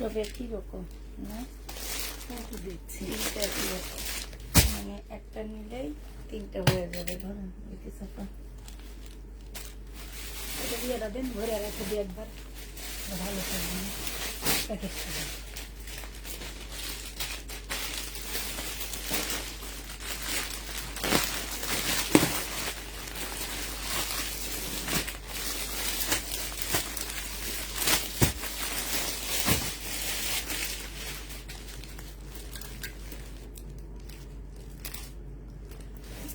সব একই রকম না, দেখছি তিনটা একই রকম, মানে একটা নিলেই তিনটা হয়ে যাবে। ধরুন দেখি সাফা এটা দিয়ে দেন, ভরে রেখে দিয়ে একবার ভালো থাকবে প্যাকেট খাবেন।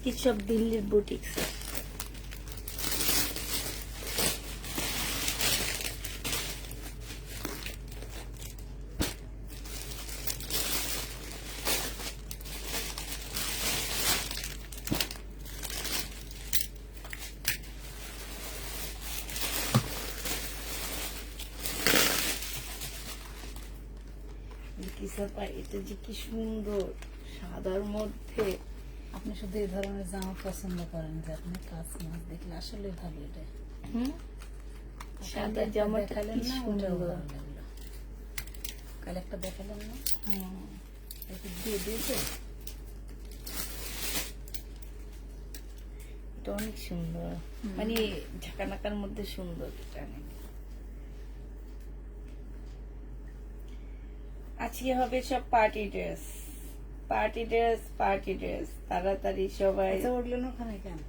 কি সব দিল্লির বুটিক্স। কি সাফা, এটা যে কি সুন্দর সাদার মধ্যে। আপনি শুধু এই ধরনের জামা পছন্দ করেন যে আপনি কাজ মাছ দেখলে আসলে ভালো। এটা সাদা জামাটা দেখালেন কি না, ওটাও সুন্দর। ভালো লাগলো। কাল একটা দেখালেন না, একটু দিয়ে দিয়েছে। এটা অনেক সুন্দর, মানে ঝাঁকানাকার মধ্যে সুন্দর। এটা আজকে হবে সব party dress, party dress, party dress. তাড়াতাড়ি সবাই। আচ্ছা, উঠলেন ওখানে কেন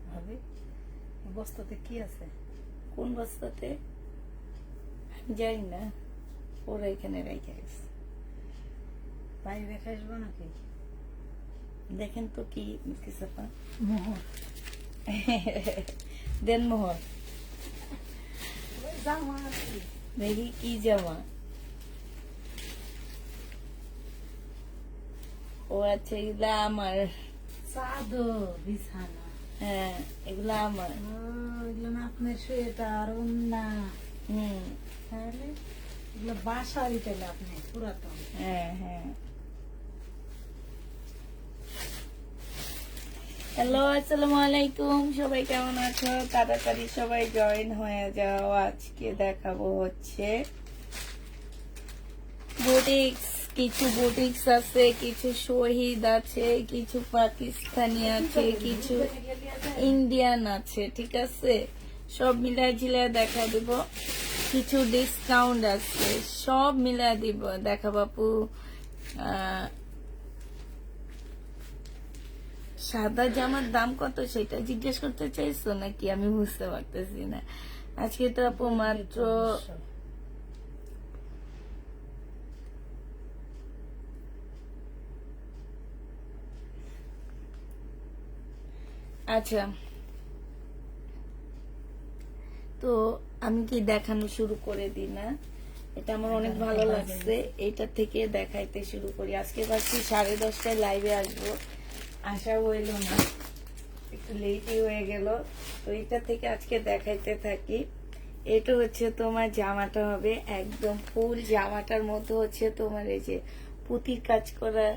ভাবি? বস্তাতে কি আছে? কোন বস্তাতে আমি জানি না, ওরা এখানে রেখে গেছে। বাইরে রেখে আসবো নাকি? দেখেন তো কি সাফা, মোহর দেন মোহর। জামা আছে। দেখি কি জামা। ও আচ্ছা, এগুলা আমার। চাদর, বিছানা। হ্যাঁ, এগুলা আমার। এগুলো না আপনার সোয়েটার, ওন্না। হুম, তাহলে এগুলো বাসারই, তাহলে আপনি পুরাতন। হ্যাঁ হ্যাঁ। হ্যালো, আসসালামু আলাইকুম। সবাই কেমন আছো? তাড়াতাড়ি সবাই জয়েন হয়ে যাও। আজকে দেখাবো হচ্ছে বুটিক্স। কিছু বুটিক্স আছে, কিছু শহীদ আছে, কিছু পাকিস্তানি আছে, কিছু ইন্ডিয়ান আছে। ঠিক আছে, সব মিলাই ঝিলাই দেখা দিব। কিছু ডিসকাউন্ট আছে, সব মিলাই দিব। দেখা বাপু, সাদা জামার দাম কত সেটা জিজ্ঞেস করতে চাইছো নাকি? আমি বুঝতে পারতেছি না। আজকে তো আপু মাত্র আচ্ছা, তো আমি কি দেখানো শুরু করে দিই না? এটা আমার অনেক ভালো লাগছে, এটা থেকে দেখাইতে শুরু করি। আজকে ভাবছি 10:30টায় লাইভে আসবো, আসা হইল না, একটু লেটই হয়ে গেল। তো এটা থেকে আজকে দেখাইতে থাকি। এটা হচ্ছে তোমার জামাটা হবে একদম ফুল। জামাটার মধ্যে হচ্ছে তোমার এই যে পুঁতির কাজ করা,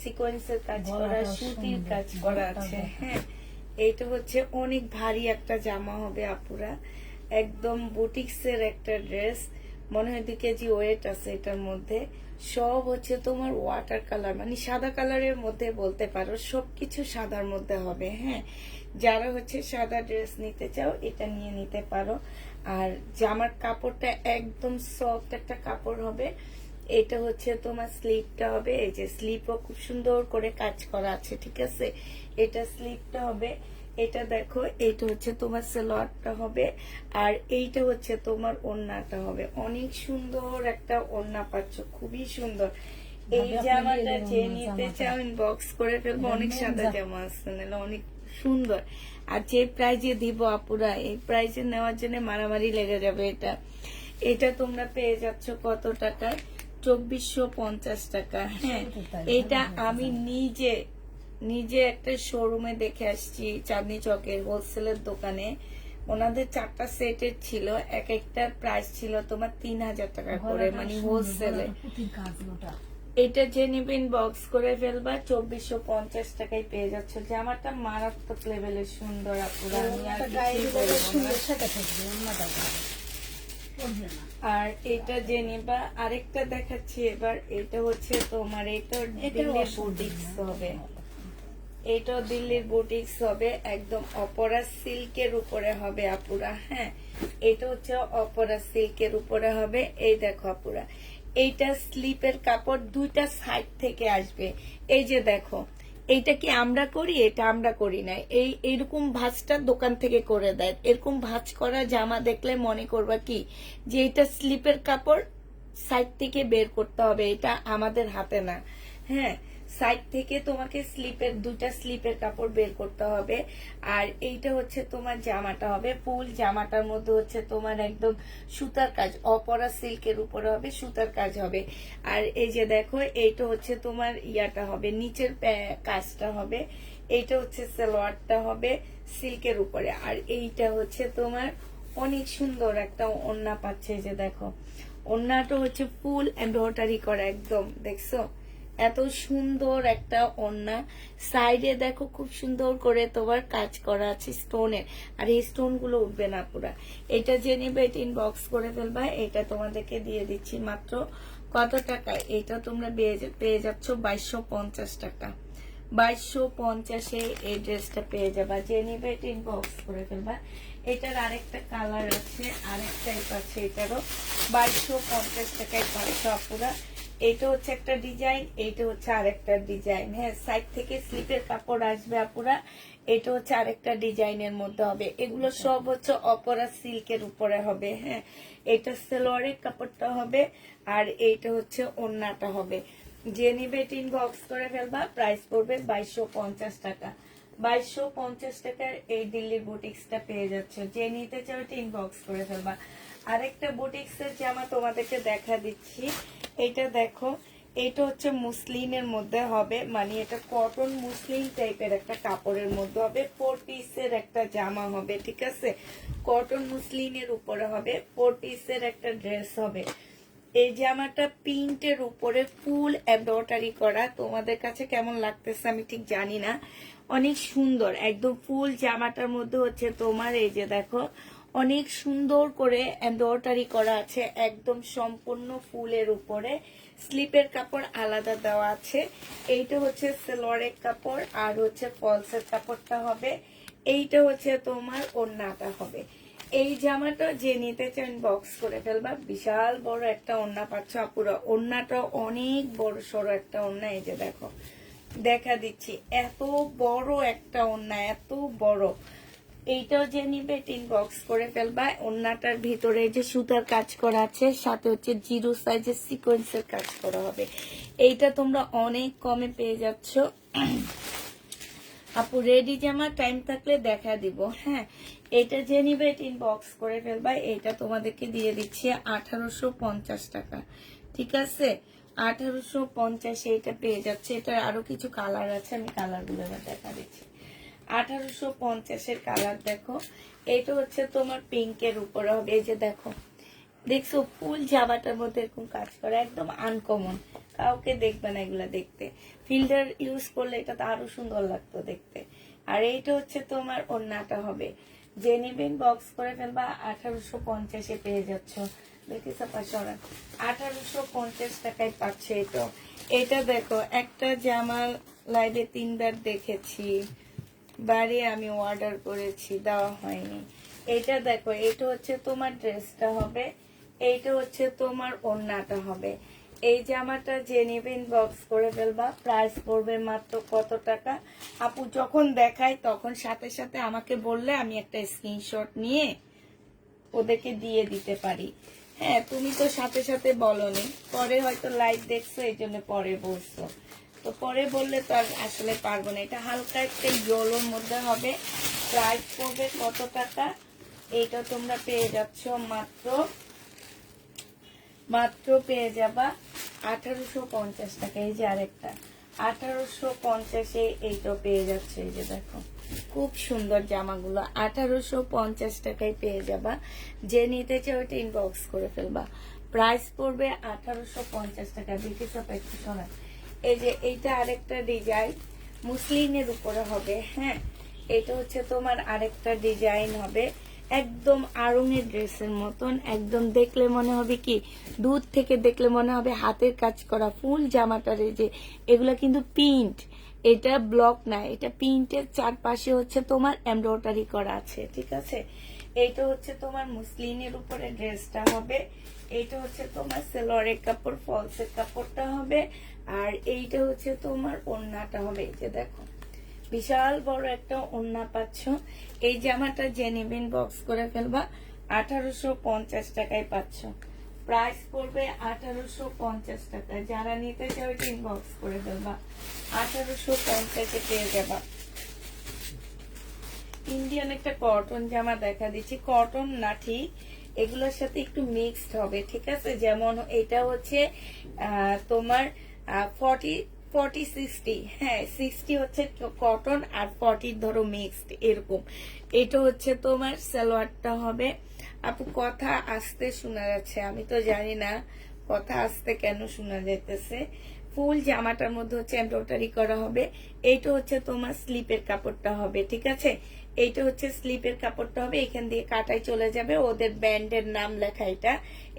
সিকোয়েন্সের কাজ করা, সুতির কাজ করা আছে। হ্যাঁ, এইটা হচ্ছে অনেক ভারী একটা জামা হবে আপুরা, একদম বুটিক্সের একটা ড্রেস। মনে হয় 2 কেজি ওয়েট আছে এটার মধ্যে। সব হচ্ছে তোমার ওয়াটার কালার, মানে সাদা কালারের মধ্যে বলতে পারো। সবকিছু সাদার মধ্যে হবে। হ্যাঁ, যারা হচ্ছে সাদা ড্রেস নিতে চাও এটা নিয়ে নিতে পারো। আর জামার কাপড়টা একদম সফট একটা কাপড় হবে। এটা হচ্ছে তোমার স্লিপটা হবে, এই যে স্লিপও খুব সুন্দর করে কাজ করা আছে। ঠিক আছে, এটা স্লিপটা হবে। এটা দেখো, এইটা হচ্ছে তোমার সালোয়ারটা হবে, আর এইটা হচ্ছে তোমার ওড়নাটা হবে। অনেক সুন্দর একটা ওড়না পাচ্ছ, খুবই সুন্দর। এই জামাটা যে নিতে চাও ইনবক্স করে ফেলবো। অনেক সাদা জামা আছে, নাহলে অনেক সুন্দর। আর যে প্রাইজে দিব আপুরা, এই প্রাইজে নেওয়ার জন্য মারামারি লেগে যাবে। এটা তোমরা পেয়ে যাচ্ছ কত টাকায়? 2450 টাকা। হ্যাঁ, এটা আমি নিজে একটা শোরুমে দেখে আসছি, চাঁদনি চকের হোলসেলের দোকানে। ওনাদের 4টা সেটের ছিল, এক একটার প্রাইস ছিল তোমার 3000 টাকা করে, মানে হোলসেলে। এটা যে নিবেন বক্স করে ফেলবা, 2450 টাকায় পেয়ে যাচ্ছ। জামাটা মারাত্মক লেভেলের সুন্দর আপুরা, আমি আর কিছুই বলবো না। উঠবে না। আর এটা যে নিবা আরেকটা দেখাচ্ছি এবার, এটা হচ্ছে তোমার এটা দিল্লির বুটিক্স হবে, এটা দিল্লির বুটিক্স হবে, একদম অপরা সিল্কের উপরে হবে আপুরা। হ্যাঁ, এটা হচ্ছে অপরা সিল্কের উপরে হবে। এই দেখো আপুরা, এইটা স্লিপের কাপড় দুইটা সাইড থেকে আসবে। এই যে দেখো, এইটা কি আমরা করি? এটা আমরা করি না। এইরকম ভাঁজটা দোকান থেকে করে দেয়। এরকম ভাঁজ করা জামা দেখলে মনে করবা কি যে এটা স্লিপের কাপড় সাইড থেকে বের করতে হবে, এটা আমাদের হাতে না। হ্যাঁ, সাইড থেকে তোমাকে দুইটা স্লিপের কাপড় বের করতে হবে। আর এইটা হচ্ছে তোমার জামাটা হবে ফুল, জামাটার মধ্যে হচ্ছে তোমার একদম সুতার কাজ, অপরা সিল্কের উপরে হবে, সুতার কাজ হবে। আর এই যে দেখো, এইটা হচ্ছে তোমার ইয়াটা হবে, নিচের কাজটা হবে। এইটা হচ্ছে সালোয়ারটা হবে সিল্কের উপরে। আর এইটা হচ্ছে তোমার অনেক সুন্দর একটা ওড়না পাচ্ছে। যে দেখো, ওড়নাটা হচ্ছে ফুল এমব্রয়ডারি করা, একদম দেখছো এত সুন্দর একটা ওড়না। সাইডে দেখো খুব সুন্দর করে তোমার কাজ করা আছে স্টোনের, আর এই স্টোন গুলো উঠবে না পুরা। এটা যে নিবে এটা ইনবক্স করে ফেলবা। এটা তোমাদেরকে দিয়ে দিচ্ছি মাত্র কত টাকা? এটা তোমরা পেয়ে যাচ্ছ 2250 টাকা। 2250-এ এই ড্রেসটা পেয়ে যাবা। যে নিবে এটা ইনবক্স করে ফেলবা। এটার আরেকটা কালার আছে, আরেকটাই পাচ্ছে, এটারও 2250 টাকায় পাচ্ছ আপুরা। এটা হচ্ছে একটা ডিজাইন, এইটা হচ্ছে আরেকটা ডিজাইন। হ্যাঁ, সাইড থেকে স্লিপের কাপড় আসবে আপুরা। এটা হচ্ছে আরেকটা ডিজাইনের মধ্যে হবে। এগুলো সব হচ্ছে অপরা সিল্কের উপরে হবে। হ্যাঁ, এটা সালোয়ারের কাপড়টা হবে, আর এইটা হচ্ছে ওড়নাটা হবে। যে নিবে ইনবক্স করে ফেলবা। প্রাইস পড়বে 2250 টাকা। 2250 টাকার এই দিল্লি বুটিক্সটা পেয়ে যাচ্ছে। যে নিতে চাও এটা ইনবক্স করে ফেলবা। আরেকটা বুটিক্সের জামা তোমাদেরকে দেখা দিচ্ছি। এটা দেখো, এটা হচ্ছে মুসলিনের মধ্যে হবে, মানে এটা কটন মুসলিন টাইপের একটা কাপড়ের মধ্যে হবে। 4 পিসের একটা জামা হবে, ঠিক আছে? কটন মুসলিনের উপরে হবে, 4 পিসের একটা ড্রেস হবে। এই জামাটা প্রিন্টের উপরে ফুল এমব্রয়ডারি করা। তোমাদের কাছে কেমন লাগতেছে আমি ঠিক জানি না, অনেক সুন্দর একদম ফুল জামাটার মধ্যে হচ্ছে তোমার এই যে দেখো অনেক সুন্দর করে এমব্রয়ডারি করা আছে, একদম সম্পূর্ণ ফুলের উপরে। স্লিপের কাপড় আলাদা দেওয়া আছে। এইটা হচ্ছে সালোয়ারের কাপড়, আর হচ্ছে ফলসের কাপড়টা হবে। এইটা হচ্ছে তোমার ওড়নাটা হবে। এই জামাটা যে নিতে চান বক্স করে ফেলবা। বিশাল বড় একটা ওড়না পাচ্ছ আপুরা। ওড়নাটা অনেক বড় সড়ো একটা ওড়না। এই যে দেখো, দেখা দিচ্ছি এত বড় একটা ওড়না, এত বড়। এইটাও যে নিবে বক্স করে ফেলবা। ওড়নাটার ভিতরে যে সুতার কাজ করা আছে, সাথে হচ্ছে জিরো সাইজের সিকোয়েন্সের কাজ করা হবে। এইটা তোমরা অনেক কমে পেয়ে যাচ্ছ আপু। রেডি জামা টাইম থাকলে দেখা দিব। হ্যাঁ, এটা যে নিবে ইনবক্স করে ফেলবা। এটা তোমাদেরকে দিয়ে দিচ্ছি 1850 টাকা, ঠিক আছে? 1850 এইটা পেয়ে যাচ্ছে। এটার আরো কিছু কালার আছে, আমি কালার গুলো দেখা দিচ্ছি। 1850-এর কালার দেখো। এটা হচ্ছে তোমার পিঙ্কের উপরে হবে। এই যে দেখো, দেখছো ফুল জামাটার মধ্যে এরকম কাজ করা, একদম আনকমন, কাউকে দেখবে না এগুলা দেখতে। ফিল্টার ইউজ করলে এটা তো আরো সুন্দর লাগতো দেখতে। আর এইটা হচ্ছে তোমার ওড়নাটা হবে। যে নিবেন বক্স করে ফেলবা। 1850-এ পেয়ে যাচ্ছ। দেখিস 1850 টাকায় পাচ্ছে। এটা দেখো, একটা জামা লাইভে 3বার দেখেছি, বাড়ি আমি অর্ডার করেছি, দেওয়া হয়নি। এটা দেখো, এটা হচ্ছে তোমার ড্রেসটা হবে, এইটা হচ্ছে তোমার ওড়নাটা হবে। এই জামাটা যে নেবেন বক্স করে ফেলবা। প্রাইস পড়বে মাত্র কত টাকা? আপু যখন দেখায় তখন সাথে সাথে আমাকে বললে আমি একটা স্ক্রিনশট নিয়ে ওদেরকে দিয়ে দিতে পারি। হ্যাঁ, তুমি তো সাথে সাথে বলনি, পরে হয়তো লাইভ দেখছো এই জন্য পরে বলছো। তো পরে বললে তো আর আসলে পারবো না। এটা হালকা একটা ইয়েলোর মধ্যে হবে। প্রাইস পড়বে কত টাকা? এইটা তোমরা পেয়ে যাচ্ছ মাত্র পেয়ে যাবা 1850 টাকা। এই যে আরেকটা 1850-এ এইটা পেয়ে যাচ্ছে। এই যে দেখো, খুব সুন্দর জামাগুলো 1850 টাকায় পেয়ে যাবা। যে নিতে চাও ওটা ইনবক্স করে ফেলবা। প্রাইস পড়বে 1850 টাকা। বিকেস অফ একটু শোনা। এই যে এইটা আরেকটা ডিজাইন মুসলিনের উপরে হবে। হ্যাঁ, এটা হচ্ছে তোমার আরেকটা ডিজাইন হবে। একদম আড়ঙের ড্রেসের মতন, একদম দেখলে মনে হবে কি দূর থেকে দেখলে মনে হবে হাতের কাজ করা। ফুল জামাটার এই যে এগুলা কিন্তু প্রিন্ট, এটা ব্লক না, এটা প্রিন্টের চারপাশে হচ্ছে তোমার এমব্রয়ডারি করা আছে, ঠিক আছে। এইটা হচ্ছে তোমার মুসলিনের উপরে ড্রেসটা হবে, এইটা হচ্ছে তোমার সেলোয়ারের কাপড়, ফলসের কাপড়টা হবে, আর এইটা হচ্ছে তোমার ওড়নাটা হবে। এই যে দেখো বিশাল বড় একটা ওড়না পাচ্ছ। এই জামাটা যে নেবেন বক্স করে ফেলবা, 1850 টাকায় পাচ্ছ। প্রাইস পড়বে 1850 টাকা। যারা নিতে চাও ইনবক্স করে ফেলবা, 1850 পেয়ে যাবা। ইন্ডিয়ান একটা কটন জামা দেখা দিচ্ছি, কটন না ঠিক, এগুলোর সাথে একটু মিক্সড হবে, ঠিক আছে। যেমন এটা হচ্ছে তোমার 40-60, হ্যাঁ 60 হচ্ছে কটন আর 40 ধরো মিক্সড এরকম। এটা হচ্ছে তোমার সালোয়ারটা হবে। আপু কথা আস্তে শোনা যাচ্ছে, আমি তো জানি না কথা আস্তে কেন শোনা যাইতেছে। ফুল জামাটার মধ্যে হচ্ছে এমব্রয়ডারি করা হবে। এইটা হচ্ছে তোমার স্লিপের কাপড়টা হবে, ঠিক আছে। এইটা হচ্ছে স্লিপের কাপড়টা হবে, এখান দিয়ে কাটাই চলে যাবে, ওদের ব্যান্ডের নাম লেখা, এটা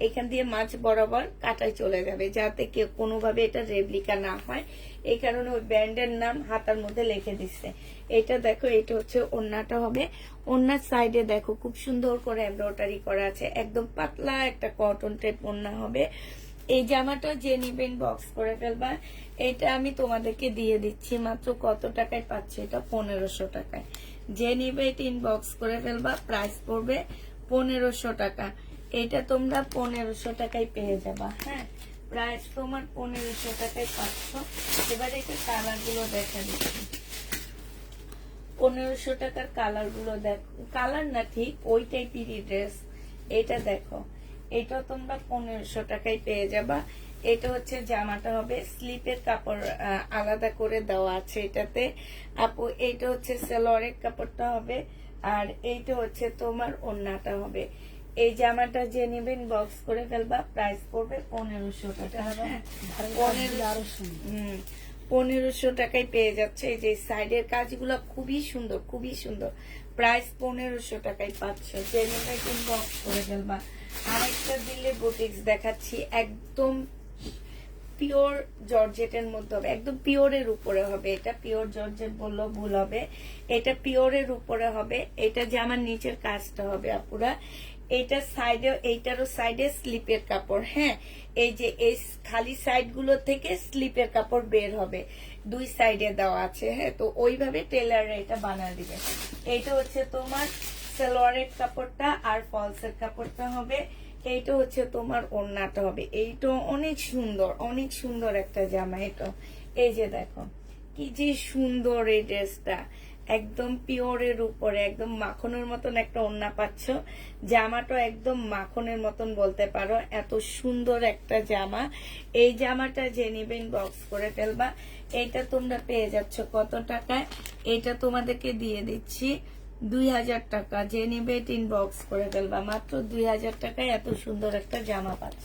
এখান দিয়ে মাঝ বরাবর কাটাই চলে যাবে, যাতে কেউ কোনোভাবে এটা রেপ্লিকা না হয়, এই কারণে ওই ব্যান্ডের নাম হাতার মধ্যে লিখে দিচ্ছে। এটা দেখো, এটা হচ্ছে ওড়নাটা হবে। ওড়নার সাইডে দেখো খুব সুন্দর করে এমব্রয়ডারি করা আছে, একদম পাতলা একটা কটন টাইপ ওড়না হবে। এই জামাটা যে নিবেন বক্স করে ফেলবা। এটা আমি তোমাদেরকে দিয়ে দিচ্ছি মাত্র কত টাকায় পাচ্ছি, এটা 1500 টাকায়। যে নিবে এটা ইনবক্স করে ফেলবা, প্রাইস পড়বে 1500 টাকা। এটা তোমরা 1500 টাকায় পেয়ে যাবা, হ্যাঁ প্রাইস তোমার 1500 টাকায় পাচ্ছ। এবার এটা কালার গুলো দেখা দিচ্ছি, 1500 টাকার কালার গুলো দেখো, কালার না ঠিক ওই টাইপেরই ড্রেস। এটা দেখো, এটা তোমরা 1500 টাকায় পেয়ে যাবা। এটা হচ্ছে জামাটা হবে, স্লিপের কাপড় আলাদা করে দেওয়া আছে এটাতে আপু। এইটা হচ্ছে সালোয়ারের কাপড়টা হবে, আর এইটা হচ্ছে তোমার ওড়নাটা হবে। এই জামাটা যে নেবেন বক্স করে ফেলবা, প্রাইস পড়বে 1500 টাকা। হ্যাঁ 1500 টাকায় পেয়ে যাচ্ছে। এই যে সাইডের কাজগুলো খুবই সুন্দর, খুবই সুন্দর। প্রাইস 1500 টাকায় পাচ্ছ, যে নেবেন বক্স করে ফেলবা। আরেকটা দিলে বুটিক্স দেখাচ্ছি, একদম পিওর জর্জেটের মধ্যে হবে, একদম পিওরের উপরে হবে। এটা পিওর জর্জেট বললেও ভুল হবে, এটা পিওরের উপরে হবে। এটা জামার নিচের কাজটা হবে আপুরা। এটা সাইডে, এইটারও সাইডে স্লিপের কাপড়, হ্যাঁ এই যে এই খালি সাইড গুলো থেকে স্লিপের কাপড় বের হবে, দুই সাইডে দেওয়া আছে, হ্যাঁ তো ওইভাবে টেলাররা এটা বানা দিবে। এইটা হচ্ছে তোমার সালোয়ারের কাপড়টা, আর ফলসের কাপড়টা হবে। এইটা হচ্ছে তোমার ওড়নাটা হবে। এইটা অনেক সুন্দর, অনেক সুন্দর একটা জামা। এটা এই যে দেখো কি যে সুন্দর এই ড্রেসটা, একদম পিওরের উপরে একদম মাখনের মতন একটা ওড়না পাচ্ছ। জামাটা একদম মাখনের মতন বলতে পারো, এত সুন্দর একটা জামা। এই জামাটা যে নিবেন বক্স করে ফেলবা। এইটা তোমরা পেয়ে যাচ্ছ কত টাকায়, এটা তোমাদেরকে দিয়ে দিচ্ছি 2000 টাকা। যে নিবে ইনবক্স করে ফেলবা, মাত্র 2000 টাকায় এত সুন্দর একটা জামা পাচ্ছ।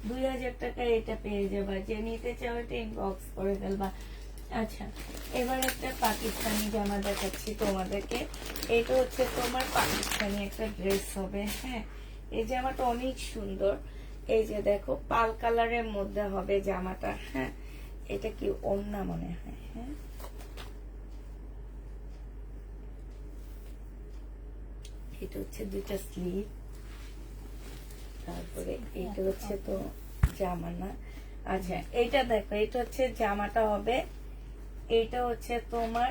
2000 টাকায় এটা পেয়ে যাবা, যে নিতে চাও এটা ইনবক্স করে ফেলবা। আচ্ছা, এবার একটা পাকিস্তানি জামা দেখাচ্ছি তোমাদেরকে। এটা হচ্ছে তোমার পাকিস্তানি একটা ড্রেস হবে, হ্যাঁ এই জামাটা অনেক সুন্দর। এই যে দেখো পাল কালারের মধ্যে হবে জামাটা, হ্যাঁ এটা কি ওড়না মনে হয়, হ্যাঁ এটা হচ্ছে দুইটা স্লিভ, তারপরে এটা হচ্ছে তো জামা না। আচ্ছা এটা দেখো, এটা হচ্ছে জামাটা হবে, এটা হচ্ছে তোমার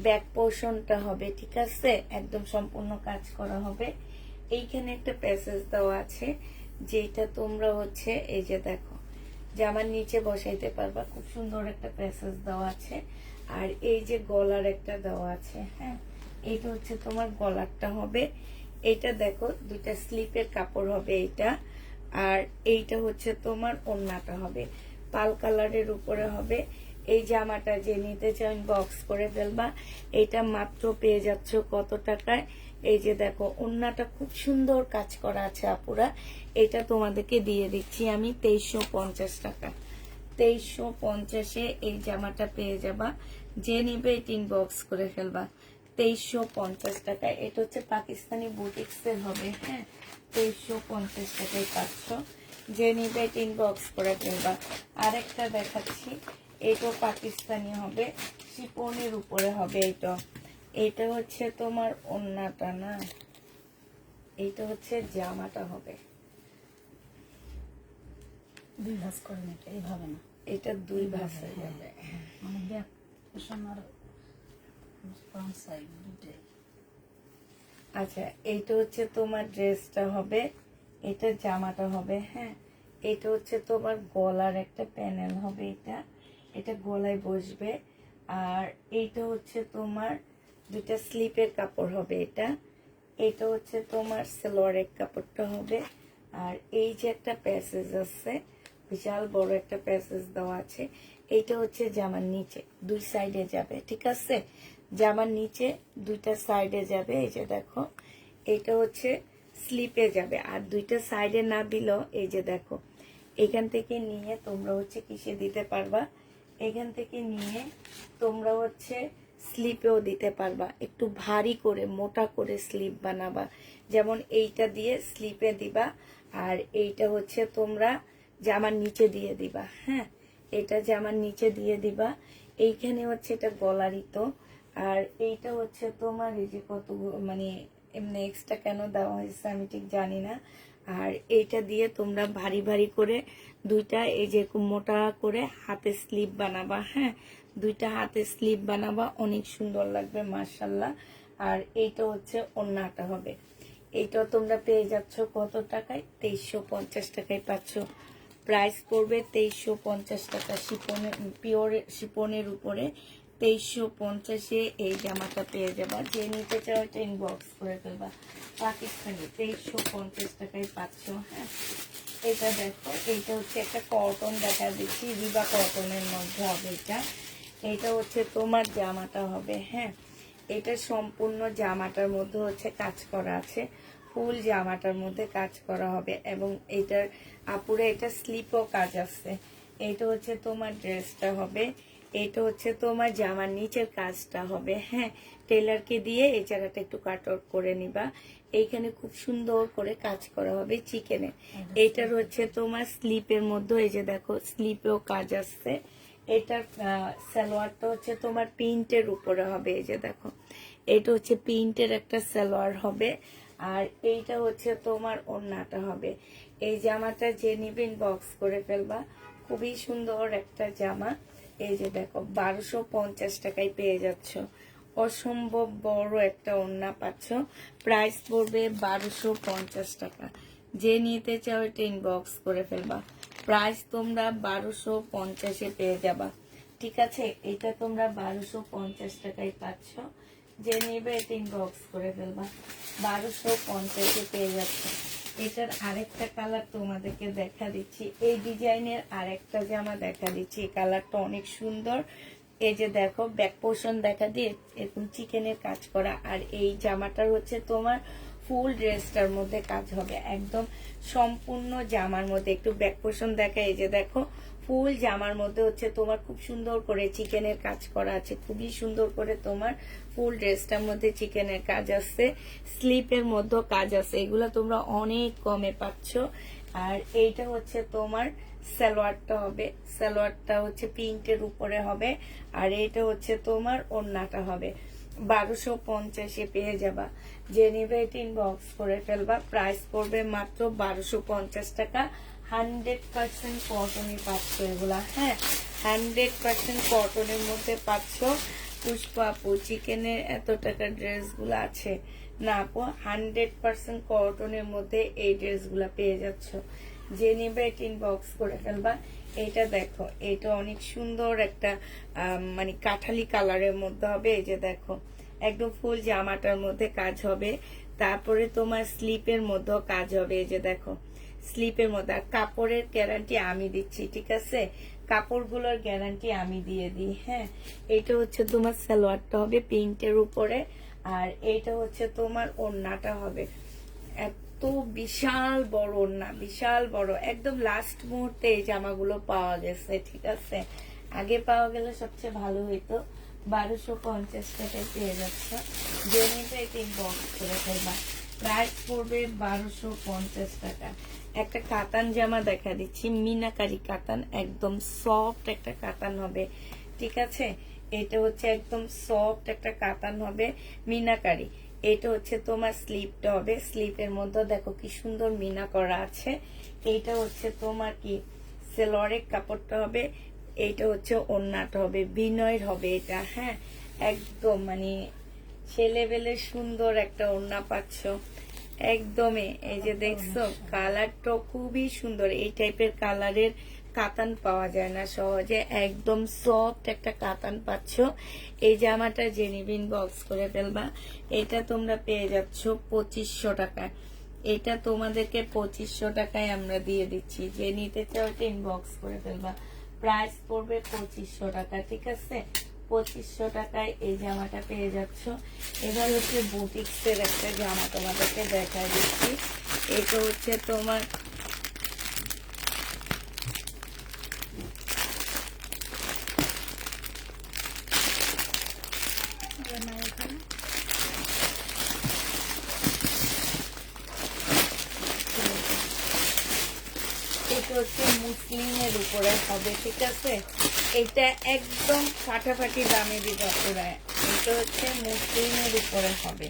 ব্যাক পোর্শনটা হবে, ঠিক আছে একদম সম্পূর্ণ কাজ করা হবে। এইখানে একটা প্যাসেজ দেওয়া আছে, যেটা তোমরা হচ্ছে এই যে দেখো জামার নিচে বসাইতে পারবা, খুব সুন্দর একটা প্যাসেজ দেওয়া আছে। আর এই যে গলার একটা দেওয়া আছে, হ্যাঁ এইটা হচ্ছে তোমার গলারটা হবে। এইটা দেখো দুইটা স্লিপের কাপড় হবে এইটা, আর এইটা হচ্ছে তোমার ওড়নাটা হবে, পাল কালারের উপরে হবে। এই জামাটা যে নিতে চাও বক্স করে ফেলবা। এটা মাত্র পেয়ে যাচ্ছ কত টাকায়, এই যে দেখো ওড়নাটা খুব সুন্দর কাজ করা আছে আপুরা। এটা তোমাদেরকে দিয়ে দিচ্ছি আমি 2350 টাকা। 2350-এ এই জামাটা পেয়ে যাবা, যে নিবে ইনবক্স করে ফেলবা। 2350 টাকা। এটা হচ্ছে পাকিস্তানি বুটিক্সের হবে, হ্যাঁ 2350 টাকায় পাচ্ছ। যে নিবে ইনবক্স করে ফেলবা। আরেকটা দেখাচ্ছি, এটাও পাকিস্তানি হবে, শিপনের উপরে হবে। এটা হচ্ছে তোমার ওন্নাটা না, এইটা হচ্ছে জামাটা হবে। দুই ভাঁজ করেন এটা, এইভাবে না, এটা দুই ভাঁজ হয়ে হ্যাঁ। যাবে। মানে ব্যাক পোষণ আর ফ্রন্ট সাইড দুটোই। আচ্ছা, এইটা হচ্ছে তোমার ড্রেসটা হবে, এটা জামাটা হবে, হ্যাঁ। এটা হচ্ছে তোমার গলার একটা প্যানেল হবে, এটা গলায় বসবে। আর এইটা হচ্ছে তোমার দুইটা স্লিপের কাপড় হবে। এটা হচ্ছে তোমার সালোয়ারের কাপড়টা হবে। আর এই যে একটা প্যাসেজ আছে, বিশাল বড় একটা প্যাসেজ দেওয়া আছে, এইটা হচ্ছে জামার নিচে দুই সাইডে যাবে, ঠিক আছে। জামার নিচে দুইটা সাইডে যাবে, এই যে দেখো। এটা হচ্ছে স্লিপে যাবে, আর দুইটা সাইডে না দিলেও এই যে দেখো, এখান থেকে নিয়ে তোমরা হচ্ছে কিসে দিতে পারবা, এখান থেকে নিয়ে তোমরা হচ্ছে স্লিপেও দিতে পারবা। একটু ভারী করে মোটা করে স্লিপ বানাবা, যেমন এইটা দিয়ে স্লিপে দিবা, আর এইটা হচ্ছে তোমরা জামার নিচে দিয়ে দিবা, হ্যাঁ। এটা জামার নিচে দিয়ে দিবা। এইখানে হচ্ছে এটা গলারিত, আর এইটা হচ্ছে তোমার এই যে কত মানে এমনি এক্সট্রা কেন দেওয়া হয়েছে আমি ঠিক জানি না। আর এইটা দিয়ে তোমরা ভারী ভারী করে দুইটা এই যে মোটা করে হাতে স্লিপ বানাবা, হ্যাঁ। দুইটা হাতে স্লিপ বানাবা, অনেক সুন্দর লাগবে মাশাআল্লাহ। আর এইটা হচ্ছে ওন্নাটা হবে। এইটাও তোমরা পেয়ে যাচ্ছ কত টাকায়? 2350 টাকায় পাচ্ছ। প্রাইস পড়বে 2350 টাকা, শিপনের পিওর শিপনের উপরে 2350-এ এই জামাটা পেয়ে যাবা। যে নিতে চাও এটা ইনবক্স করে ফেলবা। পাকিস্তানি 2350 টাকায় পাচ্ছ, হ্যাঁ। এটা দেখো, এইটা হচ্ছে একটা কটন দেখা দিচ্ছি, রিবা কটনের মধ্যে হবে এটা হচ্ছে তোমার জামাটা হবে, হ্যাঁ। এটা সম্পূর্ণ জামাটার মধ্যে হচ্ছে কাজ করা আছে, ফুল জামাটার মধ্যে কাজ করা হবে, এবং এটার আপুরে এটা স্লিপও কাজ আছে। এটা হচ্ছে তোমার ড্রেসটা হবে, এটা হচ্ছে তোমার জামার নিচের কাজটা হবে, হ্যাঁ। টেলারকে দিয়ে এই জায়গাটা একটু কাট আউট করে নিবা। এইখানে খুব সুন্দর করে কাজ করা হবে চিকেনে। এইটার হচ্ছে তোমার স্লিপের মধ্যে এই যে দেখো স্লিপেও কাজ আসছে। এটার সালোয়ারটা হচ্ছে তোমার প্রিন্টের উপরে হবে, এই যে দেখো এটা হচ্ছে প্রিন্টের একটা সালোয়ার হবে। আর এইটা হচ্ছে তোমার ওড়নাটা হবে। এই জামাটা যে নিবেন বক্স করে ফেলবা, খুবই সুন্দর একটা জামা। এই যে দেখো 1250 টাকায় পেয়ে যাচ্ছ, অসম্ভব বড় একটা ওড়না পাচ্ছ। প্রাইস পড়বে 1250 টাকা। যে নিতে চাও এটা ইনবক্স করে ফেলবা। প্রাইস তোমরা 1250-এ পেয়ে যাবা, ঠিক আছে। এটা তোমরা 1250 টাকায় পাচ্ছ। যে নেবে এটা ইনবক্স করে ফেলবা, 1250-এ পেয়ে যাচ্ছ। এটার আরেকটা কালার তোমাদেরকে দেখা দিচ্ছি, এই ডিজাইনের আরেকটা জামা দেখা দিচ্ছি। এই কালারটা অনেক সুন্দর। এই যে দেখো ব্যাক পোর্শন দেখা দিয়ে এরকম চিকেনের কাজ করা, আর এই জামাটার হচ্ছে তোমার ফুল ড্রেসটার মধ্যে কাজ হবে, একদম সম্পূর্ণ জামার মধ্যে। একটু ব্যাক পোর্শন দেখা, এই যে দেখো ফুল জামার মধ্যে হচ্ছে তোমার খুব সুন্দর করে চিকেনের কাজ করা আছে, খুবই সুন্দর করে তোমার ফুল ড্রেসটার মধ্যে চিকেনের কাজ আছে, স্লিপের মধ্যে কাজ আছে। এগুলো তোমরা অনেক কমে পাচ্ছ। আর এইটা হচ্ছে তোমার সালোয়ারটা হবে, সালোয়ারটা হচ্ছে প্রিন্টের উপরে হবে। আর এইটা হচ্ছে তোমার ওড়নাটা হবে। 1250-এ পেয়ে যাবা। যে নিবে এটা ইনবক্স করে ফেলবা। প্রাইস পড়বে মাত্র 1250 টাকা। 100% কটনই পাচ্ছ এগুলা, হ্যাঁ। 100% কটনের মধ্যে পাচ্ছ। পুষ্পা আপু চিকেনের এত টাকার ড্রেসগুলো আছে না আপু, 100% কটনের মধ্যে এই ড্রেসগুলা পেয়ে যাচ্ছ। যে নিবে এটা ইনবক্স করে ফেলবা। এটা দেখো, এটা অনেক সুন্দর একটা মানে কাঠালি কালারের মধ্যে হবে। এই যে দেখো একদম ফুল জামাটার মধ্যে কাজ হবে, তারপরে তোমার স্লিপের মধ্যেও কাজ হবে। এই যে দেখো স্লিপের মধ্যে। আর কাপড়ের গ্যারান্টি আমি দিচ্ছি, ঠিক আছে। কাপড়গুলোর গ্যারান্টি আমি দিয়ে দিই, হ্যাঁ। এটা হচ্ছে তোমার সালোয়ারটা হবে প্রিন্টের উপরে, আর এইটা হচ্ছে তোমার ওড়নাটা হবে। এত বিশাল বড় ওড়না, বিশাল বড়, একদম লাস্ট মুহূর্তে এই জামাগুলো পাওয়া গেছে, ঠিক আছে। আগে পাওয়া গেলে সবচেয়ে ভালো হইতো, 1250 টাকায় পেয়ে যাচ্ছ। জেনিতে ইনবক্স করে ফেলবা। প্রাইস পড়বে 1250 টাকা। একটা কাতান জামা দেখা দিচ্ছি, মিনাকারি কাতান, একদম সফট একটা কাতান হবে, ঠিক আছে। এটা হচ্ছে একদম সফট একটা কাতান হবে, মিনাকারি। এটা হচ্ছে তোমার স্লিপটা হবে, স্লিপের মধ্যে দেখো কি সুন্দর মিনা করা আছে। এইটা হচ্ছে তোমার কি সেলোয়ারের কাপড়টা হবে, এইটা হচ্ছে ওড়নাটা হবে, বিনয়ের হবে এটা, হ্যাঁ। একদম মানে সে লেভেলের সুন্দর একটা ওড়না পাচ্ছ একদমই। এই যে দেখছো কালারটা খুবই সুন্দর, এই টাইপের কালারের কাতান পাওয়া যায় না সহজে, একদম সফট একটা কাতান পাচ্ছ। এই জামাটা জেনিবিন বক্স করে ফেলবা। এটা তোমরা পেয়ে যাচ্ছ 2500 টাকায়। এটা তোমাদেরকে 2500 টাকায় আমরা দিয়ে দিচ্ছি। যে নিতে চাও ইনবক্স করে ফেলবা। প্রাইস পড়বে 2500 টাকা, ঠিক আছে। 2500 টাকায় এই জামাটা পেয়ে যাচ্ছ। এবার হচ্ছে বুটিক্সের একটা জামা তোমাদেরকে দেখা দিচ্ছি। এটা হচ্ছে তোমার এটা হচ্ছে মুসলিমের উপরে হবে, ঠিক আছে। এটা একদম ফাটাফাটি দামে দিবা পুরা। এটা হচ্ছে মুসলিমের উপরে হবে।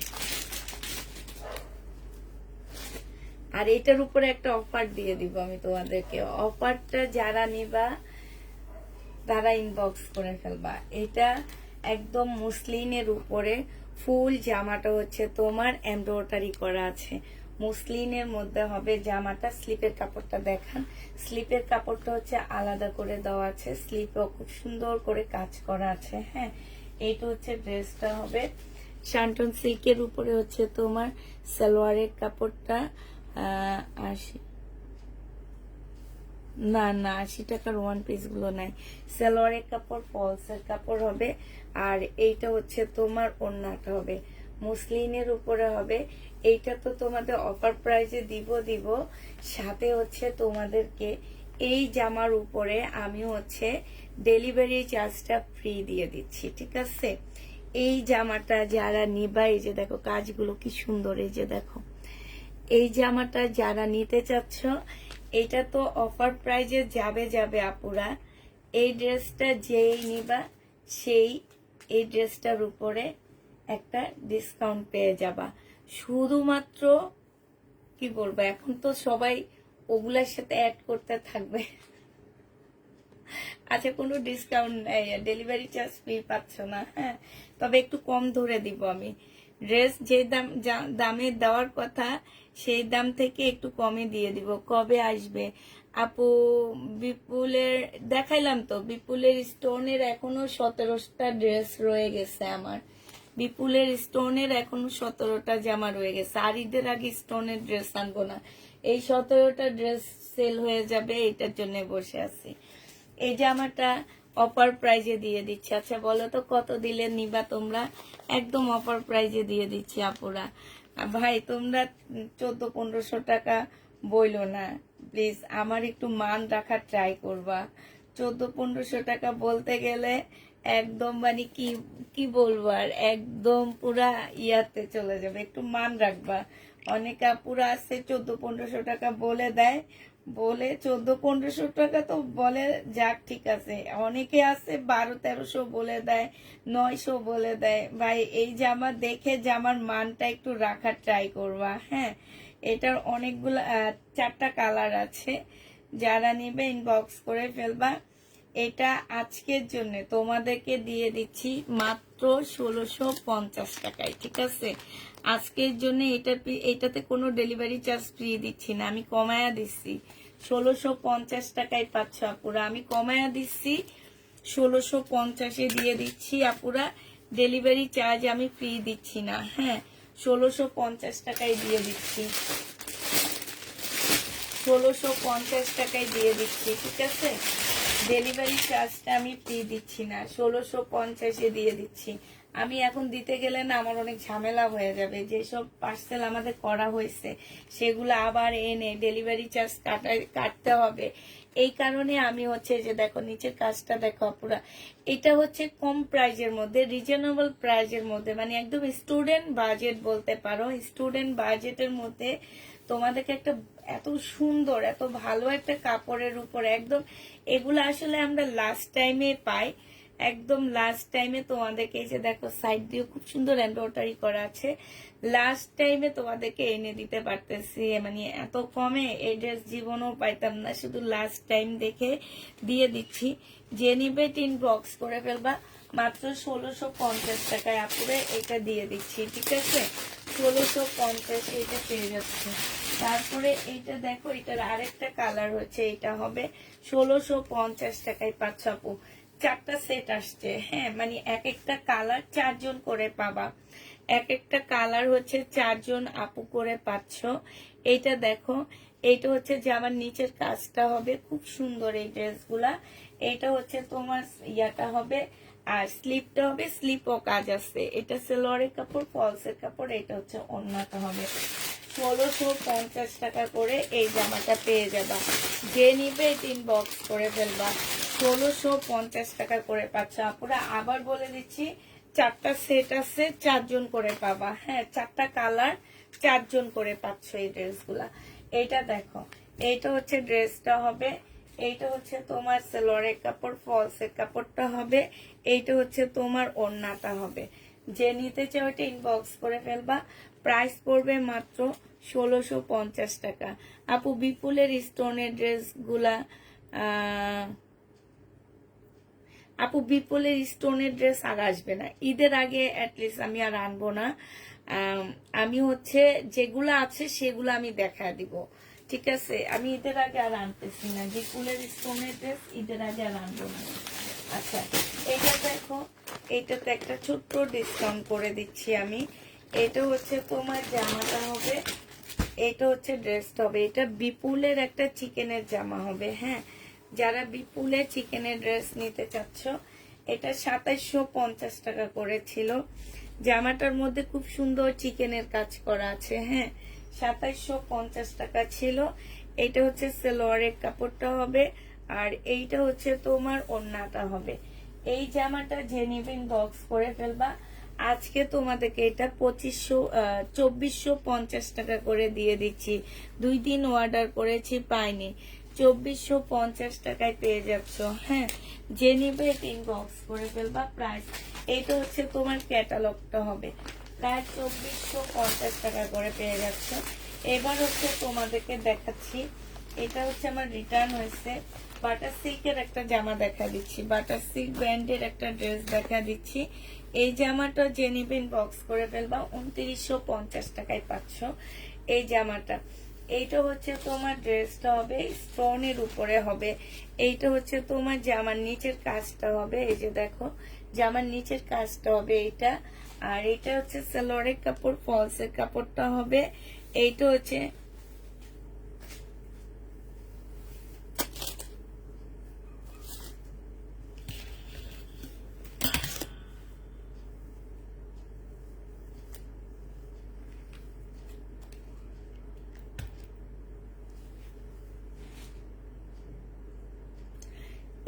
আর এটার উপরে একটা অফার দিয়ে দিব আমি তোমাদেরকে। অফারটা যারা নিবা তারা ইনবক্স করে ফেলবা। এটা একদম মুসলিনের উপরে ফুল জামাটা হচ্ছে তোমার এমব্রয়ডারি করা আছে, মুসলিনের মধ্যে হবে জামাটা। স্লিপের কাপড়টা দেখান। স্লিপের কাপড়টা হচ্ছে আলাদা করে দেওয়া আছে, স্লিপও খুব সুন্দর করে কাজ করা আছে, হ্যাঁ। এইটা হচ্ছে ড্রেসটা হবে শান্টন সিল্কের উপরে হচ্ছে তোমার সালোয়ারের কাপড়টা 80 না 80 টাকার ওয়ান পিস গুলো নাই। সালোয়ারের কাপড় ফলসের কাপড় হবে। আর এইটা হচ্ছে তোমার ওড়নাটা হবে মুসলিনের উপরে হবে। এইটা তো তোমাদের অফার প্রাইজে দিব। সাথে হচ্ছে তোমাদেরকে এই জামার উপরে আমি হচ্ছে ডেলিভারি চার্জটা ফ্রি দিয়ে দিচ্ছি, ঠিক আছে। এই জামাটা যারা নিবা, এই যে দেখো কাজগুলো কি সুন্দর, এই যে দেখো এই জামাটা যারা নিতে চাচ্ছ, এটা তো অফার প্রাইজে যাবে আপুরা। এই ড্রেসটা যেই নিবা সেই এই ড্রেসটার উপরে একটা ডিসকাউন্ট পেয়ে যাবা। শুধুমাত্র কি বলবো, এখন তো সবাই ওগুলার সাথে অ্যাড করতে থাকবে। আচ্ছা, কোনো ডিসকাউন্ট নেই, ডেলিভারি চার্জ ফ্রি পাচ্ছ না, হ্যাঁ। তবে একটু কম ধরে দিব আমি। ড্রেস যে দামে দেওয়ার কথা সেই দাম থেকে একটু কমে দিয়ে দিব। কবে আসবে আপু? বিপুলের দেখাইলাম তো, বিপুলের স্টোনের এখনো 17টা ড্রেস রয়ে গেছে আমার। বিপুলের স্টোনের এখনো 17টা জামা রয়ে গেছে। আর ঈদের আগে স্টোনের ড্রেস আনবো না, এই 17টা ড্রেস সেল হয়ে যাবে, এটার জন্য বসে আছি। এই জামাটা অফার প্রাইজে দিয়ে দিচ্ছি। আচ্ছা বলো তো কত দিলে নিবা তোমরা? একদম অফার প্রাইজে দিয়ে দিচ্ছি আপুরা। ভাই তোমরা 1400-1500 টাকা বইলো না প্লিজ, আমার একটু মান রাখার ট্রাই করবা। 1400-1500 টাকা বলতে গেলে একদম মানে কি বলবো, আর একদম পুরা ইয়াতে চলে যাবে। একটু মান রাখবা। অনেক আপুরা আছে 1400-1500 টাকা বলে দেয়, বলে 1400-1500 টাকা তো বলে যাক, ঠিক আছে। অনেকে আছে 1200-1300 বলে দেয়, 900 বলে দেয়। ভাই এই জামা দেখে জামার মানটা একটু রাখার ট্রাই করবা, হ্যাঁ। এটার অনেকগুলো 4টা কালার আছে, যারা নিবে ইনবক্স করে ফেলবা। এটা আজকের জন্য তোমাদেরকে দিয়ে দিচ্ছি মাত্র 1650 টাকায়, ঠিক আছে। আজকের জন্য এটাতে কোনো ডেলিভারি চার্জ ফ্রি দিচ্ছি না, আমি কমায়া দিচ্ছি। 1650 টাকায় পাচ্ছ আপুরা, আমি কমায়া দিচ্ছি 1650-এ দিয়ে দিচ্ছি আপুরা। ডেলিভারি চার্জ আমি ফ্রি দিচ্ছি না, হ্যাঁ। 1650 টাকায় দিয়ে দিচ্ছি, 1650 টাকায় দিয়ে দিচ্ছি, ঠিক আছে। ডেলিভারি চার্জটা আমি ফ্রি দিচ্ছি না, 1650-এ দিয়ে দিচ্ছি। আমি এখন দিতে গেলে না আমার অনেক ঝামেলা হয়ে যাবে। যেসব পার্সেল আমাদের করা হয়েছে সেগুলো আবার এনে ডেলিভারি চার্জ কাটতে হবে। এই কারণে আমি হচ্ছে যে দেখো নিচের কাজটা দেখো পুরা, এটা হচ্ছে কম প্রাইজের মধ্যে, রিজনেবল প্রাইজের মধ্যে, মানে একদম স্টুডেন্ট বাজেট বলতে পারো। স্টুডেন্ট বাজেটের মধ্যে তোমাদেরকে একটা এত সুন্দর এত ভালো একটা কাপড়ের উপরে একদম, এগুলো আসলে আমরা লাস্ট টাইমে পাই, একদম লাস্ট টাইমে তোমাদেরকে, এই যে দেখো সাইড দিয়ে খুব সুন্দর এমব্রয়ডারি করা আছে, লাস্ট টাইমে তোমাদেরকে এনে দিতে পারতেছি। মানে এত কমে এই ড্রেস জীবনও পাইতাম না, শুধু লাস্ট টাইম দেখে দিয়ে দিচ্ছি। যে নিবে 3 বক্স করে ফেলবা, মাত্র 1650 টাকায় আপুরে এটা দিয়ে দিচ্ছি, ঠিক আছে? 1650 এটা পেয়ে যাচ্ছে। তারপরে এইটা দেখো, এটার আরেকটা কালার হচ্ছে, এটা হবে 1650 টাকায় পাচ্ছ আপু। 4টা সেট আসছে, হ্যাঁ, মানে এক একটা কালার 4 জন করে পাবা, এক একটা কালার হচ্ছে 4 জন আপু করে পাচ্ছ। এইটা দেখো, এইটা হচ্ছে যে আমার নিচের কাজটা হবে খুব সুন্দর এই ড্রেসগুলা। এইটা হচ্ছে তোমার ইয়াটা হবে, আর স্লিপটা হবে, স্লিপও কাজ আছে। এটা সেলোয়ারের কাপড়, ফলসের কাপড়, এটা হচ্ছে ওড়নাটা হবে। 1650 টাকা করে এই জামাটা পেয়ে যাবা। যে নিবে 3 বক্স করে ফেলবা, 1650 টাকা করে পাচ্ছ আপুরা। আবার বলে দিচ্ছি, 4টা সেট আছে, 4 জন করে পাবা, হ্যাঁ, 4টা কালার 4 জন করে পাচ্ছ এই ড্রেসগুলা। এইটা দেখো, এইটা হচ্ছে ড্রেসটা হবে, এইটা হচ্ছে তোমার সেলোয়ারের কাপড়, ফলসের কাপড়টা হবে, এইটা হচ্ছে তোমার ওড়নাটা হবে। যে নিতে চাও ওইটা ইনবক্স করে ফেলবা। প্রাইস পড়বে মাত্র 1650 টাকা। আপু বিপুলের স্টোনের ড্রেসগুলা, আপু বিপুলের স্টোনের ড্রেস আর আসবে না ঈদের আগে, অ্যাটলিস্ট আমি আর আনবো না। আমি হচ্ছে যেগুলো আছে সেগুলো আমি দেখা দিব, ঠিক আছে? আমি ঈদের আগে আর আনতেছি না, বিপুলের স্টোনের ড্রেস ঈদের আগে আর আনবো না। আচ্ছা, এটা দেখো, এইটাতে একটা ছোট্ট ডিসকাউন্ট করে দিচ্ছি আমি। এটা হচ্ছে তোমার জামাটা হবে, এটা হচ্ছে ড্রেসটা হবে, এটা বিপুলের একটা চিকেনের জামা হবে, হ্যাঁ, যারা বিপুলে চিকেনের ড্রেস নিতে চাচ্ছ, এটা 2750 টাকা করে ছিল। জামাটার মধ্যে খুব সুন্দর চিকেনের কাজ করা আছে, হ্যাঁ, 2750 টাকা ছিল। এটা হচ্ছে সেলোয়ারের কাপড়টা হবে, আর এইটা হচ্ছে তোমার ওড়নাটা হবে। এই জামাটা যে নিবেন বক্স করে ফেলবা। আজকে তোমাদেরকে এটা 2450 টাকা করে দিয়ে দিচ্ছি। 2 দিন অর্ডার করেছি, পাইনি, 2450 টাকায় পেয়ে যাচ্ছ, হ্যাঁ। যে নিবে 3 বক্স করে ফেলবা। প্রাইস এইটা হচ্ছে তোমার ক্যাটালগটা হবে, প্রায় 2450 টাকা করে পেয়ে যাচ্ছ। এবার হচ্ছে তোমাদেরকে দেখাচ্ছি, এটা হচ্ছে আমার রিটার্ন হয়েছে, বাটার সিল্কের একটা জামা দেখা দিচ্ছি, বাটার সিল্ক ব্র্যান্ডের একটা ড্রেস দেখা দিচ্ছি। এই জামাটা যে নিবেন বক্স করে ফেলবা, 2950 টাকায় পাচ্ছ এই জামাটা। এইটা হচ্ছে তোমার ড্রেসটা হবে, স্টোনের উপরে হবে। এইটা হচ্ছে তোমার জামার নিচের কাজটা হবে, এই যে দেখো জামার নিচের কাজটা হবে এইটা। আর এটা হচ্ছে সালোয়ারের কাপড়, ফলসের কাপড়টা হবে। এইটা হচ্ছে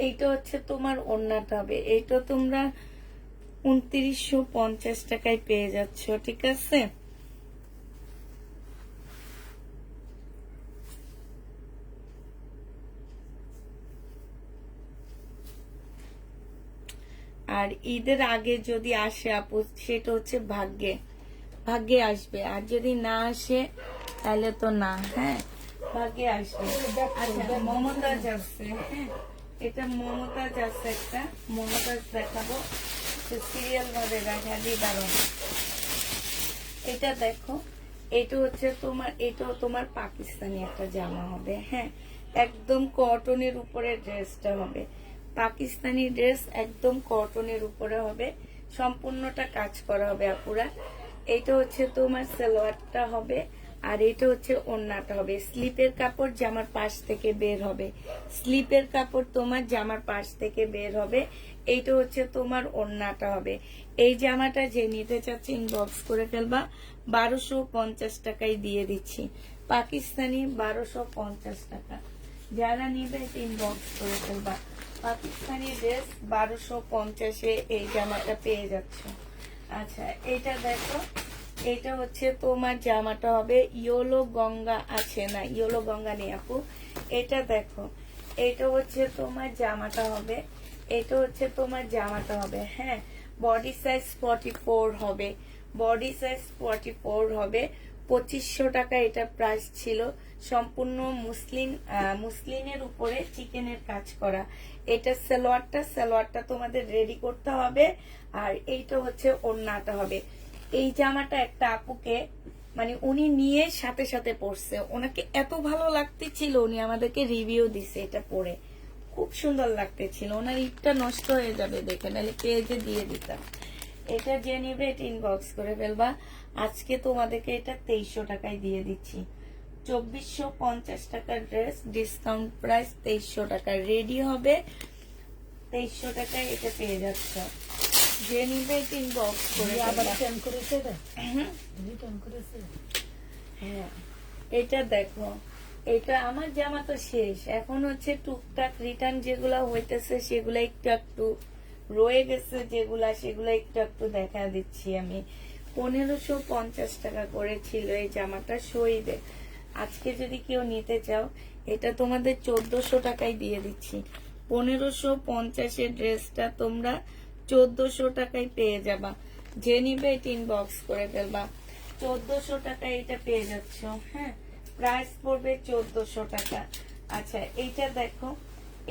এইটা হচ্ছে তোমার ওড়নাটা হবে। এইটা তোমরা 2950 টাকায় পেয়ে যাচ্ছ, ঠিক আছে? আর ঈদের আগে যদি আসে আপু, সেটা হচ্ছে ভাগ্যে, ভাগ্যে আসবে, আর যদি না আসে তাহলে তো না, হ্যাঁ, ভাগ্যে আসবে। আচ্ছা, মমতাজ আছে, হ্যাঁ, এটা মমতাজ আছে, একটা মমতাজ দেখাবো, সিরিয়াল ভাবে দেখা দিই, দারুন। এটা দেখো, এটা হচ্ছে তোমার, এটাও তোমার পাকিস্তানি একটা জামা হবে, হ্যাঁ, একদম কটনের উপরে ড্রেসটা হবে, পাকিস্তানি ড্রেস, একদম কটনের উপরে হবে, সম্পূর্ণটা কাজ করা হবে আপুরা। এইটা হচ্ছে তোমার সালোয়ারটা হবে, আর এটা হচ্ছে ওড়নাটা হবে, স্লিপের কাপড় জামার পাশ থেকে বের হবে, স্লিপের কাপড় তোমার জামার পাশ থেকে বের হবে। এইটা হচ্ছে তোমার ওড়নাটা হবে। এই জামাটা যে নিতে চাচ্ছে ইনবক্স করে ফেলবা, 1250 টাকায় দিয়ে দিচ্ছি, পাকিস্তানি 1250 টাকা। যারা নিবে ইনবক্স করে ফেলবা, পাকিস্তানি ড্রেস 1250-এ এই জামাটা পেয়ে যাচ্ছ। আচ্ছা এটা দেখো, এটা হচ্ছে তোমার জামাটা হবে ইয়েলো গঙ্গা, আছে না ইয়েলো গঙ্গা নেই আপু। এটা দেখো, এটা হচ্ছে তোমার জামাটা হবে, এটা হচ্ছে তোমার জামাটা হবে, হ্যাঁ বডি সাইজ 44 হবে, বডি সাইজ 44 হবে। 2500 টাকা এটা প্রাইস ছিল, সম্পূর্ণ মুসলিনের উপরে চিকেনের কাজ করা। এটা সালোয়ারটা তোমাদের রেডি করতে হবে, আর এইটা হচ্ছে ওড়নাটা হবে। এই জামাটা একটা আপুকে মানে উনি নিয়ে সাথে সাথে পরছে, ওনাকে এত ভালো লাগতেছিল, উনি আমাদেরকে রিভিউ দিছে, এটা পরে খুব সুন্দর লাগতেছিল, ওনার ইটটা নষ্ট হয়ে যাবে দেখে, নাহলে পেজে দিয়ে দিতাম। এটা যে নিবে এটা ইনবক্স করে ফেলবা। আজকে তোমাদেরকে এটা 2300 টাকায় দিয়ে দিচ্ছি, 2450 টাকার ড্রেস, ডিসকাউন্ট প্রাইস 2300 টাকা, রেডি হবে 2300 টাকায় এটা পেয়ে যাচ্ছ। যে নিবে এটা ইনবক্স করে আবার ফেলবা। রিটার্ন করেছে রে, রিটার্ন করেছে। হ্যাঁ এটা দেখো, এটা আমার জামা তো শেষ, এখন হচ্ছে টুকটাক রিটার্ন যেগুলা হইতেছে সেগুলা একটু একটু রয়ে গেছে, যেগুলা সেগুলা একটু একটু দেখা দিচ্ছি আমি। 1550 টাকা করেছিল এই জামাটা শহীদে। আজকে যদি কেউ নিতে চাও এটা তোমাদের 1400 টাকায় দিয়ে দিচ্ছি, 1550-এর ড্রেসটা তোমরা 1400 টাকায় পেয়ে যাবা। যে নিবে এটা ইনবক্স করে ফেলবা, 1400 টাকায় এটা পেয়ে যাচ্ছ, হ্যাঁ প্রাইস পড়বে 1400 টাকা। আচ্ছা এইটা দেখো,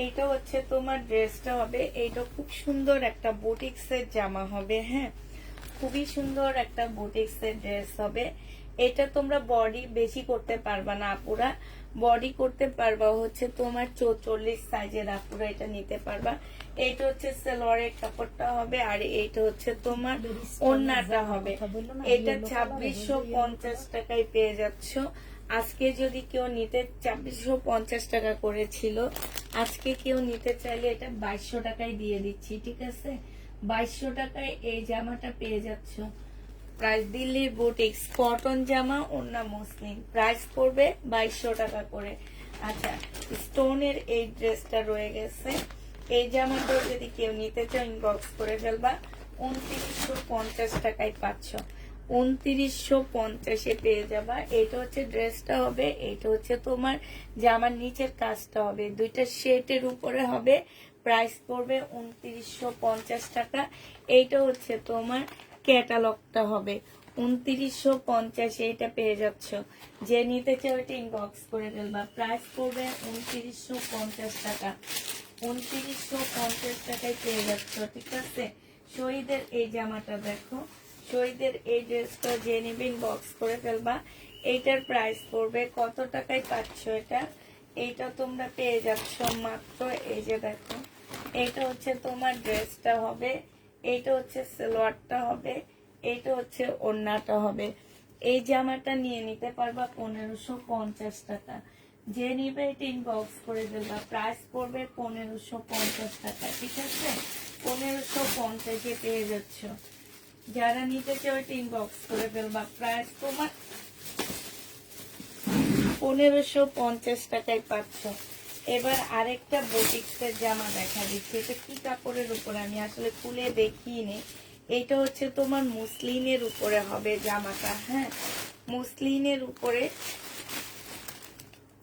এইটা হচ্ছে তোমার ড্রেসটা হবে, এইটা খুব সুন্দর একটা বুটিক্সের জামা হবে, হ্যাঁ খুবই সুন্দর একটা বুটিক্সের ড্রেস হবে। এটা তোমরা বডি বেশি করতে পারবা না আপুরা, বডি করতে পারবা হচ্ছে তোমার 44 সাইজের আপুরা এটা নিতে পারবা। এইটা হচ্ছে সালোয়ারের কাপড়টা হবে, আর এইটা হচ্ছে তোমার ওড়নাটা হবে। এটা 2650 টাকায় পেয়ে যাচ্ছ। আজকে যদি কেউ নিতে 2650 টাকা করেছিল, আজকে কেউ নিতে চাইলে এটা 2200 টাকায় দিয়ে দিচ্ছি, ঠিক আছে 2200 টাকায় এই জামাটা পেয়ে যাচ্ছ। প্রাইস দিল্লির বুটিক্স কটন জামা, ওড়না মসলিন, প্রাইস পড়বে 2200 টাকা করে। আচ্ছা স্টোনের এই ড্রেসটা রয়ে গেছে, এই জামাটা যদি কেউ নিতে চাও ইনবক্স করে ফেলবা, 2950 টাকায় পাচ্ছ, 2950-এ পেয়ে যাবা। এটা হচ্ছে ড্রেসটা হবে, এটা হচ্ছে তোমার জামার নিচের কাজটা হবে, দুইটা শেটের উপরে হবে, প্রাইস পড়বে 2950 টাকা। এইটা হচ্ছে তোমার ক্যাটালগটা হবে, 2950-এ এটা পেয়ে যাচ্ছ। যে নিতে চাও এটা ইনবক্স করে ফেলবা, প্রাইস পড়বে 2950 টাকা, 2950 টাকায় পেয়ে যাচ্ছ, ঠিক আছে। শহীদের এই জামাটা দেখো, শহীদের এই ড্রেসটা যে নিবে ইনবক্স করে ফেলবা। এইটার প্রাইস পড়বে কত টাকায় পাচ্ছ এটা, এইটা তোমরা পেয়ে যাচ্ছ মাত্র, এই যে দেখো এইটা হচ্ছে তোমার ড্রেসটা হবে, এইটা হচ্ছে সালোয়ারটা হবে, এইটা হচ্ছে ওড়নাটা হবে। এই জামাটা নিয়ে নিতে পারবা 1550 টাকা। যে নিবে এটা ইনবক্স করে দেবা, প্রাইস পড়বে 1550 টাকা, ঠিক আছে 1550-এ পেয়ে যাচ্ছ। যারা নিতে চাও এটা ইনবক্স করে ফেলবা, প্রাইস তোমার 1550 টাকায় পাচ্ছ। এবার আরেকটা বুটিক্সের জামা দেখা দিচ্ছি, এটা কি কাপড়ের উপরে আমি আসলে খুলে দেখিনি। এটা হচ্ছে তোমার মুসলিনের উপরে হবে জামাটা, হ্যাঁ মুসলিনের উপরে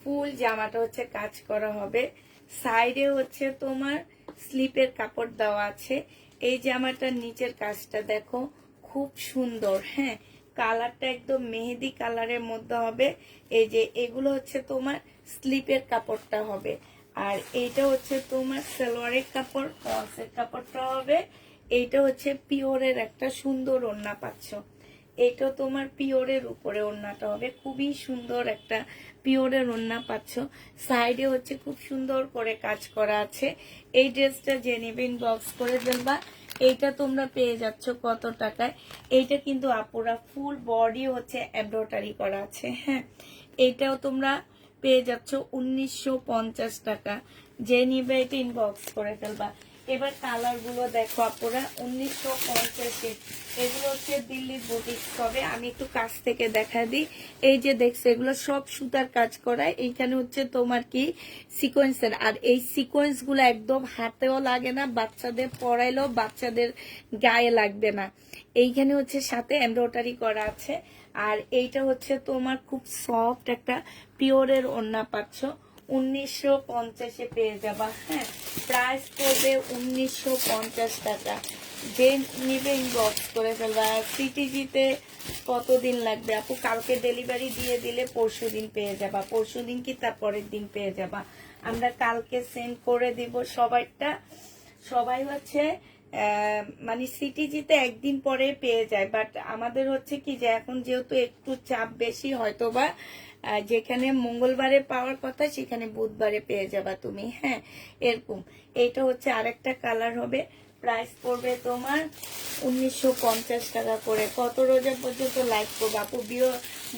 ফুল জামাটা হচ্ছে কাজ করা হবে, সাইডে হচ্ছে তোমার স্লিপের কাপড় দেওয়া আছে। এই জামাটার নিচের কাজটা দেখো খুব সুন্দর, হ্যাঁ কালারটা একদম মেহেদি কালারের মধ্যে হবে। এই যে এগুলো হচ্ছে তোমার স্লিপের কাপড়টা হবে, আর এইটা হচ্ছে তোমার সালোয়ারের কাপড়, টসের কাপড়টা হবে। এইটা হচ্ছে পিওরের একটা সুন্দর ওড়না পাচ্ছ, এটা তোমার পিওরের উপরে ওড়নাটা হবে, খুবই সুন্দর একটা পিওরের ওড়না পাচ্ছ। সাইডে হচ্ছে খুব সুন্দর করে কাজ করা আছে। এই ড্রেসটা যে নেবে ইনবক্স করে ফেলবা, এইটা তোমরা পেয়ে যাচ্ছ কত টাকায়? এইটা কিন্তু আপুরা ফুল বডি হচ্ছে এমব্রয়ডারি করা আছে। হ্যাঁ, এইটাও তোমরা পেয়ে যাচ্ছ 1950 টাকা। যে নিবে এটা ইনবক্স করে ফেলবা। এবার কালার গুলো দেখো আপুরা, 1950। এগুলো হচ্ছে দিল্লির বুটিক্স হবে। আমি একটু কাছ থেকে দেখা দিই। এই যে দেখছো, এগুলো সব সুতার কাজ করা। এইখানে হচ্ছে তোমার কি সিকোয়েন্সের, আর এই সিকোয়েন্স গুলো একদম হাতেও লাগে না, বাচ্চাদের পরাইলেও বাচ্চাদের গায়ে লাগবে না। এইখানে হচ্ছে সাথে এমব্রয়ডারি করা আছে। আর এইটা হচ্ছে তোমার খুব সফট একটা পিওরের ওড়না পাচ্ছ, 1950 পেয়ে যাবা। হ্যাঁ, প্রাইস পড়বে 1950 টাকা। যে নিবে ইনবক্স করে ফেলবা। সিটিজিতে কতদিন লাগবে আপু? কালকে ডেলিভারি দিয়ে দিলে পরশুদিন পেয়ে যাবা। পরশুদিন কি তার পরের দিন পেয়ে যাবা। আমরা কালকে সেন্ড করে দিব সবাইটা। সবাই হচ্ছে মানে সিটিজিতে একদিন পরে পেয়ে যায়, বাট আমাদের হচ্ছে কি যে এখন যেহেতু একটু চাপ বেশি, হয়তো বা যেখানে মঙ্গলবারে পাওয়ার কথা সেখানে বুধবারে পেয়ে যাবা তুমি। হ্যাঁ, এরকম। এইটা হচ্ছে আরেকটা কালার হবে। প্রাইস পড়বে তোমার 1950 টাকা করে। কত রোজা পর্যন্ত লাইভ করবো আপু?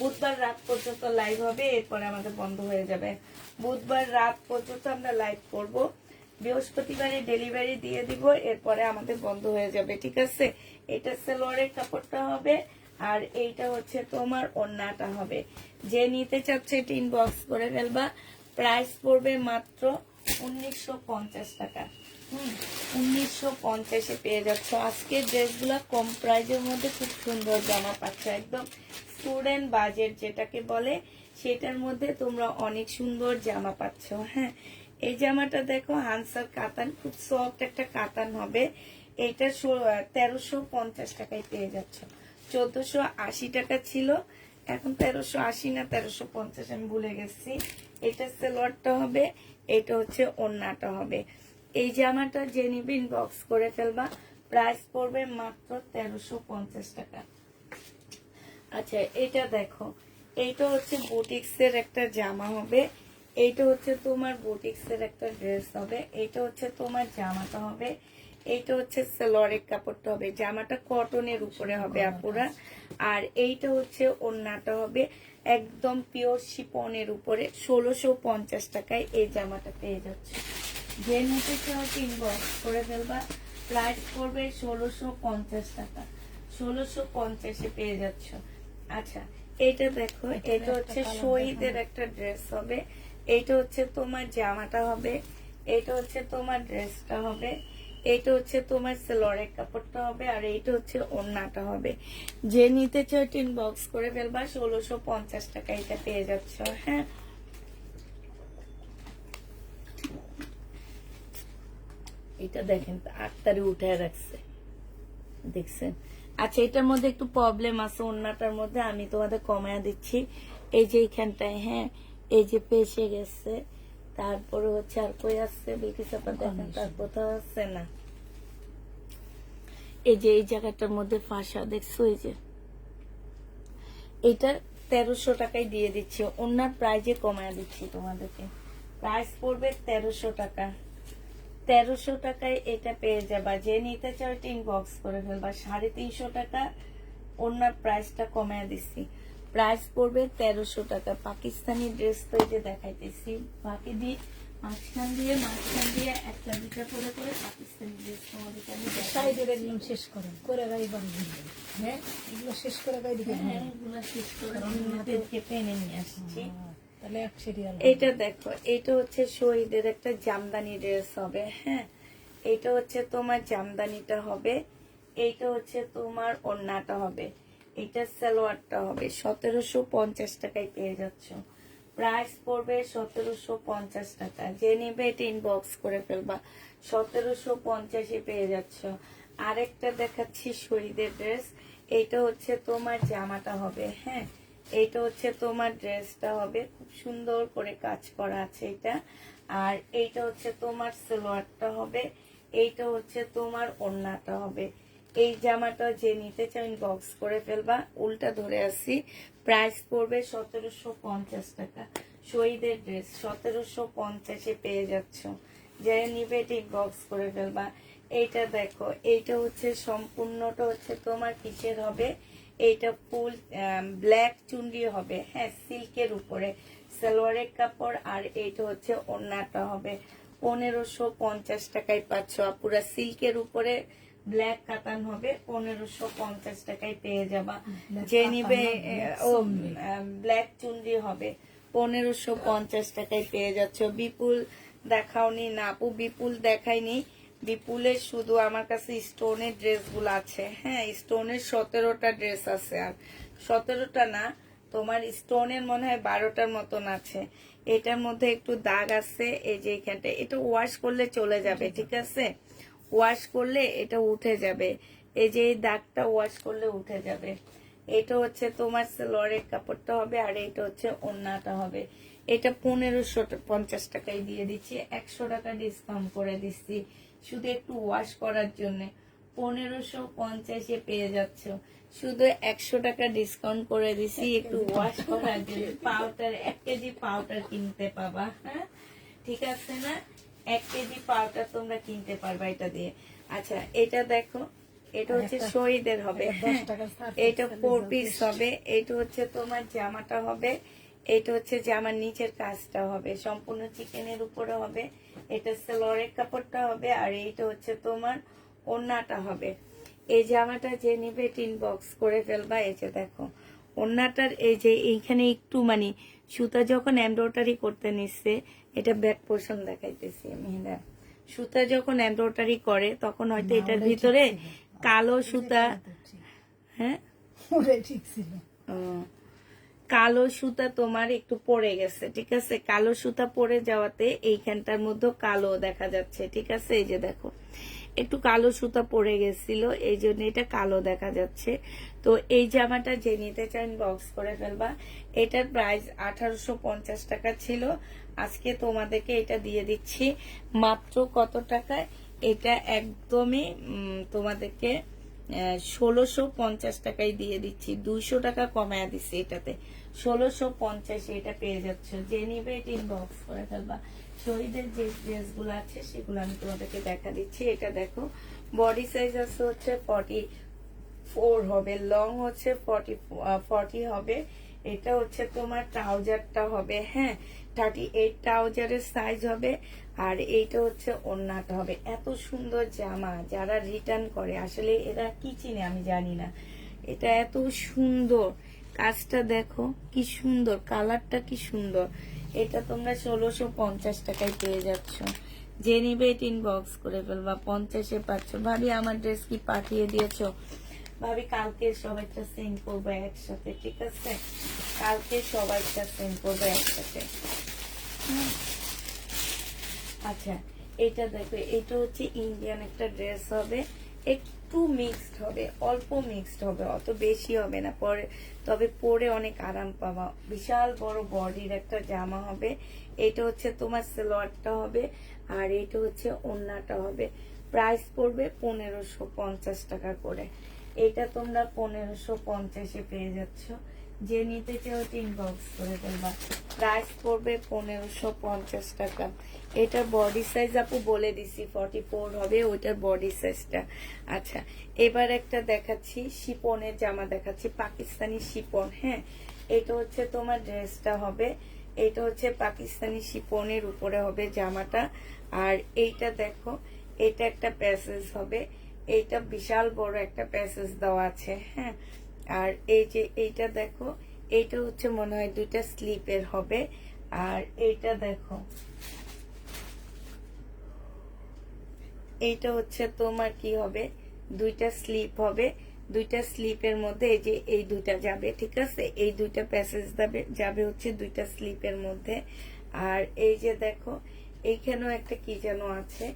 বুধবার রাত পর্যন্ত লাইভ হবে, এরপরে আমাদের বন্ধ হয়ে যাবে। বুধবার রাত পর্যন্ত আমরা লাইভ করব, বৃহস্পতিবারে ডেলিভারি দিয়ে দিব, এরপরে আমাদের বন্ধ হয়ে যাবে। ঠিক আছে, এটা সালোয়ারের কাপড়টা হবে, আর এইটা হচ্ছে তোমার ওড়নাটা হবে। যে নিতে চাচ্ছে এটা ইনবক্স করে ফেলবা। প্রাইস পড়বে মাত্র 1950 টাকা। 1950 পেয়ে যাচ্ছ। আজকের ড্রেসগুলো কম প্রাইজের মধ্যে খুব সুন্দর জামা পাচ্ছ, একদম স্টুডেন্ট বাজেট যেটাকে বলে, সেটার মধ্যে তোমরা অনেক সুন্দর জামা পাচ্ছ। হ্যাঁ, এই জামাটা দেখো, হানসার কাতান, খুব সফট একটা কাতান হবে। এটা 1350 টাকায় পেয়ে যাচ্ছ। 1480 টাকা ছিল, এখন 1380 না 1350, আমি ভুলে গেছি। এটা সালোয়ারটা হবে, এটা হচ্ছে ওড়নাটা হবে। এই জামাটা যে নিবে ইনবক্স করে ফেলবা। প্রাইস পড়বে মাত্র 1350 টাকা। আচ্ছা, এটা দেখো, এইটা হচ্ছে বুটিক্সের একটা জামা হবে। এইটা হচ্ছে তোমার বুটিক্সের একটা ড্রেস হবে। এইটা হচ্ছে তোমার জামাটা হবে। এইটা হচ্ছে সালোয়ারের কাপড়টা হবে। জামাটা কটনের উপরে হবে আপুরা। আর এইটা হচ্ছে ওড়নাটা হবে একদম পিওর শিপনের উপরে। 1650 টাকায় এই জামাটা পেয়ে যাচ্ছে। যে নিতে চাও ইনবক্স করে ফেলবা। প্রাইস পড়বে 1650 টাকা। 1650 পেয়ে যাচ্ছ। আচ্ছা, এইটা দেখো, এটা হচ্ছে শহীদের একটা ড্রেস হবে। এইটা হচ্ছে তোমার জামাটা হবে, এইটা হচ্ছে তোমার ড্রেসটা হবে, এইটা হচ্ছে তোমার সালোয়ারের কাপড়টা হবে, আর এইটা হচ্ছে ওড়নাটা হবে। যে নিতে চাও ইনবক্স করে ফেলবা। 1650 টাকা এটা পেয়ে যাচ্ছ। হ্যাঁ, এটা দেখেন আক্তারি উঠায় রাখছে, দেখছেন? আচ্ছা, এটার মধ্যে একটু প্রবলেম আছে ওড়নাটার মধ্যে, আমি তোমাদের কমায়া দিচ্ছি। এই যে এইখানটায়, হ্যাঁ, এই যে পেশে গেছে। তারপরে হচ্ছে আর কই আসছে বিলকিস আপা, দেখেন তার কোথাও আছে না। এই যে এই জায়গাটার মধ্যে ফাঁসা, দেখছো? এই যে এটা 1300 টাকায় দিয়ে দিচ্ছি, ওড়নার প্রাইজে কমায়া দিচ্ছি তোমাদেরকে। প্রাইস পড়বে 1300 টাকা। 1300 টাকায় এটা পেয়ে যাবা। যে নিতে চাও এটা ইনবক্স করে ফেলবা। 350 টাকা ওনার প্রাইসটা কমায় দিচ্ছি। প্রাইস পড়বে 1300 টাকা। পাকিস্তানি ড্রেস তো এই যে দেখাইতেছি, বাকি দিয়ে মাঝখান দিয়ে একটা দুটা করে করে পাকিস্তানি ড্রেস তোমাদেরকে আমি সাইডের একদম শেষ করেন করে গাড়ি বাড়ি হ্যাঁ, এগুলো শেষ করে গাড়ি দিকে। হ্যাঁ, এগুলো শেষ করে আপনাদেরকে পেনে নিয়ে আসছি। তাহলে এক সিরিয়াল। এটা দেখো, এটা হচ্ছে শহীদের একটা জামদানি ড্রেস হবে। হ্যাঁ, এটা হচ্ছে তোমার জামদানিটা হবে, এইটা হচ্ছে তোমার ওড়নাটা হবে, এটা সালোয়ারটা হবে। 1750 টাকায় পেয়ে যাচ্ছ। প্রাইস পড়বে 1750 টাকা। যে নেবে এটা ইনবক্স করে ফেলবা। 1750 পেয়ে যাচ্ছ। আরেকটা দেখাচ্ছি শহীদের ড্রেস। এইটা হচ্ছে তোমার জামাটা হবে। হ্যাঁ, এইটা হচ্ছে তোমার ড্রেসটা হবে, খুব সুন্দর করে কাজ করা আছে এটা। আর এইটা হচ্ছে তোমার সালোয়ারটা হবে, এইটা হচ্ছে তোমার ওড়নাটা হবে। এই জামাটা যে নিতে চাও ইনবক্স করে ফেলবা। উল্টা ধরে আসি। প্রাইস পড়বে 1750 টাকা। শহীদের ড্রেস 1750 পেয়ে যাচ্ছ। যে নিবে এটা ইনবক্স করে ফেলবা। এইটা দেখো, এইটা হচ্ছে সম্পূর্ণটা হচ্ছে তোমার কিসের হবে, এইটা ফুল ব্ল্যাক চুনরি হবে, হ্যাঁ, সিল্কের উপরে সালোয়ারের কাপড়, আর এইটা হচ্ছে ওড়নাটা হবে 1550 টাকায় পাচ্ছ পুরা সিল্কের উপরে ব্ল্যাক কাতান হবে 1550 টাকায় পেয়ে যাবা। যে নিবে ও ব্ল্যাক চুনরি হবে 1550 টাকায় পেয়ে যাচ্ছ। বিপুল দেখাওনি না আপু? বিপুল দেখাইনি। বিপুলের শুধু আমার কাছে স্টোনের ড্রেসগুলো আছে, হ্যাঁ, স্টোনের 17টা ড্রেস আছে, আর 17টা না, তোমার স্টোনের মনে হয় 12টার মতন আছে। এটার মধ্যে একটু দাগ আছে, এই যে এখানটা, এটা ওয়াশ করলে চলে যাবে, ঠিক আছে, ওয়াশ করলে এটা উঠে যাবে, এই যে এই দাগটা ওয়াশ করলে উঠে যাবে। এটা হচ্ছে তোমার সালোয়ারের কাপড়টা হবে, আর এটা হচ্ছে ওড়নাটা হবে। এটা 1550 টাকায় দিয়ে দিচ্ছি, 100 টাকা ডিসকাউন্ট করে দিচ্ছি শুধু একটু ওয়াশ করার জন্য। 1550-এ পেয়ে যাচ্ছ, শুধু 100 টাকা ডিসকাউন্ট করে দিছি একটু ওয়াশ করার জন্য। পাউডার 1 কেজি পাউডার কিনতে পাবা, হ্যাঁ, ঠিক আছে না, 1 কেজি পাউডার তোমরা কিনতে পারবা এটা দিয়ে। আচ্ছা, এটা দেখো, এটা হচ্ছে শহীদের হবে, হ্যাঁ, এটা 4 পিস হবে। এটা হচ্ছে তোমার জামাটা হবে, এটা হচ্ছে জামার নিচের কাজটা হবে সম্পূর্ণ চিকেনের উপরে হবে, এটা সালোয়ারের কাপড়টা হবে, আর এইটা হচ্ছে তোমার ওড়নাটা হবে। এই জামাটা যে নিবে টিন বক্স করে ফেলবা। এই যে দেখো ওড়নাটার এই যে এইখানে একটু মানে সুতা যখন এমব্রয়ডারি করতে নিচ্ছে, এটা ব্যাক পোর্শন দেখাইতেছি আমি, হ্যাঁ, সুতা যখন এমব্রয়ডারি করে তখন হয়তো এটার ভিতরে কালো সুতা, হ্যাঁ, ঠিক ছিল, কালো সুতা তোমার একটু পড়ে গেছে, ঠিক আছে, কালো সুতা পড়ে যাওয়াতে এইখানটার মধ্যে কালো দেখা যাচ্ছে, ঠিক আছে, এই যে দেখো একটু কালো সুতা পড়ে গেছিল, এই জন্য এটা কালো দেখা যাচ্ছে। তো এই জামাটা যে নিতে চান বক্স করে ফেলবা। এটার প্রাইস 1850 টাকা ছিল, আজকে তোমাদেরকে এটা দিয়ে দিচ্ছি মাত্র কত টাকায়, এটা একদমই তোমাদেরকে 1650 টাকায় দিয়ে দিচ্ছি, 200 টাকা কমায়া দিচ্ছি এটাতে, 1650 এটা পেয়ে যাচ্ছ। যে নিবে এটা ইনবক্স করে ফেলবা। শহীদের যে ড্রেসগুলো আছে সেগুলো আমি তোমাদেরকে দেখা দিচ্ছি। এটা দেখো, বডি সাইজ আছে হচ্ছে 44 হবে, লং হচ্ছে 40 হবে, এটা হচ্ছে তোমার ট্রাউজারটা হবে, হ্যাঁ, 38 ট্রাউজারের সাইজ হবে, আর এইটা হচ্ছে ওড়নাটা হবে। এত সুন্দর জামা, যারা রিটার্ন করে আসলে এরা কি চিনে আমি জানি না, এটা এত সুন্দর, কাজটা দেখো কি সুন্দর, কালারটা কি সুন্দর। এটা তোমরা 1650 টাকায় পেয়ে যাচ্ছ। যে নিবে এটা ইনবক্স করে ফেলবা, 50-এ পাচ্ছ। ভাবি আমার ড্রেস কি পাঠিয়ে দিয়েছো? ভাবি কালকে সবাইটা সেন্ড করবো একসাথে, ঠিক আছে, কালকে সবাইটা সেন্ড করবো একসাথে। আচ্ছা, এটা দেখো, এটা হচ্ছে ইন্ডিয়ান একটা ড্রেস হবে, একটু মিক্সড হবে, অল্প মিক্সড হবে, অত বেশি হবে না, পরে তবে পরে অনেক আরাম পাবা। বিশাল বড় বডির একটা জামা হবে, এটা হচ্ছে তোমার সালোয়ারটা হবে, আর এটা হচ্ছে ওড়নাটা হবে। প্রাইস পড়বে 1550 টাকা করে। এটা তোমরা 1550-এ পেয়ে যাচ্ছ। যে নিতে চাও ইনবক্স করে ফেলবা। প্রাইস পড়বে 1550 টাকা। এটা বডি সাইজ আপু বলে দিছি 44 হবে, ওইটার বডি সাইজটা। আচ্ছা, এবার একটা দেখাচ্ছি শিপনের জামা দেখাচ্ছি, পাকিস্তানি শিপন, হ্যাঁ, এটা হচ্ছে তোমার ড্রেসটা হবে, এটা হচ্ছে পাকিস্তানি শিপনের উপরে হবে জামাটা। আর এইটা দেখো, এটা একটা প্যাসেজ হবে, এইটা বিশাল বড় একটা প্যাসেজ দেওয়া আছে, হ্যাঁ, আর এই যে এইটা দেখো, এইটা হচ্ছে মনে হয় 2টা স্লিপের হবে, আর এইটা দেখো, এইটা হচ্ছে তোমার কি হবে, 2টা স্লিপ হবে, 2টা স্লিপের মধ্যে এই যে এই 2টা যাবে, ঠিক আছে, এই 2টা প্যাসেজ যাবে হচ্ছে 2টা স্লিপের মধ্যে। আর এই যে দেখো, এইখানেও একটা কি যেন আছে,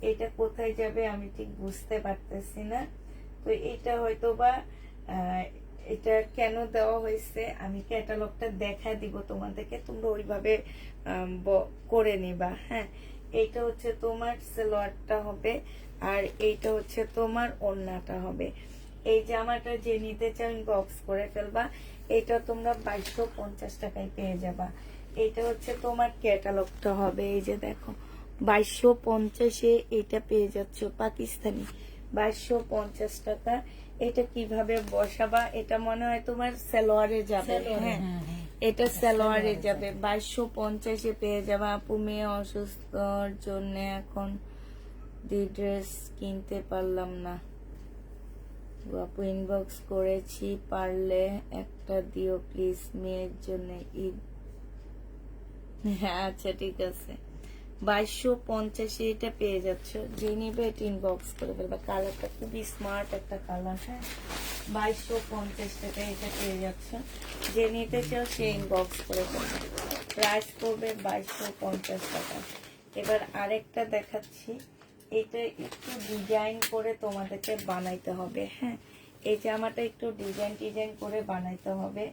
এটা কোথায় যাবে আমি ঠিক বুঝতে পারতেছি না। তো এটা হয়তো বা এটা কেন দেওয়া হয়েছে আমি ক্যাটালগটা দেখা দিব তোমাদেরকে, তোমরা ওইভাবে করে নিবা, হ্যাঁ। এইটা হচ্ছে তোমার সালোয়ারটা হবে, আর এইটা হচ্ছে তোমার ওড়নাটা হবে। এই জামাটা যে নিতে চাও বক্স করে ফেলবা, এটা তোমরা 2250 টাকায় পেয়ে যাবা। এটা হচ্ছে তোমার ক্যাটালগটা হবে, এই যে দেখো 2250-এ এটা পেয়ে যাচ্ছ পাকিস্তানি, 2250 টাকা। এটা কিভাবে বসাবা, এটা মনে হয় তোমার সালোয়ারে যাবে। হ্যাঁ, এটা সালোয়ারে যাবে। 2250-এ পেয়ে যাবে। আপু মেয়ে অসুস্থর জন্য এখন ড্রেস কিনতে পারলাম না আপু, ইনবক্স করেছি, পারলে একটা দিও প্লিজ, মেয়ের জন্য ঈদ। হ্যাঁ আচ্ছা ঠিক আছে, 2250-এ এটা পেয়ে যাচ্ছ। যে নিবে এটা ইনবক্স করে ফেলবে। কালারটা খুবই স্মার্ট একটা কালার। হ্যাঁ, 2250 টাকা এটা পেয়ে যাচ্ছ। যে নিতে চাও সে ইনবক্স করে ফেলবে। প্রাইস করবে 2250 টাকা। এবার আরেকটা দেখাচ্ছি, এটা একটু ডিজাইন করে তোমাদেরকে বানাইতে হবে। হ্যাঁ, এই জামাটা একটু ডিজাইন করে বানাইতে হবে।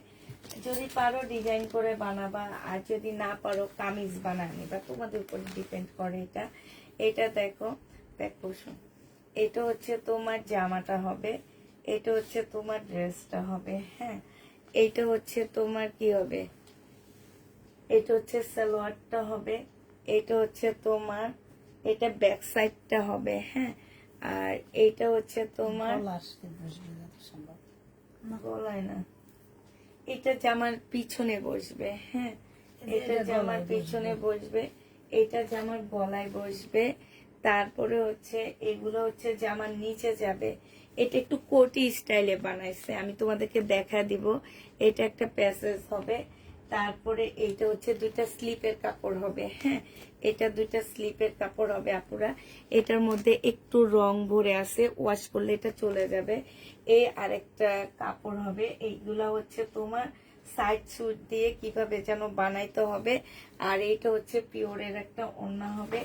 যদি পারো ডিজাইন করে বানাবা, আর যদি না পারো কামিজ বানায় নিবা, তোমাদের উপর ডিপেন্ড করে এটা। এটা দেখো, দেখো এটা হচ্ছে তোমার জামাটা হবে, এটা হচ্ছে তোমার ড্রেসটা হবে। হ্যাঁ, এইটা হচ্ছে তোমার কি হবে, এটা হচ্ছে সালোয়ারটা হবে, এটা হচ্ছে তোমার, এটা ব্যাক সাইডটা হবে। হ্যাঁ, আর এইটা হচ্ছে তোমার গলায় না, এটা জামার পিছনে বসবে। হ্যাঁ, এটা জামার পিছনে বসবে, এটা জামার গলায় বসবে। তারপরে হচ্ছে এগুলো হচ্ছে জামার নিচে যাবে। এটা একটু কোটি স্টাইলে বানাইছে, আমি তোমাদেরকে দেখা দিব। এটা একটা প্যাসেজ হবে। তারপরে এইটা হচ্ছে দুইটা স্লিপের কাপড় হবে। হ্যাঁ, এটা দুইটা স্লিপের কাপড় হবে আপুরা। এটার মধ্যে একটু রং ভরে আছে, ওয়াশ করলে এটা চলে যাবে। এই আরেকটা কাপড় হবে। এইগুলা হচ্ছে তোমার সাইড সুট দিয়ে কিভাবে যেন বানাইতে হবে। আর এইটা হচ্ছে পিওরের একটা ওড়না হবে।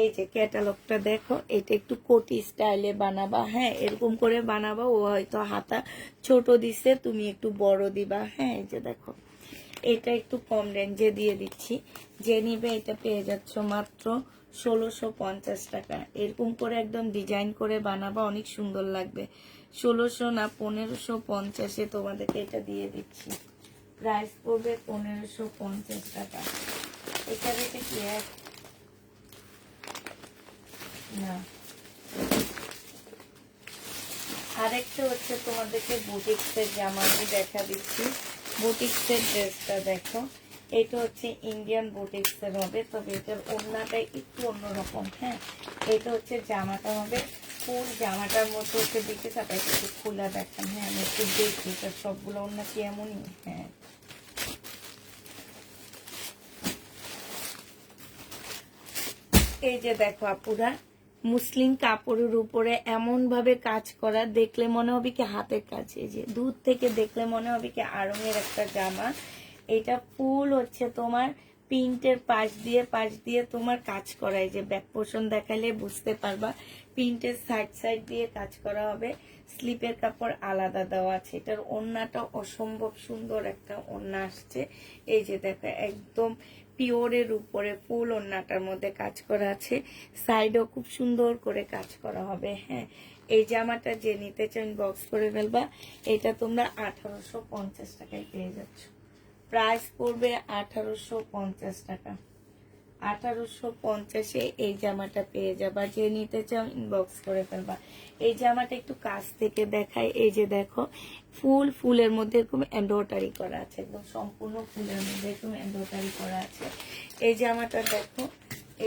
এই যে ক্যাটালগটা দেখো, এটা একটু কোটি স্টাইলে বানাবা। হ্যাঁ, এরকম করে বানাবা। ও হয়তো হাতা ছোট দিছে, তুমি একটু বড় দিবা। হ্যাঁ, এই যে দেখো, এটা একটু কম রেঞ্জে দিয়ে দিচ্ছি। যে নিবে এটা পেয়ে যাচ্ছ মাত্র 1650 টাকা। এরকম করে একদম ডিজাইন করে বানাবা, অনেক সুন্দর লাগবে। 1600 না 1550-এ তোমাদেরকে এটা দিয়ে দিচ্ছি। প্রাইস পড়বে 1550 টাকা। এটা রেটে কি এক না। আরেকটা হচ্ছে তোমাদেরকে বুটিক্সের জামা আমি দেখা দিচ্ছি। বুটিক্সের ড্রেসটা দেখো, এটা হচ্ছে ইন্ডিয়ান বুটিক্সের হবে, তবে এটার ওড়নাটা একটু অন্যরকম। হ্যাঁ, এটা হচ্ছে জামাটা হবে ফুল, জামাটার মতো হচ্ছে দেখতে চাপা একটু খোলা দেখান। হ্যাঁ, আমি একটু দেখি এটা সবগুলো ওড়না কি এমনই। হ্যাঁ, এই যে দেখো আপুরা, মুসলিম কাপড়ের উপরে এমন ভাবে কাজ করা, দেখলে মনে হবে কি হাতের কাজ। এই যে দূর থেকে দেখলে মনে হবে কি আড়ঙের একটা জামা। এটা ফুল হচ্ছে তোমার প্রিন্টের পাশ দিয়ে তোমার কাজ করা। এই যে ব্যাক পোর্শন দেখালে বুঝতে পারবা, প্রিন্টের সাইড দিয়ে কাজ করা হবে। স্লিপের কাপড় আলাদা দেওয়া আছে। এটার ওড়নাটা অসম্ভব সুন্দর একটা ওড়না আসছে। এই যে দেখো, একদম পিওরের উপরে ফুল ওড়নাটার মধ্যে কাজ করা আছে। সাইডও খুব সুন্দর করে কাজ করা হবে। হ্যাঁ, এই জামাটা যে নিতে চাও ইনবক্স করে ফেলবা। এটা তোমরা 1850 টাকায় পেয়ে যাচ্ছ। প্রাইস পড়বে 1850 টাকা। 1850-এ এই জামাটা পেয়ে যাবা। যে নিতে চাও ইনবক্স করে ফেলবা। এই জামাটা একটু কাছ থেকে দেখাই। এই যে দেখো, ফুলের মধ্যে এরকম এমব্রয়ডারি করা আছে, একদম সম্পূর্ণ ফুলের মধ্যে এরকম এমব্রয়ডারি করা আছে। এই জামাটা দেখো,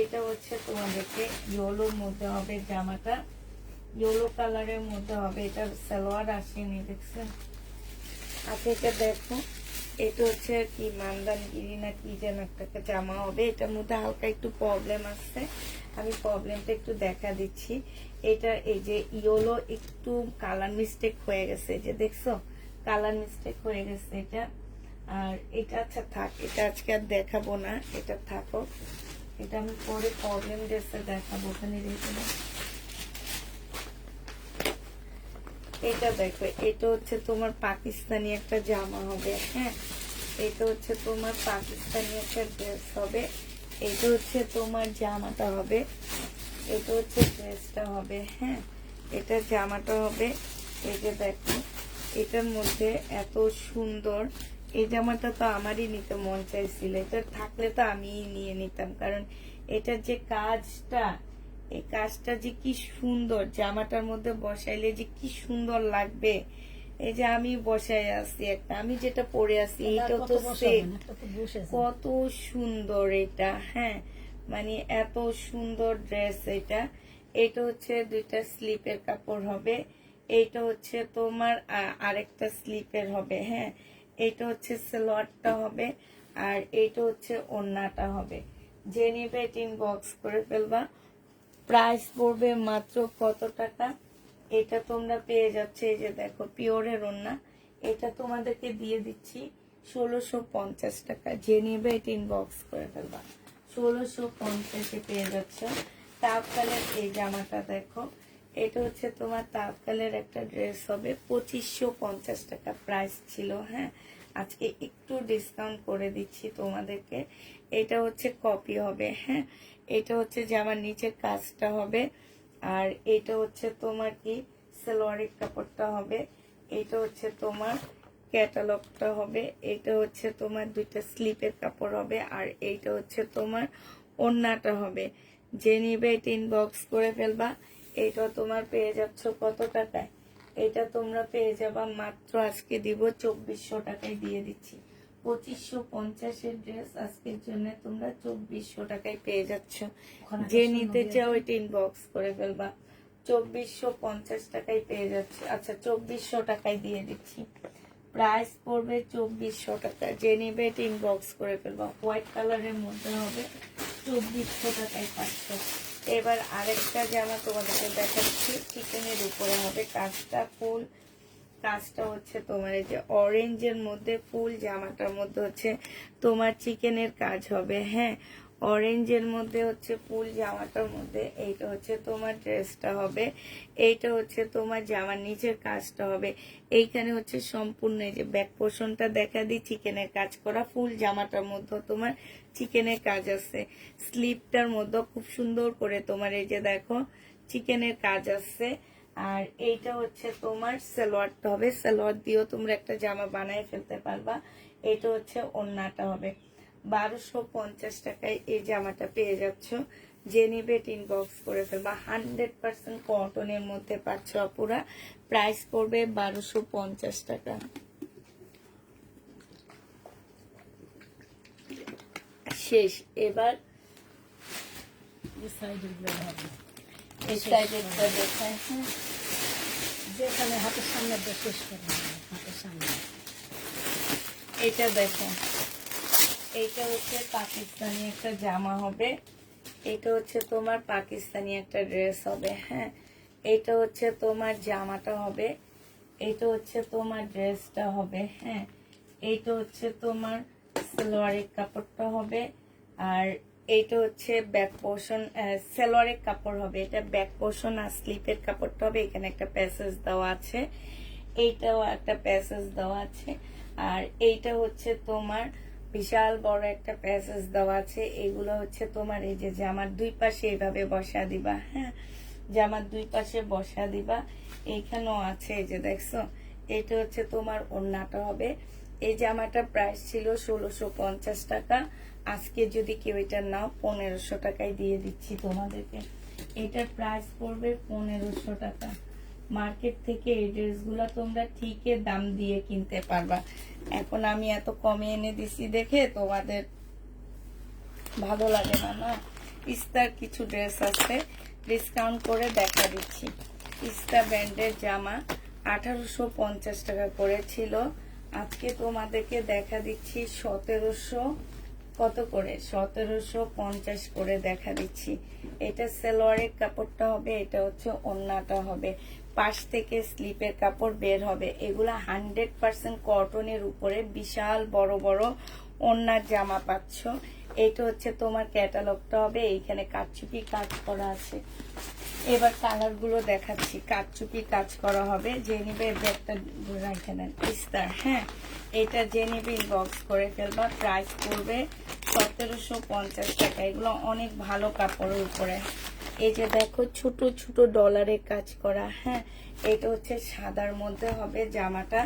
এটা হচ্ছে তোমাদেরকে ইয়েলোর মধ্যে হবে জামাটা, ইয়েলো কালারের মধ্যে হবে। এটা সালোয়ার আসেনি, দেখছেন? আচ্ছা, এটা দেখো, এটা হচ্ছে কি মান্দানগিরি না কি যেন একটা জামা হবে। এটার মধ্যে হালকা একটু প্রবলেম আসছে, আমি প্রবলেমটা একটু দেখা দিচ্ছি। এটা এই যে ইয়েলো একটু কালার মিস্টেক হয়ে গেছে, যে দেখছো কালার মিস্টেক হয়ে গেছে এটা। আর এটা আচ্ছা থাক, এটা আজকে আর দেখাবো না, এটা থাকো। এটা আমি পরে প্রবলেম ড্রেসে দেখাবো, ওখানে রেখে দাও। এটা দেখো, এটা হচ্ছে তোমার পাকিস্তানি একটা জামা হবে। হ্যাঁ, এটা হচ্ছে তোমার পাকিস্তানি একটা ড্রেস হবে। এটা হচ্ছে তোমার জামাটা হবে, এটা হচ্ছে ড্রেসটা হবে। হ্যাঁ, এটা জামাটা হবে। এই যে দেখো, এটার মধ্যে এত সুন্দর। এই জামাটা তো আমারই নিতে মন চাইছিল, এটা থাকলে তো আমিই নিয়ে নিতাম, কারণ এটার যে কাজটা, এই কাজটা যে কি সুন্দর, জামাটার মধ্যে বসাইলে যে কি সুন্দর লাগবে। এই যে আমি বসাই আছি একটা, আমি যেটা পরে আছি এটা তো সেম, কত সুন্দর এটা। হ্যাঁ, মানে এত সুন্দর ড্রেস এটা। এটা হচ্ছে দুইটা স্লিপের কাপড় হবে, এইটা হচ্ছে তোমার আরেকটা স্লিপের হবে। হ্যাঁ, এইটা হচ্ছে সালোয়ারটা হবে, আর এইটা হচ্ছে ওড়নাটা হবে। যে নিবে ইনবক্স করে ফেলবা। প্রাইস পড়বে মাত্র কত টাকা? এটা তোমরা পেয়ে যাচ্ছে, এই যে দেখো পিওরের ওড়না, এটা তোমাদেরকে দিয়ে দিচ্ছি 1650 টাকা। যে নিবে এটা ইনবক্স করে ফেলবা। 1650 পেয়ে যাচ্ছ। তাপ কালের এই জামাটা দেখো, এটা হচ্ছে তোমার তাপ কালের একটা ড্রেস হবে, 2550 টাকা প্রাইস ছিল। হ্যাঁ, আজকে একটু ডিসকাউন্ট করে দিচ্ছি তোমাদেরকে। এটা হচ্ছে কপি হবে। হ্যাঁ, এটা হচ্ছে জামার নিচের কাজটা হবে, আর এটা হচ্ছে তোমার কি সালোয়ারের কাপড়টা হবে, এটা হচ্ছে তোমার ক্যাটালগটা হবে, এটা হচ্ছে তোমার দুইটা স্লিপের কাপড় হবে, আর এইটা হচ্ছে তোমার ওড়নাটা হবে। যে নিবে এটা ইনবক্স করে ফেলবা। এটা তোমার পেয়ে যাচ্ছ কত টাকায়? এটা তোমরা পেয়ে যাবা মাত্র, আজকে দিব 2400 টাকায় দিয়ে দিচ্ছি। 2550 ড্রেস আজকের জন্য তোমরা 2400 টাকায় পেয়ে যাচ্ছ। যে নিতে চাও এটা ইনবক্স করে ফেলবা। 2450 টাকায় পেয়ে যাচ্ছে। আচ্ছা, 2400 টাকায় দিয়ে দিচ্ছি। প্রাইস পড়বে 2400 টাকা। যে নিবে এটা ইনবক্স করে ফেলবা। হোয়াইট কালারের মধ্যে হবে, 2400 টাকায় পাচ্ছ। এবার আরেকটা জামা তোমাদেরকে দেখাচ্ছি, চিকেনের উপরে হবে কাজটা, ফুল কাজটা হচ্ছে তোমার এই যে অরেঞ্জের মধ্যে ফুল, জামাটার মধ্যে হচ্ছে তোমার চিকেনের কাজ হবে। হ্যাঁ, অরেঞ্জের মধ্যে হচ্ছে ফুল, জামাটার মধ্যে এইটা হচ্ছে তোমার ড্রেসটা হবে, এইটা হচ্ছে তোমার জামার নিচের কাজটা হবে। এইখানে হচ্ছে সম্পূর্ণ এই যে ব্যাক পোর্শনটা দেখা দিই, চিকেনের কাজ করা, ফুল জামাটার মধ্যে তোমার চিকেনের কাজ আছে। স্লিপটার মধ্যে খুব সুন্দর করে তোমার এই যে দেখো চিকেনের কাজ আছে। আর এইটা হচ্ছে তোমার সালোয়ারটা হবে, সালোয়ার দিয়েও তোমরা একটা জামা বানায় ফেলতে পারবা। এটা হচ্ছে ওড়নাটা হবে। 1250 টাকায় এই জামাটা পেয়ে যাচ্ছ। যে নিবে ইনবক্স করে ফেলবা। 100% কটনের মধ্যে পাচ্ছ আপুরা। প্রাইস পড়বে 1250 টাকা। শেষ। এবার এই সাইডেরটা দেখায়। যেখানে হাতের সামনে শেষ করে হাতের সামনে এটা দেখো, এইটা হচ্ছে পাকিস্তানি একটা জামা হবে, এটা হচ্ছে তোমার পাকিস্তানি একটা ড্রেস হবে। হ্যাঁ, এটা হচ্ছে তোমার জামাটা হবে, এটা হচ্ছে তোমার ড্রেসটা হবে। হ্যাঁ, এইটা হচ্ছে তোমার সালোয়ারের কাপড়টা হবে, আর এইটা হচ্ছে ব্যাক পোর্শন, সালোয়ারের কাপড় হবে, এটা ব্যাক পোর্শন, আর স্লিপের কাপড়টা হবে। এখানে একটা প্যাসেজ দেওয়া আছে, এইটাও একটা প্যাসেজ দেওয়া আছে, আর এইটা হচ্ছে তোমার বিশাল বড় একটা প্যাসেজ দেওয়া আছে। এগুলো হচ্ছে তোমার এই যে জামার দুই পাশে এইভাবে বসা দিবা। হ্যাঁ, জামার দুই পাশে বসা দিবা। এইখানেও আছে, এই যে দেখছো, এটা হচ্ছে তোমার ওড়নাটা হবে। এই জামাটা প্রাইস ছিল 1650 টাকা। আজকে যদি কেউ এটা নাও 1500 টাকায় দিয়ে দিচ্ছি তোমাদেরকে। এটার প্রাইস পড়বে 1500 টাকা। মার্কেট থেকে এই ড্রেসগুলো তোমরা ঠিকই দাম দিয়ে কিনতে পারবা। এখন আমি এত কমে এনে দিছি দেখে তোমাদের ভালো লাগে না, না? ইস্তার কিছু ড্রেস আছে, ডিসকাউন্ট করে দেখা দিচ্ছি। ইস্তা ব্র্যান্ডের জামা 1850 টাকা করে ছিল, আজকে তোমাদেরকে দেখা দিচ্ছি 1700, কত করে, 1750 করে দেখা দিচ্ছি। এটা সালোয়ারের কাপড়টা হবে, এটা হচ্ছে ওড়নাটা হবে, পাশ থেকে স্লিপের কাপড় বের হবে। এগুলা 100% কটনের উপরে বিশাল বড় বড় ওড়নার জামা পাচ্ছ। এটা হচ্ছে তোমার ক্যাটালগটা হবে, এইখানে কারচুপি কাজ করা আছে। এবার কালার গুলো দেখাচ্ছি, কারচুপি কাজ করা হবে। যে নিবে একটা রেখে দেন ইস্তার। হ্যাঁ, এটা যে নিবে ইনবক্স করে ফেলবা। প্রাইস পড়বে 1750 টাকা। এগুলো অনেক ভালো কাপড়ের উপরে। এই যে দেখো ছোট ছোট ডলারের কাজ করা। হ্যাঁ, এটা হচ্ছে সাদার মধ্যে হবে জামাটা,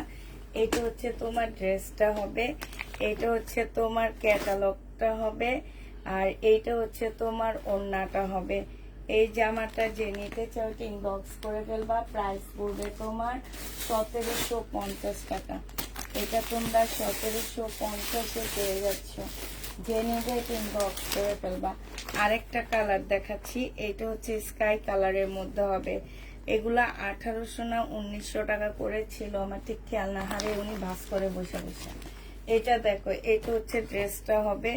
এটা হচ্ছে তোমার ড্রেসটা হবে, এটা হচ্ছে তোমার ক্যাটালগটা হবে, আর এইটা হচ্ছে তোমার ওড়নাটা হবে। এই জামাটা যে নিতে চাও ইনবক্স করে ফেলবা, প্রাইস পড়বে তোমার 1750 টাকা। এটা তোমরা 1750-এ পেয়ে যাচ্ছ, যে নিবে ইনবক্স করে ফেলবা। আরেকটা কালার দেখাচ্ছি, এটা হচ্ছে স্কাই কালারের মধ্যে হবে। এগুলা 1800 না 1900 টাকা করে ছিল, আমার ঠিক খেয়াল না, হারে উনি ভাস করে বসে বসে। এটা দেখো, এটা হচ্ছে ড্রেসটা হবে,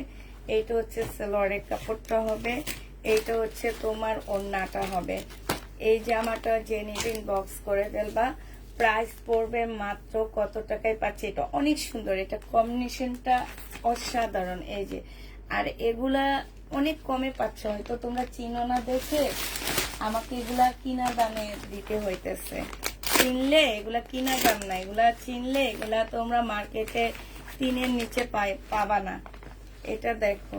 এইটা হচ্ছে সালোয়ারের কাপড়টা হবে, এইটা হচ্ছে তোমার ওড়নাটা হবে। এই জামাটা যে নিবে ইনবক্স করে ফেলবা, প্রাইস পড়বে মাত্র কত টাকায় পাচ্ছি। এটা অনেক সুন্দর, এটা কম্বিনেশনটা অসাধারণ। এই যে, আর এগুলা অনেক কমে পাচ্ছ, হয়তো তোমরা চিনো না দেখে আমাকে এগুলা কিনা দামে দিতে হইতেছে। চিনলে এগুলা কিনা দাম না, এগুলা চিনলে এগুলা তোমরা মার্কেটে 3-এর নিচে পাবা না। এটা দেখো,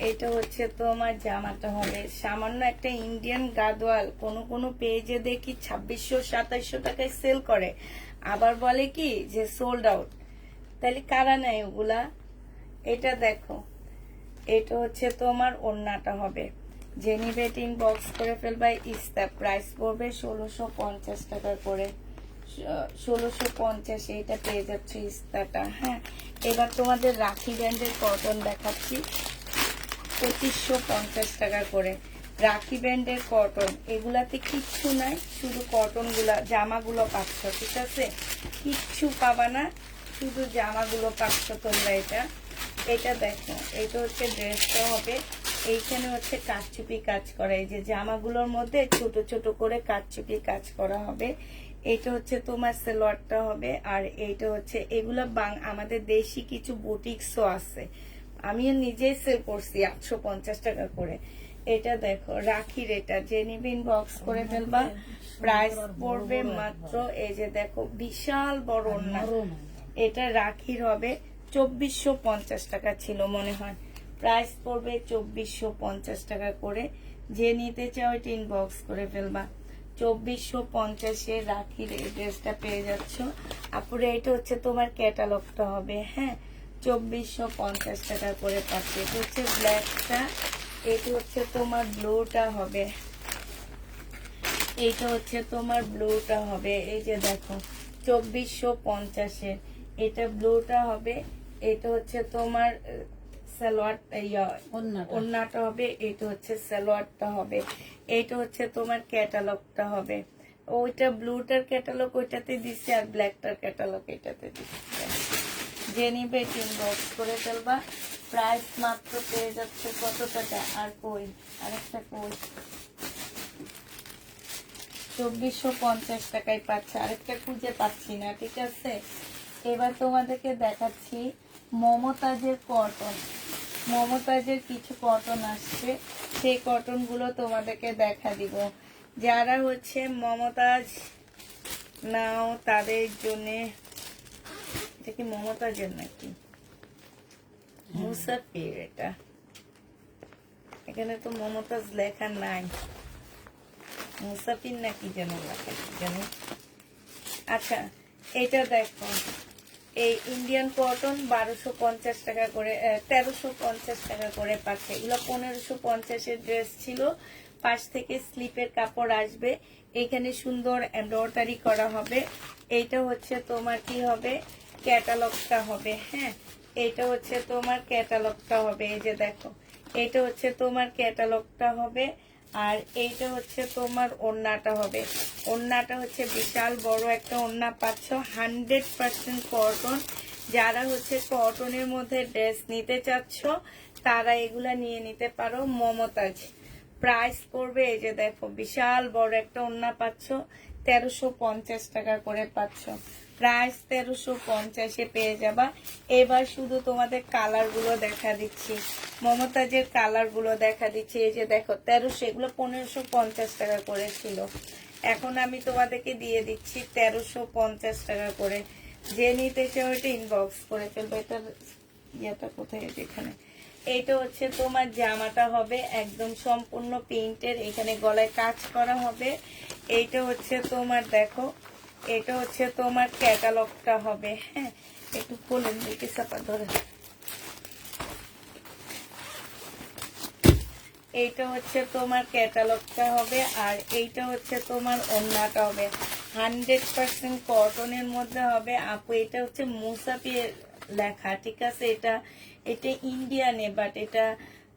এটা হচ্ছে তোমার জামাটা হবে। সামান্য একটা ইন্ডিয়ান গাদওয়াল কোন পেজে দেখি 2600-2700 টাকায় সেল করে, আবার বলে কি যে সোল্ড আউট। তাহলে কারা নেয় ওগুলা? এটা দেখো, এটা হচ্ছে তোমার ওড়নাটা হবে। যে নিবে ইনবক্স করে ফেলবা। ইস্তা প্রাইস পড়বে 1650 টাকা করে, 1650 এটা পেয়ে যাচ্ছে ইস্তাটা। হ্যাঁ, এবার তোমাদের রাখি ব্যান্ডের কটন দেখাচ্ছি, 2550 টাকা করে। রাখি ব্যান্ডের কটন, এগুলাতে কিচ্ছু নাই, শুধু কটন গুলা জামাগুলো পাচ্ছ, ঠিক আছে? কিচ্ছু পাবা না, শুধু জামাগুলো পাচ্ছ তোমরা। এটা দেখো, এটা হচ্ছে ড্রেসটা হবে। এইখানে হচ্ছে কারচুপি কাজ করা, এই যে জামাগুলোর মধ্যে ছোট ছোট করে কারচুপি কাজ করা হবে। এটা হচ্ছে তোমার সালোয়ারটা হবে। আর এইটা হচ্ছে, এগুলা আমাদের দেশি কিছু বুটিক্সও আছে, আমিও নিজেই সেল করছি 850 টাকা করে। এটা দেখো রাখির, এটা যে নিবে ইনবক্স করে ফেলবা, প্রাইস পড়বে মাত্র, এই যে দেখো বিশাল বড় ওড়না, এটা রাখির হবে। 2450 টাকা ছিল মনে হয়, প্রাইস পড়বে 2450 টাকা করে। যে নিতে চাও এটা ইনবক্স করে ফেলবা। 2450-এ রাখির এই ড্রেসটা পেয়ে যাচ্ছ। আপুরে এটা হচ্ছে তোমার ক্যাটালগটা হবে। হ্যাঁ, 2450 টাকা করে পাচ্ছে। এটা হচ্ছে ব্ল্যাকটা, এটা হচ্ছে তোমার ব্লুটা হবে, এইটা হচ্ছে তোমার ব্লুটা হবে। এই যে দেখো 2450-এর এটা ব্লুটা হবে। এটা হচ্ছে তোমার সালোয়ার, ওড়নাটা হবে। এটা হচ্ছে সালোয়ারটা হবে। এইটা হচ্ছে তোমার ক্যাটালগটা হবে। ওইটা ব্লুটার ক্যাটালগ ওইটাতে দিচ্ছে, আর ব্ল্যাকটার ক্যাটালগ এটাতে দিচ্ছে। যে নিবে ইনবক্স করে ফেলবা, প্রাইস মাত্র পেয়ে যাচ্ছে কত টাকা। আর কই আরেকটা কই, 2450 টাকায় পাচ্ছে, আরেকটা খুঁজে পাচ্ছি না, ঠিক আছে? এবার তোমাদেরকে দেখাচ্ছি মমতাজের কটন। মমতাজের কিছু কটন আসছে, সেই কটন গুলো তোমাদেরকে দেখা দিব। যারা হচ্ছে মমতাজ নাও তাদের জন্য, এটা কি মমতাজের নাকি মুসাফির? এটা এখানে তো মমতাজ লেখা নাই, মুসাফির নাকি যেন লেখা, জানি। আচ্ছা, এটা দেখো, এই ইন্ডিয়ান কটন 1250 টাকা করে, 1350 টাকা করে পাচ্ছে। এগুলো 1550-এর ড্রেস ছিল। পাশ থেকে স্লিপের কাপড় আসবে, এখানে সুন্দর এমব্রয়ডারি করা হবে। এইটা হচ্ছে তোমার কি হবে, ক্যাটালগটা হবে। হ্যাঁ, এইটা হচ্ছে তোমার ক্যাটালগটা হবে। এই যে দেখো, এইটা হচ্ছে তোমার ক্যাটালগটা হবে। আর এইটা হচ্ছে তোমার ওড়নাটা হবে। ওড়নাটা হচ্ছে বিশাল বড় একটা ওড়না পাচ্ছ, 100% কটন। যারা হচ্ছে কটনের মধ্যে ড্রেস নিতে চাচ্ছ তারা এগুলা নিয়ে নিতে পারো। মমতাজ প্রাইস পড়বে, এই যে দেখো বিশাল বড় একটা ওড়না পাচ্ছ, 1350 টাকা করে পাচ্ছ। প্রাইস 1350-এ পেয়ে যাবা। এবার শুধু তোমাদের কালার গুলো দেখা দিচ্ছি, মমতাজের কালার গুলো দেখা দিচ্ছি। এই যে দেখো 1300, এগুলো 1550 টাকা করে ছিল, এখন আমি তোমাদেরকে দিয়ে দিচ্ছি 1350 টাকা করে। যে নিতে চাও এটা ইনবক্স করে ফেলবো। এটার ইয়েটা কোথায়, এখানে। এইটা হচ্ছে তোমার জামাটা হবে, একদম সম্পূর্ণ প্রিন্টের, এখানে গলায় কাজ করা হবে। এইটা হচ্ছে তোমার দেখো, এটা হচ্ছে তোমার ক্যাটালগটা হবে। হ্যাঁ, একটু খোলেন দেখি, চাপা ধরে। এইটা হচ্ছে তোমার ক্যাটালগটা হবে, আর এইটা হচ্ছে তোমার ওড়নাটা হবে 100% কটনের মধ্যে হবে আপু। এটা হচ্ছে মুসাফি লেখা, ঠিক আছে? এটা এটা ইন্ডিয়ানে, বাট এটা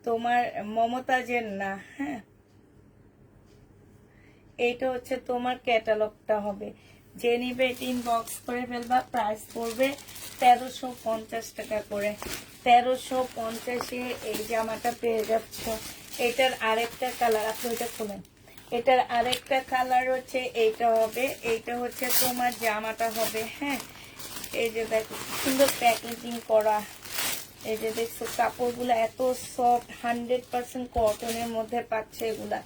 তোমার মমতাজের না। হ্যাঁ, এইটা হচ্ছে তোমার ক্যাটালগটা হবে। যে নিবে এটা ইনবক্স করে ফেলবা। প্রাইস পড়বে 1350 টাকা করে। 1350-এ এই জামাটা পেয়ে যাচ্ছ। এটার আরেকটা কালার, আপনি ওইটা খুলেন। এটার আরেকটা কালার হচ্ছে এইটা হবে। এইটা হচ্ছে তোমার জামাটা হবে। হ্যাঁ, এই যে দেখো সুন্দর প্যাকেজিং করা। এই যে দেখছো কাপড়গুলো এত সফট, 100% কটনের মধ্যে পাচ্ছে এগুলা।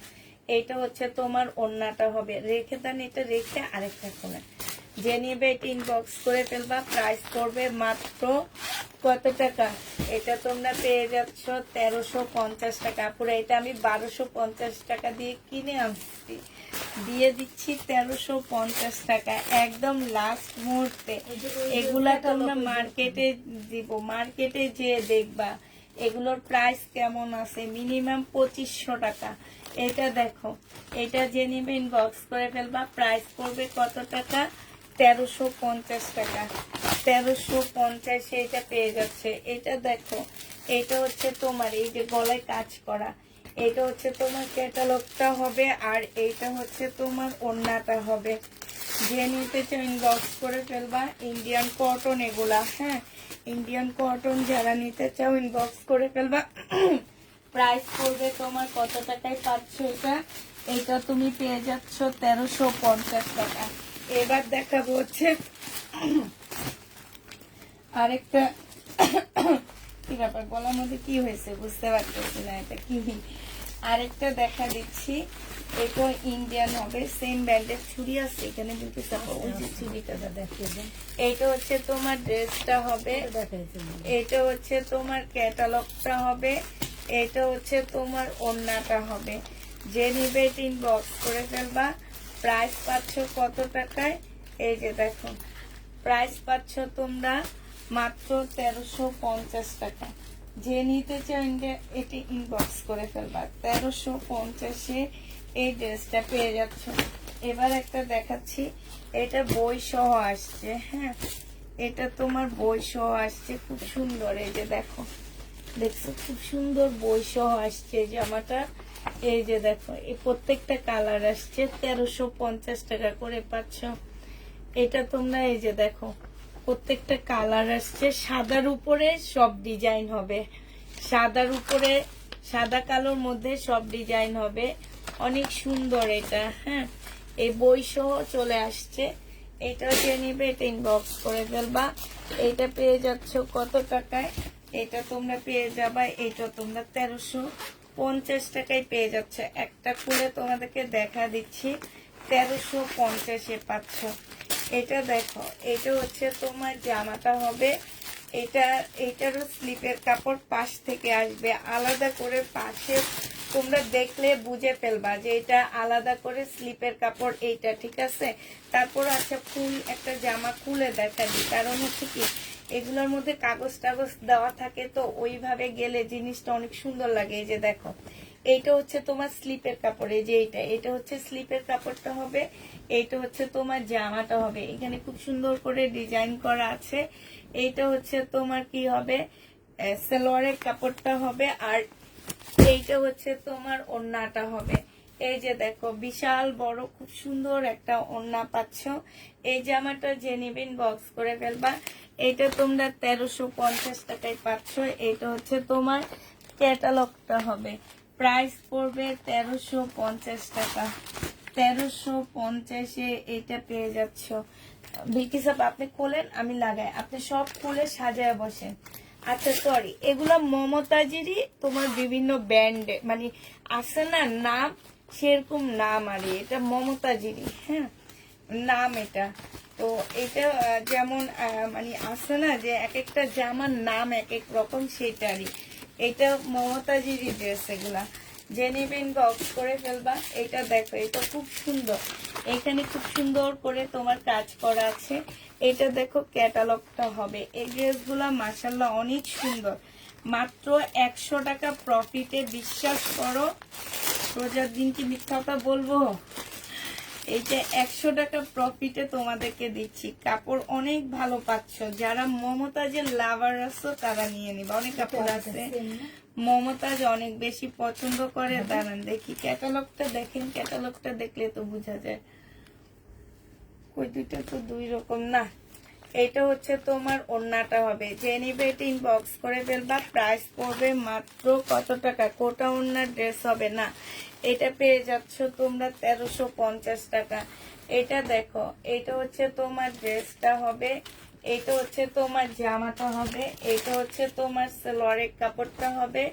এইটা হচ্ছে তোমার ওড়নাটা হবে। রেখে দেন, এটা রেখে আরেকটা খোলেন। যে নিবে এটা ইনবক্স করে ফেলবা। প্রাইস পড়বে মাত্র কত টাকা? এটা তোমরা পেয়ে যাচ্ছ 1350 টাকা। পুরো এটা আমি 1250 টাকা দিয়ে কিনে আনছি, দিয়ে দিচ্ছি 1350 টাকা একদম লাস্ট মুহূর্তে। এগুলা তোমরা মার্কেটে দিব, মার্কেটে যেয়ে দেখবা এগুলোর প্রাইস কেমন আছে, মিনিমাম 2500 টাকা। এটা দেখো, এটা যে নিবে ইনবক্স করে ফেলবা। প্রাইস পড়বে কত টাকা? 1350 টাকা। 1350 এটা পেয়ে যাচ্ছে। এটা দেখো, এটা হচ্ছে তোমার এই যে গলায় কাজ করা, এটা হচ্ছে তোমার ক্যাটালগটা হবে, আর এইটা হচ্ছে তোমার ওড়নাটা হবে। যে নিতে চাও ইনবক্স করে ফেলবা। ইন্ডিয়ান কটন এগুলা। হ্যাঁ, ইন্ডিয়ান কটন যারা নিতে চাও ইনবক্স করে ফেলবা। প্রাইস পড়বে তোমার কত টাকায় পাচ্ছ এটা? এটা তুমি পেয়ে যাচ্ছ 1350 টাকা। এবার দেখাবো হচ্ছে আরেকটা। কি ব্যাপার, গলার মধ্যে কি হয়েছে বুঝতে পারতেছি না, এটা কি? আরেকটা দেখা দিচ্ছি। এটা ইন্ডিয়ান হবে, সেম ব্র্যান্ডের চুড়ি আছে এখানে, কিন্তু ওই যে চুড়িটা দেখিয়ে দেন। এইটা হচ্ছে তোমার ড্রেসটা হবে, এটা হচ্ছে তোমার ক্যাটালগটা হবে, এটা হচ্ছে তোমার ওড়নাটা হবে। যে নিবে এটা ইনবক্স করে ফেলবা। প্রাইস পাচ্ছ কত টাকায়? এই যে দেখো, প্রাইস পাচ্ছ তোমরা মাত্র 1350 টাকা। যে নিতে চাও এটি ইনবক্স করে ফেলবা। 1350-এ এই ড্রেসটা পেয়ে যাচ্ছ। এবার একটা দেখাচ্ছি, এটা বই সহ আসছে। হ্যাঁ, এটা তোমার বই সহ আসছে, খুব সুন্দর। এই যে দেখো, দেখছো খুব সুন্দর বই সহ আসছে জামাটা। এই যে দেখো, এই প্রত্যেকটা কালার আসছে। 1350 টাকা করে পাচ্ছ এটা তোমরা। এই যে দেখো, প্রত্যেকটা কালার আসছে। সাদার উপরে সব ডিজাইন হবে, সাদার উপরে সাদা কালোর মধ্যে সব ডিজাইন হবে। অনেক সুন্দর এটা। হ্যাঁ, এই বই সহ চলে আসছে। এটা যে নিবে এটা ইনবক্স করে ফেলবা। এটা পেয়ে যাচ্ছ কত টাকায়? এটা তোমরা পেয়ে যাবা, এটা তোমরা 1350 টাকায় পেয়ে যাচ্ছে। একটা খুলে তোমাদেরকে দেখা দিচ্ছি, 1350-এ পাচ্ছ। এটা দেখো, এটা হচ্ছে তোমার জামাটা হবে। এটারও স্লিপের কাপড় পাশ থেকে আসবে আলাদা করে। পাশে তোমরা দেখলে বুঝে ফেলবা যে এটা আলাদা করে স্লিপের কাপড় এইটা, ঠিক আছে? তারপর আচ্ছা, ফুল একটা জামা খুলে দেখা দিই, কারণ হচ্ছে কি এগুলোর মধ্যে কাগজ টাগজ দেওয়া থাকে, তো ওইভাবে গেলে জিনিসটা অনেক সুন্দর লাগে। এই যে দেখো, এইটা হচ্ছে তোমার স্লিপের কাপড়। এই যে এটা হচ্ছে স্লিপের কাপড়টা হবে, এইটা হচ্ছে তোমার জামাটা হবে। এখানে খুব সুন্দর করে ডিজাইন করা আছে। এইটা হচ্ছে তোমার কি হবে, সালোয়ারের কাপড়টা হবে, আর এইটা হচ্ছে তোমার ওড়নাটা হবে। এই যে দেখো, বিশাল বড় খুব সুন্দর একটা ওড়না পাচ্ছ। এই জামাটা যে নিবেন বক্স করে ফেলবা। এটা তোমরা 1350 টাকায় পাচ্ছ। এটা হচ্ছে তোমার ক্যাটালগটা হবে। প্রাইস পড়বে 1350 টাকা। 1350-এ এটা পেয়ে যাচ্ছ। বিকি সাহেব আপনি খোলেন, আমি লাগাই, আপনি সব খুলে সাজায় বসেন। আচ্ছা সরি, এগুলো মমতাজেরই তোমার বিভিন্ন ব্র্যান্ডে মানে আছে না নাম, সেরকম নাম। আর এটা মমতাজেরই, হ্যাঁ, নাম এটা। তো এটা যেমন মানে আছে না যে এক একটা জামার নাম এক এক রকম, সেটারই। এটা মমতাজেরই ড্রেস এগুলা। যে নেবেন বক্স করে ফেলবা। এটা দেখো, এটা খুব সুন্দর, এখানে খুব সুন্দর করে তোমার কাজ করা আছে। এটা দেখো ক্যাটালগটা হবে। এই ড্রেসগুলা মাশাআল্লাহ অনেক সুন্দর, মাত্র 100 টাকা প্রফিটে, বিশ্বাস করো। রোজার দিন কি মিথ্যা কথা বলবো? এইটা 100 টাকা প্রফিটে তোমাদেরকে দিচ্ছি। কাপড় অনেক ভালো পাচ্ছ, যারা মমতাজের লাভার আছো তারা নিয়ে নিবা। অনেক কাপড় আছে মমতাজ অনেক বেশি পছন্দ করে। দাঁড়ান দেখি ক্যাটালগটা দেখেন, ক্যাটালগটা দেখলে তো বোঝা যায়। ওই দুইটা তো দুই রকম না। এটা হচ্ছে তোমার ওড়নাটা হবে, যে নিবে এটা ইনবক্স করে ফেলবা। প্রাইস পড়বে মাত্র কত টাকা? কোটা ওড়নার ড্রেস হবে না, এটা পেয়ে যাচ্ছ তোমরা 1350 টাকা। এটা দেখো, এটা হচ্ছে তোমার ড্রেসটা হবে, এটা হচ্ছে তোমার জামাটা হবে, এটা হচ্ছে তোমার সালোয়ারের কাপড়টা হবে,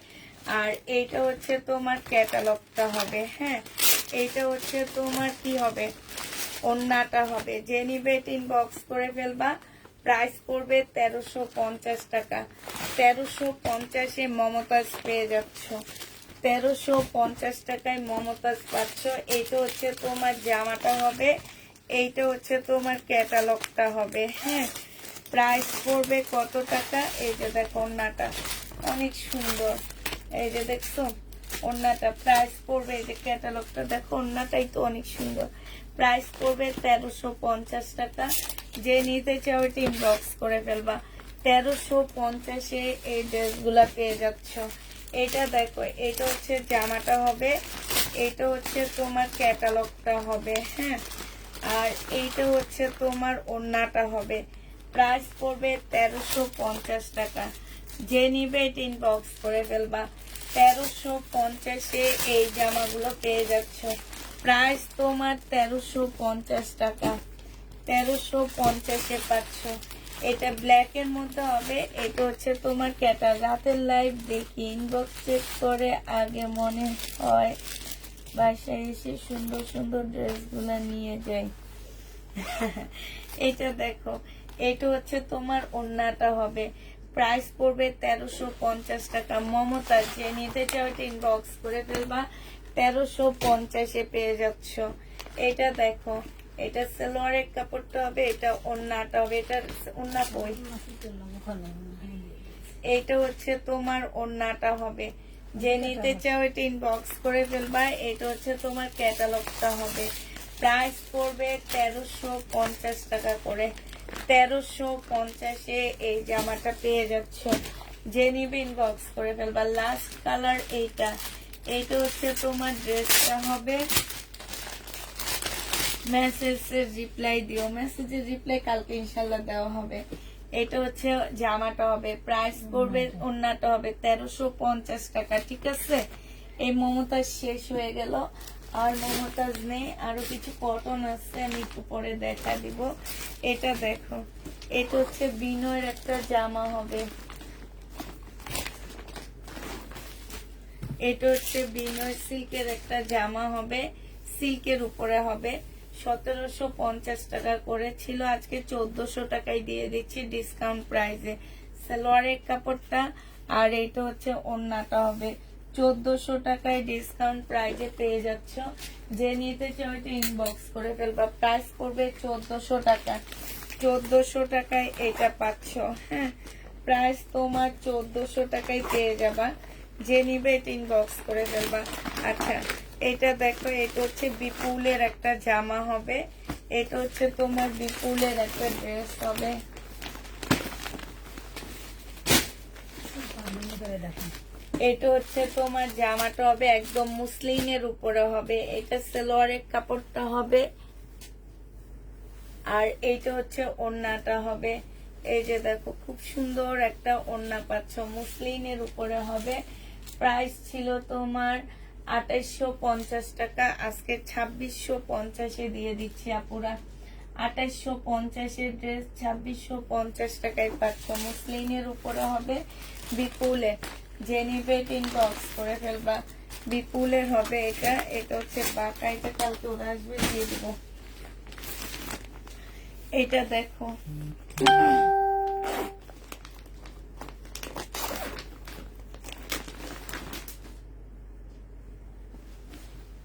আর এইটা হচ্ছে তোমার ক্যাটালগটা হবে। হ্যাঁ, এইটা হচ্ছে তোমার কি হবে, ওড়নাটা হবে। যে নিবে এটা ইনবক্স করে ফেলবা। প্রাইস পড়বে 1350 টাকা। 1350-এ মমতাজ পেয়ে যাচ্ছ, 1350 টাকায় মমতাজ পাচ্ছ। এইটা হচ্ছে তোমার জামাটা হবে, এইটা হচ্ছে তোমার ক্যাটালগটা হবে। হ্যাঁ, প্রাইস পড়বে কত টাকা? এই যে দেখো ওড়নাটা অনেক সুন্দর, এই যে দেখছো ওড়নাটা। প্রাইস পড়বে, এই যে ক্যাটালগটা দেখো, ওড়নাটাই তো অনেক সুন্দর। প্রাইস পড়বে 1350 টাকা। যে নিতে চাও এটা ইনবক্স করে ফেলবা। 1350-এ এই ড্রেসগুলা পেয়ে যাচ্ছ। এটা দেখো, এটা হচ্ছে জামাটা হবে, এটা হচ্ছে তোমার ক্যাটালগটা হবে। হ্যাঁ, আর এইটা হচ্ছে তোমার ওড়নাটা হবে। প্রাইস পড়বে 1350 টাকা। যে নিবে এটা ইনবক্স করে ফেলবা। 1350-এ এই জামাগুলো পেয়ে যাচ্ছ। প্রাইস তোমার 1350 টাকা। 1350-এ পাচ্ছ। এটা ব্ল্যাক এর মধ্যে হবে, এটা হচ্ছে তোমার রাতের লাইভ দেখি ইনবক্স চেক করে আগে মনে হয় বাসায় এসে সুন্দর সুন্দর ড্রেসগুলা নিয়ে যাই। এটা দেখো, এটা হচ্ছে তোমার ওড়নাটা হবে। প্রাইস পড়বে 1350 টাকা। মমতাজ যে নিতে চাও এটা ইনবক্স করে ফেলবা। 1350-এ পেয়ে যাচ্ছ। এটা দেখো, এটা সালোয়ারের কাপড়টা হবে, এটা ওড়নাটা হবে। এটা ওড়না বই, এইটা হচ্ছে তোমার ওড়নাটা হবে। যে নিতে চাও এটা ইনবক্স করে ফেলবা। এটা হচ্ছে তোমার ক্যাটালগটা হবে। প্রাইস পড়বে 1350 টাকা করে। 1350-এ এই জামাটা পেয়ে যাচ্ছ। যে নিবে ইনবক্স করে ফেলবা। লাস্ট কালার এইটা, এইটা হচ্ছে তোমার ড্রেসটা হবে। মেসেজের রিপ্লাই দিও, মেসেজের রিপ্লাই কালকে ইনশাল্লাহ দেওয়া হবে। এটা হচ্ছে জামাটা হবে। প্রাইস পড়বে, ওড়নাটা হবে 1350 টাকা। ঠিক আছে, এই মমতাজ শেষ হয়ে গেল, আর মমতাজ নেই, আরো কিছু কটন আছে, আমি একটু পরে দেখা দিব। এটা দেখো, এটা হচ্ছে বিনয়ের একটা জামা হবে, এটা হচ্ছে বিনয় সিল্কের একটা জামা হবে, সিল্কের উপরে হবে। 1750 টাকা করে ছিল, আজকে 1400 টাকায় দিয়ে দিচ্ছি ডিসকাউন্ট প্রাইসে। সালোয়ারের কাপড়টা আর এইটা হচ্ছে ওড়নাটা হবে। 1400 টাকায় ডিসকাউন্ট প্রাইসে পেয়ে যাচ্ছ। যে নিতে চাও এটা ইনবক্স করে ফেলবা। প্রাইস পড়বে 1400 টাকা। 1400 টাকায় এটা পাচ্ছ। হ্যাঁ, প্রাইস তোমার 1400 টাকায় পেয়ে যাবা। যে নিবে এটা ইনবক্স করে ফেলবা। আচ্ছা, এটা দেখো, এটা হচ্ছে বিপুলের একটা জামা হবে, এটা হচ্ছে তোমার বিপুলের একটা ড্রেস হবে। এটা হচ্ছে তোমার জামাটা হবে, একদম মুসলিনের উপরে হবে। এটা সালোয়ারের কাপড়টা হবে, আর এইটা হচ্ছে ওড়নাটা হবে। এই যে দেখো, খুব সুন্দর একটা ওড়না পাচ্ছ, মুসলিনের উপরে হবে। প্রাইস ছিল তোমার 2850 টাকা, আজকে 2650-এ দিয়ে দিচ্ছি আপুরা। 2850-এর ড্রেস 2650 টাকায় পাচ্ছ, মুসলিনের উপরে হবে, বিপুলে। যে নিবে ইনবক্স করে ফেলবা। বিপুলের হবে এটা, এটা হচ্ছে বাঁকা, এটা কালকে ওরা আসবে দিয়ে দিব। এটা দেখো,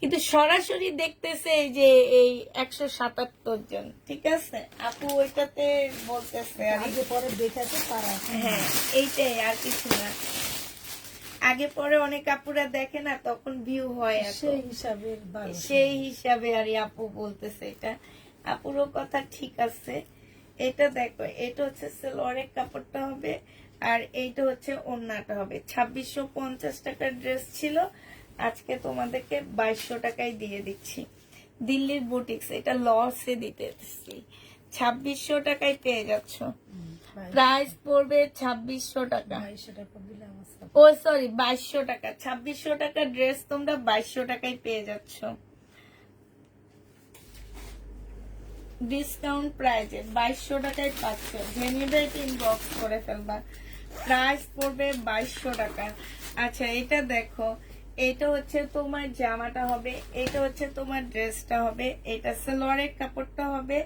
কিন্তু সরাসরি দেখতেছে এই যে এই 177 জন, ঠিক আছে আপু, ওইটাতে বলতেছে আর আগে পরে দেখেছে তারা। হ্যাঁ এইটাই, আর কিছু না। আগে পরে অনেক আপুরা দেখে না, তখন ভিউ হয় এত। সেই হিসাবে সেই হিসাবে আর আপু বলতেছে এটা, আপুরও কথা ঠিক আছে। এটা দেখো, এটা হচ্ছে সালোয়ারের কাপড়টা হবে, আর এইটা হচ্ছে ওড়নাটা হবে। 2650 টাকার ড্রেস ছিল, আজকে তোমাদেরকে 2200 টাকায় দিয়ে দিচ্ছি। দিল্লির বুটিক্স, এটা লসে দিতেছি। 2600 টাকায় পেয়ে যাচ্ছ। প্রাইস পড়বে 2600 টাকা। 2200 টাকা দিলে আমার সাথে। ও সরি, 2200 টাকা। 2600 টাকা ড্রেস তোমরা 2200 টাকায় পেয়ে যাচ্ছ ডিসকাউন্ট প্রাইজে। 2200 টাকায় পাচ্ছ, জেনিবেট ইনবক্স করে ফেলবা। প্রাইস পড়বে 2200 টাকা। আচ্ছা এটা দেখো, এটা হচ্ছে তোমার জামাটা হবে, এটা হচ্ছে তোমার ড্রেসটা হবে, এটা সালোয়ারের কাপড়টা হবে,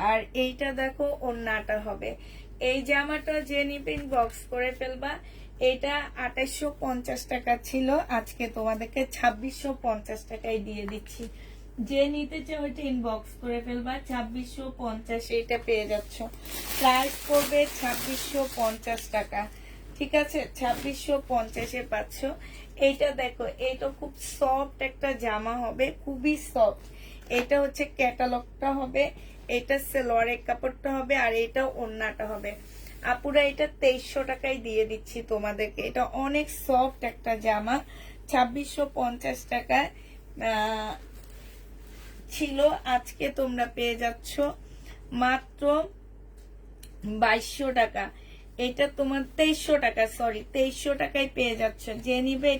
আর এইটা দেখো ওড়নাটা হবে। এই জামাটা যে নিবে ইনবক্স করে ফেলবা। এটা 2850 টাকা ছিল, আজকে তোমাদেরকে 2650 টাকায় দিয়ে দিচ্ছি। যে নিতে চাও ওইটা ইনবক্স করে ফেলবা। 2650 এটা পেয়ে যাচ্ছ। প্রাইস পড়বে 2650 টাকা, ঠিক আছে। 2650-এ পাচ্ছ। এইটা দেখো, এটা খুব সফট একটা জামা হবে, খুবই সফট। এটা হচ্ছে ক্যাটালগটা হবে, এটা সালোয়ারের কাপড়টা হবে, আর এটা ওড়নাটা হবে। আপুরা এটা 2300 টাকায় দিয়ে দিচ্ছি তোমাদেরকে। এটা অনেক সফট একটা জামা। 2650 টাকায় ছিল, আজকে তোমরা পেয়ে যাচ্ছ মাত্র 2200 টাকা। এটা তোমার 2300 টাকা, সরি 2300 টাকায় পেয়ে যাচ্ছ। যে নিবে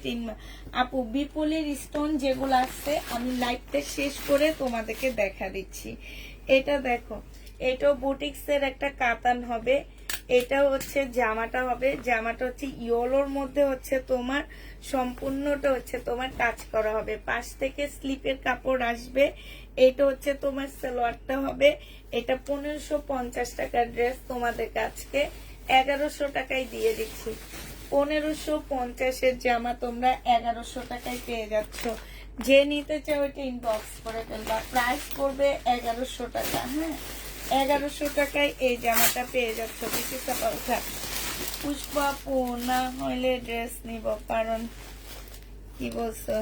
আপু, বিপুলের স্টোন যেগুলো আসছে আমি লাইভটা শেষ করে তোমাদেরকে দেখা দিচ্ছি। এটা দেখো, এটা বুটিক্সের একটা কাতান হবে। এটা হচ্ছে জামাটা হবে, জামাটা হচ্ছে ইয়েলোর মধ্যে হচ্ছে তোমার সম্পূর্ণটা হচ্ছে তোমার কাজ করা হবে, পাশ থেকে স্লিপের কাপড় আসবে। এটা হচ্ছে তোমার সালোয়ারটা হবে। এটা 1550 টাকার ড্রেস, তোমাদের কাছকে 1100 টাকায় দিয়ে দিচ্ছি। 1550-এর জামা তোমরা 1100 টাকায় পেয়ে যাচ্ছ। যে নিতে চাও এটা ইনবক্স করে ফেলবা। প্রাইস পড়বে 1100 টাকা। হ্যাঁ, 1100 টাকায় এই জামাটা পেয়ে যাচ্ছ। পুষ্পা আপু, না হইলে ড্রেস নিব, কারণ কি বলছো।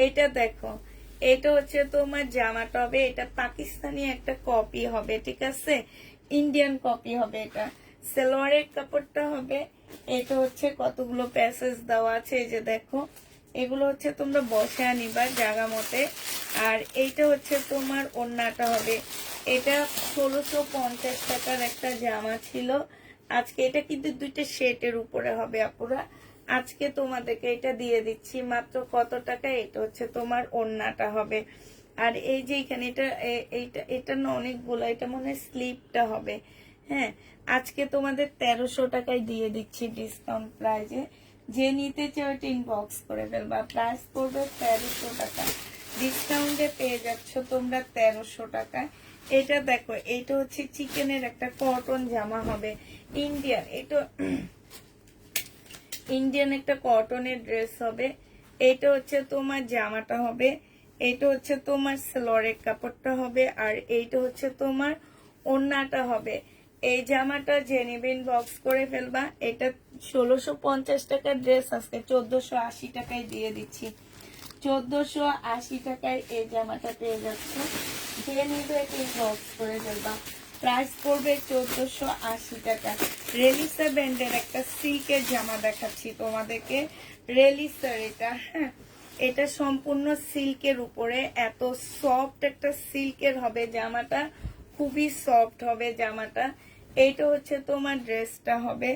এটা দেখো, এটা হচ্ছে তোমার জামাটা হবে, এটা পাকিস্তানি একটা কপি হবে, ঠিক আছে, ইন্ডিয়ান কপি হবে। এটা সালোয়ারের কাপড়টা হবে। এটা হচ্ছে কতগুলো প্যাসেজ দেওয়া আছে, এই যে দেখো, এগুলো হচ্ছে তোমরা বসে আনিবা জায়গা মতে। আর এইটা হচ্ছে তোমার ওড়নাটা হবে। এটা 1650 টাকার একটা জামা ছিল, আজকে এটা কিন্তু দুইটা সেটের উপরে হবে আপুরা। আজকে তোমাদেরকে এটা দিয়ে দিচ্ছি মাত্র কত টাকা। এটা হচ্ছে তোমার ওড়নাটা হবে। আর এই যে এখানে এটা এটা না অনেকগুলো, এটা মনে হয় স্লিপটা হবে। হ্যাঁ, আজকে তোমাদের 1300 টাকায় দিয়ে দিচ্ছি ডিসকাউন্ট প্রাইজে। যে নিতে চাও এটা ইনবক্স করে ফেলবা। প্রাইস পড়বে 1300 টাকা, ডিসকাউন্টে পেয়ে যাচ্ছ তোমরা 1300 টাকায়। এটা দেখো, এটা হচ্ছে চিকেনের একটা কটন জামা হবে, ইন্ডিয়ান। এটা ইন্ডিয়ান একটা কটনের ড্রেস হবে। এটা হচ্ছে তোমার জামাটা হবে, এটা হচ্ছে তোমার সালোয়ারের কাপড়টা হবে, আর এইটা হচ্ছে তোমার ওড়নাটা হবে। এই জামাটা জেনিবিন বক্স করে ফেলবা। এটা 1650 টাকার ড্রেস, আজকে 1480 টাকায় দিয়ে দিচ্ছি। 1480 টাকায় এই জামাটা পেয়ে যাচ্ছে। যে নিবে বক্স করে ফেলবা। প্রাইস পড়বে 1480 টাকা। রেলিসা ব্র্যান্ডের একটা সিল্কের জামা দেখাচ্ছি তোমাদেরকে। রেলিসার এটা, হ্যাঁ, এটা সম্পূর্ণ সিল্কের উপরে, এত সফট একটা সিল্কের হবে জামাটা, খুবই সফট হবে জামাটা। এইটা হচ্ছে তোমার ড্রেসটা হবে,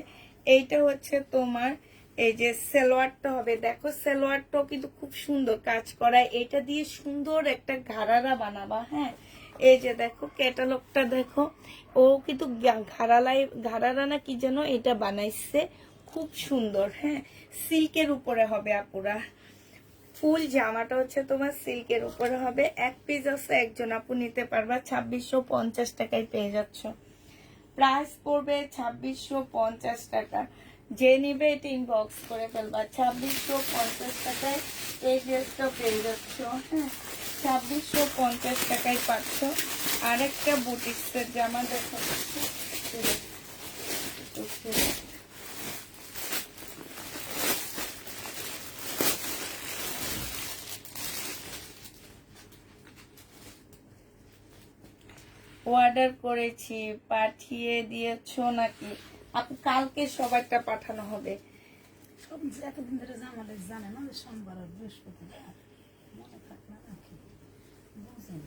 এইটা হচ্ছে তোমার এই যে সালোয়ারটা হবে। দেখো সালোয়ারটাও কিন্তু খুব সুন্দর কাজ করা, এটা দিয়ে সুন্দর একটা ঘাড়ারা বানাবা। হ্যাঁ, এই যে দেখো ক্যাটালগটা দেখো, ও কিন্তু ঘাড়ারা না কি যেন এটা বানাইছে, খুব সুন্দর। হ্যাঁ, সিল্কের উপরে হবে আপুরা। ফুল জামাটা হচ্ছে তোমার সিল্কের উপরে হবে। এক পিস আছে, একজন আপু নিতে পারবা। 2650 টাকায় পেয়ে যাচ্ছ। প্রাইস পড়বে 2650 টাকা। যে নিবে এটা ইনবক্স করে ফেলবা। 2650 টাকায় এই ড্রেসটা পেয়ে যাচ্ছ। হ্যাঁ, 2650 টাকায় পাচ্ছ। আরেকটা বুটিক্সের জামা দেখাচ্ছি। অর্ডার করেছি, পাঠিয়ে দিয়েছো নাকি আপু? কালকে সবারটা পাঠানো হবে। সব এতদিন ধরে জামালে জানে না যে সোমবার আর বৃহস্পতিবার মনে থাক না নাকি বুঝেন।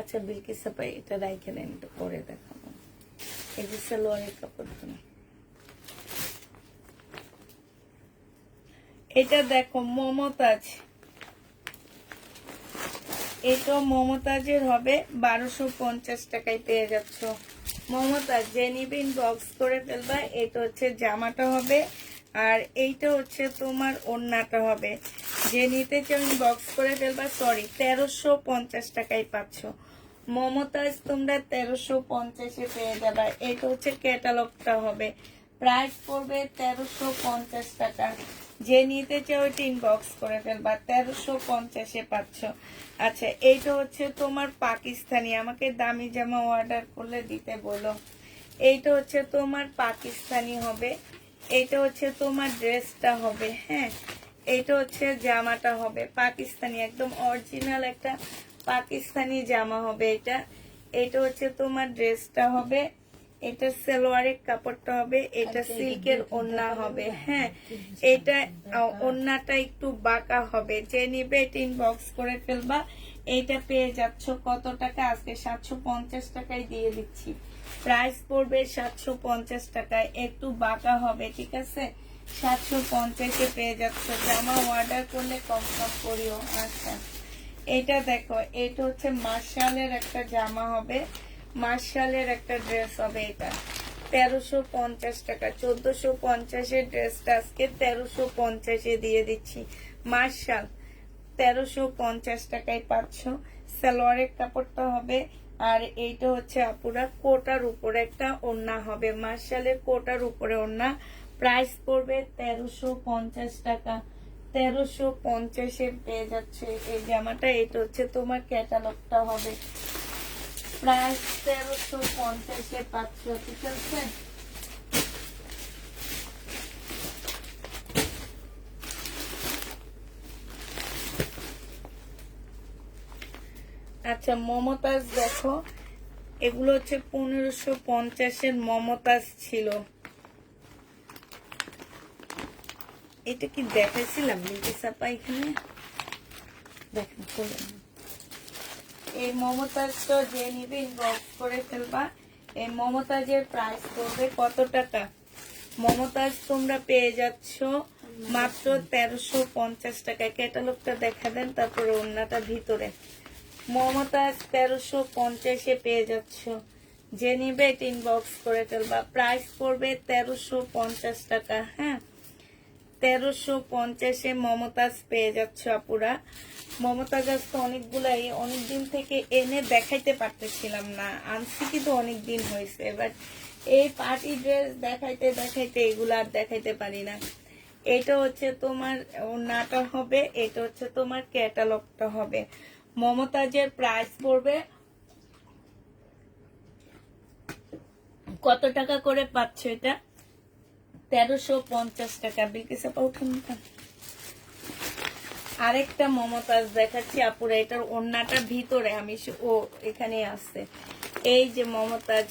আচ্ছা বিলকিস আপা এটা রাইখে দেন, একটু পরে দেখাবো। এই যে সালোয়ারের কাপড় তুমি এটা দেখো মমতাজ, এটা মমতাজের হবে 1250 টাকায় পেয়ে যাচ্ছ। মমতাজ যে নিবে ইনবক্স করে ফেলবা। এটা হচ্ছে জামাটা হবে আর এইটা হচ্ছে তোমার ওড়নাটা হবে। যে নিতে চাও ইনবক্স করে ফেলবা। সরি, 1350 টাকায় পাচ্ছ। মমতাজ তোমরা 1350-এ পেয়ে যাবা। এটা হচ্ছে ক্যাটালগটা হবে, প্রাইস পড়বে 1350 টাকা। যে নিতে চাও এটা ইনবক্স করে ফেলবা, 1350-এ পাচ্ছ। আচ্ছা এইটা হচ্ছে তোমার পাকিস্তানি, আমাকে দামি জামা অর্ডার করলে দিতে বলো। এইটা হচ্ছে তোমার পাকিস্তানি হবে, এইটা হচ্ছে তোমার ড্রেসটা হবে। হ্যাঁ, এইটা হচ্ছে জামাটা হবে পাকিস্তানি, একদম অরিজিনাল একটা পাকিস্তানি জামা হবে এটা। এটা হচ্ছে তোমার ড্রেসটা হবে, এটা সালোয়ারের কাপড়টা হবে, এটা সিল্কের ওড়না হবে। হ্যাঁ, এটা ওড়নাটা একটু বাঁকা হবে। যে নিবে এটা ইনবক্স করে ফেলবা। এইটা পেয়ে যাচ্ছ কত টাকা? আজকে 750 টাকায় দিয়ে দিচ্ছি। প্রাইস পড়বে 750 টাকায়, একটু বাঁকা হবে, ঠিক আছে? 750-এ পেয়ে যাচ্ছ। জামা অর্ডার করলে কম করিও। আচ্ছা এটা দেখো, এটা হচ্ছে মার্শালের একটা জামা হবে, মার্শালের একটা ড্রেস হবে। এটা 1350 টাকা, 1450-এর ড্রেসটা আজকে 1350-এ দিয়ে দিচ্ছি। মার্শাল 1350 টাকায় পাচ্ছ। সালোয়ারের কাপড়টা হবে আর এইটা হচ্ছে আপুরা কোটার উপরে একটা ওড়না হবে, মার্শালের কোটার উপরে ওড়না। প্রাইস পড়বে 1350 টাকা। 1350-এ পেয়ে যাচ্ছে এই জামাটা। এটা হচ্ছে তোমার ক্যাটালগটা হবে, প্রাইস 1350-এ পাচ্ছ, ঠিক আছে? আচ্ছা মমতাজ দেখো, এগুলো হচ্ছে 1550-এর মমতাজ ছিল। এটা কি দেখাইছিলাম লিপিসাপা? এখানে দেখেন খুলে, এই মমতাজটা যে নিবে ইনবক্স করে ফেলবা। এই মমতাজের প্রাইস পড়বে কত টাকা? মমতাজ তোমরা পেয়ে যাচ্ছ মাত্র 1350 টাকায়। ক্যাটালগটা দেখা দেন, তারপরে ওড়নাটা ভিতরে। মমতাজ 1350-এ পেয়ে যাচ্ছ। যে নিবে এটা ইনবক্স করে ফেলবা। প্রাইস পড়বে 1350 টাকা। হ্যাঁ, 1350-এ মমতাজ পেয়ে যাচ্ছ আপুরা। মমতাজ আজকে অনেকগুলাই অনেকদিন থেকে এনে দেখাইতে পারতেছিলাম না, আনছি কিন্তু অনেকদিন হয়েছে। এবার এই পার্টি ড্রেস দেখাইতে দেখাইতে এগুলা আর দেখাইতে পারি না। এটা হচ্ছে তোমার ওড়নাটা হবে, এটা হচ্ছে তোমার ক্যাটালগটা হবে। মমতাজের প্রাইস পড়বে কত টাকা করে পাচ্ছ? এটা 1350 টাকা। বিলকিস আপা উঠুন। আরেকটা মমতাজ দেখাচ্ছি আপুরা, এটার ওড়নাটা ভিতরে, আমি এখানে আছে। এই যে মমতাজ,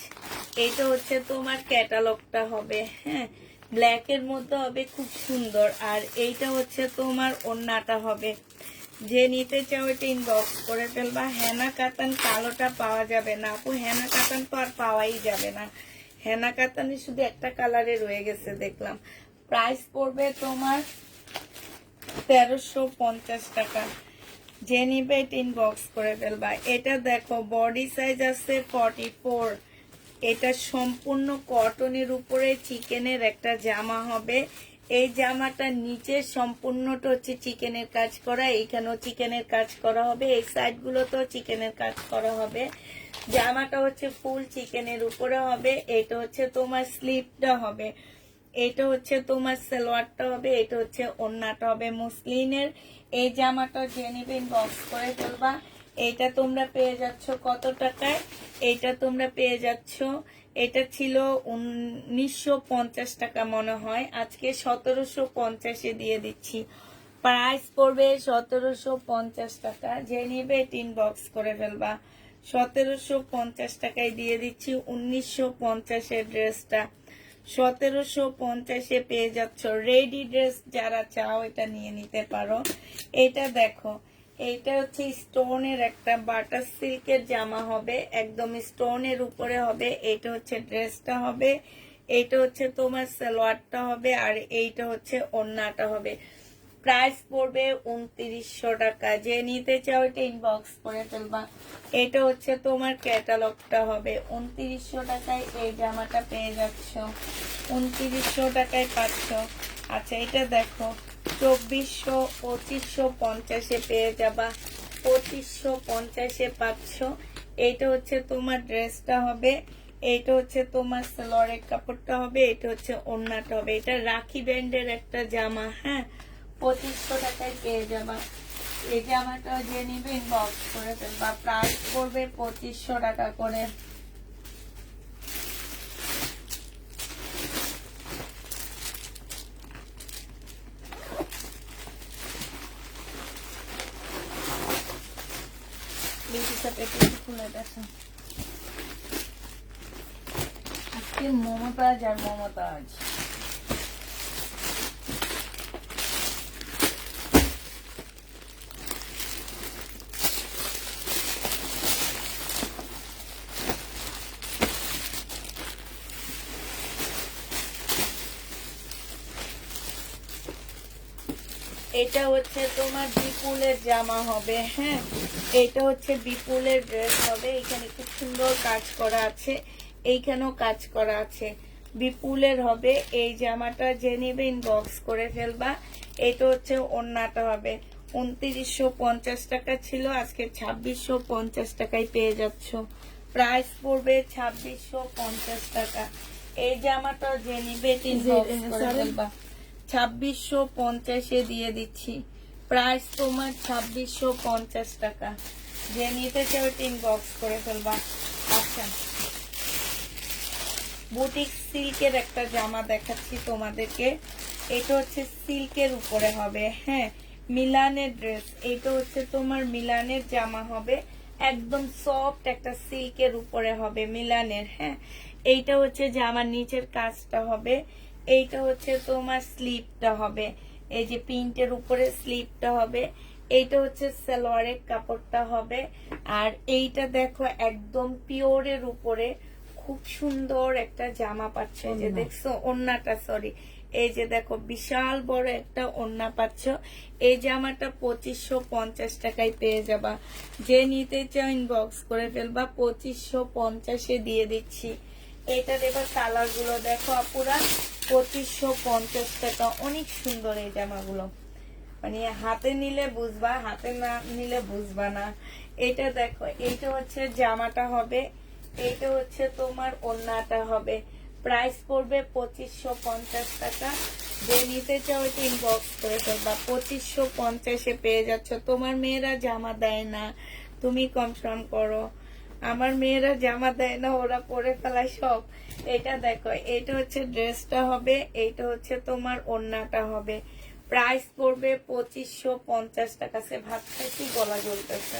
এইটা হচ্ছে তোমার ক্যাটালগটা হবে। হ্যাঁ, ব্ল্যাক এর মধ্যে হবে, খুব সুন্দর। আর এইটা হচ্ছে তোমার ওড়নাটা হবে। যে নিতে চাও এটা ইনবক্স করে ফেলবা। হেনা কাতান কালোটা পাওয়া যাবে না আপু, হেনা কাতান তো আর পাওয়াই যাবে না। হেনা কাতানে শুধু একটা কালারে রয়ে গেছে দেখলাম। প্রাইস পড়বে তোমার 1350 টাকা। যে নিবে এটা ইনবক্স করে ফেলবা। এটা দেখো বডি সাইজ আছে 44। এটা সম্পূর্ণ কটনের উপরে চিকেনের একটা জামা হবে। এই জামাটা নিচে সম্পূর্ণটা হচ্ছে চিকেনের কাজ করা, এইখানেও চিকেনের কাজ করা হবে, এই সাইড গুলোতেও চিকেনের কাজ করা হবে। জামাটা হচ্ছে ফুল চিকেনের উপরে হবে। এটা হচ্ছে তোমার স্লিপটা হবে, এটা হচ্ছে তোমার সালোয়ারটা হবে, এটা হচ্ছে ওড়নাটা হবে মুসলিনের। এই জামাটা যে নিবে বক্স করে ফেলবা। এটা তোমরা পেয়ে যাচ্ছ কত টাকায়? এটা তোমরা পেয়ে যাচ্ছ, এটা ছিল 1950 টাকা মনে হয়, আজকে 1750-এ দিয়ে দিচ্ছি। প্রাইস পড়বে 1750 টাকা। যে নিবে টিন বক্স করে ফেলবা। 1750 টাকায় দিয়ে দিচ্ছি 1950-এর ড্রেসটা। 1750-এ পেয়ে যাচ্ছ। রেডি ড্রেস যারা চাও এটা নিয়ে নিতে পারো। এটা দেখো, এইটা হচ্ছে স্টোনের একটা বাটার সিল্কের জামা হবে, একদম স্টোনের উপরে হবে। এটা হচ্ছে ড্রেসটা হবে, এইটা হচ্ছে তোমার সালোয়ারটা হবে, আর এইটা হচ্ছে ওড়নাটা হবে। প্রাইস পড়বে 2900 টাকা। যে নিতে চাও এটা ইনবক্স করে ফেলবা। এটা হচ্ছে তোমার ক্যাটালগটা হবে। 2900 টাকায় এই জামাটা পেয়ে যাচ্ছ, 2900 টাকায় পাচ্ছ। আচ্ছা এটা দেখো, 2400, 2550-এ পেয়ে যাবা, 2550-এ পাচ্ছ। এইটা হচ্ছে তোমার ড্রেসটা হবে, এইটা হচ্ছে তোমার সালোয়ারের কাপড়টা হবে, এটা হচ্ছে ওড়নাটা হবে। এটা রাখি ব্যান্ডের একটা জামা, হ্যাঁ, 2500 টাকায় পেয়ে যাবা। এই জামাটা যে নিবে ইনবক্স করে ফেলবা। প্রাইস পড়বে 2500 টাকা করে। খুলে দেখো, আজকে মমতাজ আর মমতাজ। এটা হচ্ছে তোমার বিপুলের জামা হবে, হ্যাঁ, এটা হচ্ছে বিপুলের ড্রেস হবে। এখানে খুব সুন্দর কাজ করা আছে, এইখানেও কাজ করা আছে, বিপুলের হবে। এই জামাটা যে নেবে ইনবক্স করে ফেলবা। এটা হচ্ছে ওড়নাটা হবে। 2950 টাকা ছিল, আজকে 2650 টাকায় পেয়ে যাচ্ছ। প্রাইস পড়বে 2650 টাকা। এই জামাটা যে নিবে ইনবক্স করে ফেলবা। 2650-এ দিয়ে দিচ্ছি। প্রাইস তোমার 2650 টাকা। যে নিতে চাও ইনবক্স করে ফেলবা। আচ্ছা, বুটিক সিল্কের একটা জামা দেখাচ্ছি তোমাদেরকে। এটা হচ্ছে সিল্কের উপরে হবে, হ্যাঁ, মিলানের ড্রেস। এটা হচ্ছে তোমার মিলানের জামা হবে, একদম সফট একটা সিল্কের উপরে হবে মিলানের, হ্যাঁ। এইটা হচ্ছে জামার নিচের কাজটা হবে, এইটা হচ্ছে তোমার স্লিপটা হবে, এই যে প্রিন্টের উপরে স্লিপটা হবে। এইটা হচ্ছে সালোয়ারের কাপড়টা হবে। আর এইটা দেখো একদম পিওরের উপরে খুব সুন্দর একটা জামা পাচ্ছ। এই যে দেখছো ওড়নাটা, সরি, এই যে দেখো বিশাল বড় একটা ওড়না পাচ্ছ। এই জামাটা 2550 টাকায় পেয়ে যাবা। যে নিতে চাও ইনবক্স করে ফেলবা। 2550-এ দিয়ে দিচ্ছি। এটার এবার কালার গুলো দেখো আপুরা, 2550 টাকা। অনেক সুন্দর এই জামাগুলো, মানে হাতে নিলে বুঝবা, হাতে না নিলে বুঝবা না। এটা দেখো, এইটা হচ্ছে জামাটা হবে, এইটা হচ্ছে তোমার ওড়নাটা হবে। প্রাইস পড়বে 2550 টাকা। যে নিতে চাও এটা ইনবক্স করে ফেলবা। 2550-এ পেয়ে যাচ্ছ। তোমার মেয়েরা জামা দেয় না, তুমি কনফার্ম করো। আমার মেয়েরা জামা দেয় না, ওরা পরে ফেলায় সব। এটা দেখো, এটা হচ্ছে ড্রেসটা হবে, এইটা হচ্ছে তোমার ওড়নাটা হবে। প্রাইস পড়বে 2550 টাকা। সে ভাত খাইছি, গলা জ্বলতেছে।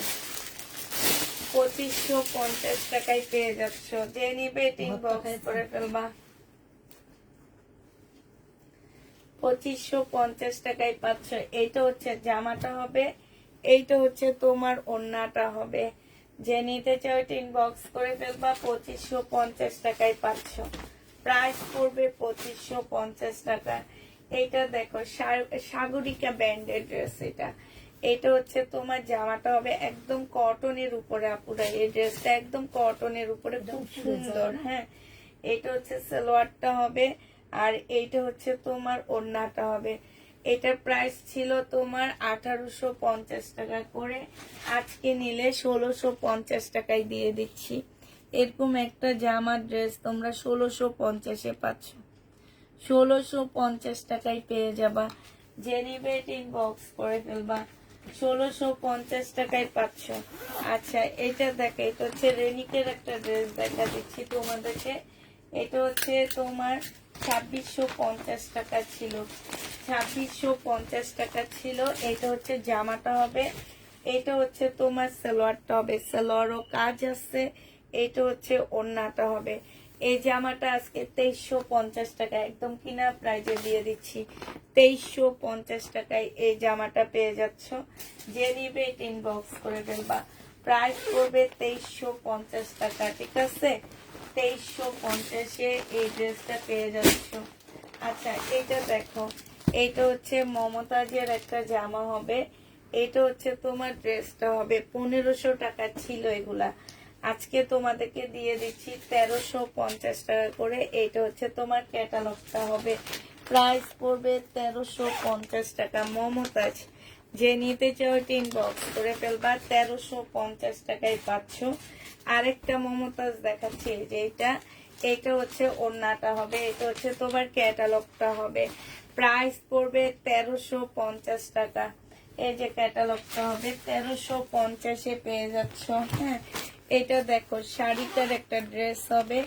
2550 টাকায় পেয়ে যাচ্ছ। যে নিবে ইনবক্স করে ফেলবা। 2550 টাকায় পাচ্ছ। এইটা হচ্ছে জামাটা হবে, এইটা হচ্ছে তোমার ওড়নাটা হবে। যে নিতে চাও ইনবক্স করে ফেলবা। 2550 টাকায় পাচ্ছ। প্রাইস পড়বে 2550 টাকা। এইটা দেখো সাগরিকা ব্যান্ডের ড্রেস। এটা হচ্ছে তোমার জামাটা হবে একদম কটনের উপরে আপুরা। এই ড্রেসটা একদম কটনের উপরে, খুব সুন্দর, হ্যাঁ। এটা হচ্ছে সালোয়ারটা হবে, আর এইটা হচ্ছে তোমার ওড়নাটা হবে। এটার প্রাইস ছিল তোমার 1850 টাকা করে, আজকে নিলে 1650 টাকায় দিয়ে দিচ্ছি। এরকম একটা জামা ড্রেস তোমরা 1650-এ পাচ্ছ, 1650 টাকায় পেয়ে যাবা। যে নিবে ইনবক্স করে ফেলবা, 1650 টাকায় পাচ্ছ। আচ্ছা এটা দেখো, এটা হচ্ছে রেনিকের একটা ড্রেস দেখা দিচ্ছি তোমাদেরকে। এটা হচ্ছে তোমার 2650 টাকা ছিল, 2650 টাকা ছিল। এটা হচ্ছে জামাটা হবে, এটা হচ্ছে তোমার সালোয়ারটা হবে, সালোয়ারও কাজ আছে। এটা হচ্ছে ওড়নাটা হবে। এই জামাটা আজকে 2350 টাকা একদম কিনা প্রাইজে দিয়ে দিচ্ছি, 2350 টাকায় এই জামাটা পেয়ে যাচ্ছ। যে নিবে ইনবক্স করে ফেলবা, প্রাইস পড়বে 2350 টাকা, ঠিক আছে? 2350-এ এই ড্রেসটা পেয়ে যাচ্ছ। আচ্ছা এটা দেখো, এইটা হচ্ছে মমতাজের একটা জামা হবে। এটা হচ্ছে তোমার ড্রেসটা হবে 1500 টাকা ছিল এগুলা, আজকে তোমাদেরকে দিয়ে দিচ্ছি 1350 টাকা করে। এইটা হচ্ছে তোমার ক্যাটালগটা হবে, প্রাইস পড়বে 1350 টাকা। মমতাজ যে নিতে চাও ইনবক্স করে ফেলবা, 1350 টাকায় পাচ্ছ। আরেকটা মমতাজ দেখাচ্ছি, যে এটা হচ্ছে ওড়নাটা হবে, এটা হচ্ছে তোমার ক্যাটালগটা হবে, প্রাইস পড়বে 1350 টাকা। এই যে ক্যাটালগটা হবে 1350-এ পেয়ে যাচ্ছ। হ্যাঁ এটা দেখো, শাড়িটার একটা ড্রেস হবে,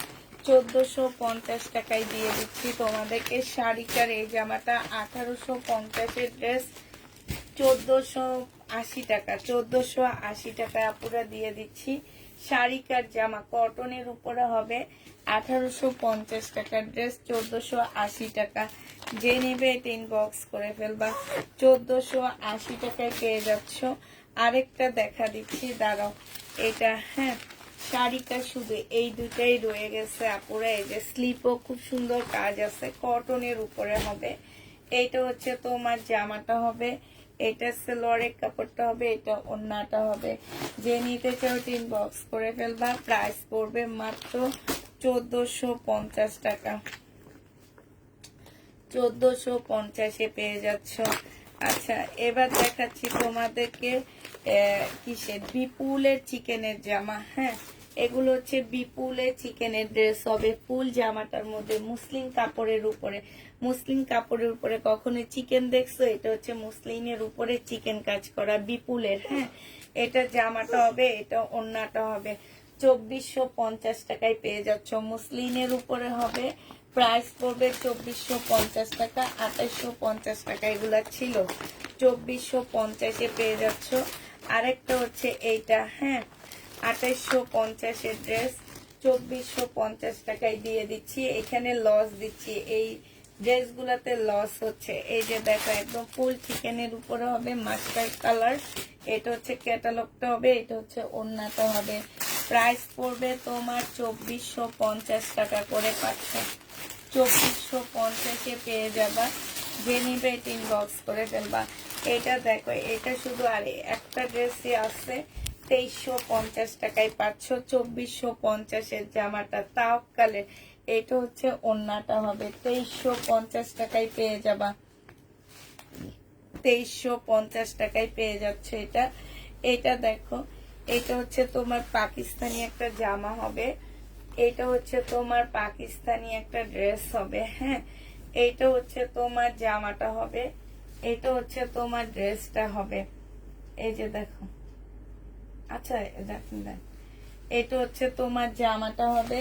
1450 টাকায় দিয়ে দিচ্ছি তোমাদেরকে শাড়িটার এই জামাটা। 1850-এর ড্রেস 1480 টাকা, 1480 টাকায় আপুরা দিয়ে দিচ্ছি। শাড়িকার জামা কটনের উপরে হবে, 1850 টাকার ড্রেস 1480 টাকা। যে নেবে এটা ইনবক্স করে ফেলবা, 1480 টাকায় পেয়ে যাচ্ছ। আরেকটা দেখা দিচ্ছি, দাঁড়াও এটা। হ্যাঁ শাড়িটা শুধু এই দুটাই রয়ে গেছে আপুরা। এই যে স্লিপও খুব সুন্দর কাজ আছে, কটনের উপরে হবে। এইটা হচ্ছে তোমার জামাটা হবে, এটা সালোয়ারের কাপড়টা হবে, এটা ওড়নাটা হবে। যে নিতে চাও ইনবক্স করে ফেলবা, প্রাইস পড়বে মাত্র 1450 টাকা, 1450-এ পেয়ে যাচ্ছ। আচ্ছা এবার দেখাচ্ছি তোমাদেরকে কিসের, বিপুলের চিকেনের জামা। হ্যাঁ এগুলো হচ্ছে বিপুলের চিকেনের ড্রেস হবে, ফুল জামাটার মধ্যে মুসলিম কাপড়ের উপরে। মুসলিম কাপড়ের উপরে কখনো চিকেন দেখছো? এটা হচ্ছে মুসলিমের উপরে চিকেন কাজ করা বিপুলের। হ্যাঁ এটা জামাটা হবে, এটা ওড়নাটা হবে। 2450 টাকায় পেয়ে যাচ্ছ, মুসলিমের উপরে হবে, প্রাইস পড়বে 2450 টাকা। 2850 টাকা এগুলা ছিল, 2450-এ পেয়ে যাচ্ছ। আরেকটা হচ্ছে এইটা, হ্যাঁ 2850-এর ড্রেস 2450 টাকায় দিয়ে দিচ্ছি। এখানে লস দিচ্ছি, এই ড্রেসগুলাতে লস হচ্ছে। এই যে দেখো একদম ফুল চিকেনের উপরে হবে, মাস্টার্ড কালার। এটা হচ্ছে ক্যাটালগটা হবে, এটা হচ্ছে ওড়নাটা হবে। প্রাইস পড়বে তোমার 2450 টাকা করে পাচ্ছ, 2450-এ পেয়ে যাবা। যে নিবে ইনবক্স করে ফেলবা। এটা দেখো, এটা শুধু আর একটা ড্রেসই আছে, 2350 টাকায় পাচ্ছ 2450-এর জামাটা তাওকালে। এটা হচ্ছে ওড়নাটা হবে, 2350 টাকায় পেয়ে যাবা, 2350 টাকায় পেয়ে যাচ্ছে এটা। এটা দেখো, এটা হচ্ছে তোমার পাকিস্তানি একটা জামা হবে, এটা হচ্ছে তোমার পাকিস্তানি একটা ড্রেস হবে। হ্যাঁ এইটা হচ্ছে তোমার জামাটা হবে, এটা হচ্ছে তোমার ড্রেসটা হবে। এই যে দেখো, আচ্ছা দেখেন, এটা হচ্ছে তোমার জামাটা হবে,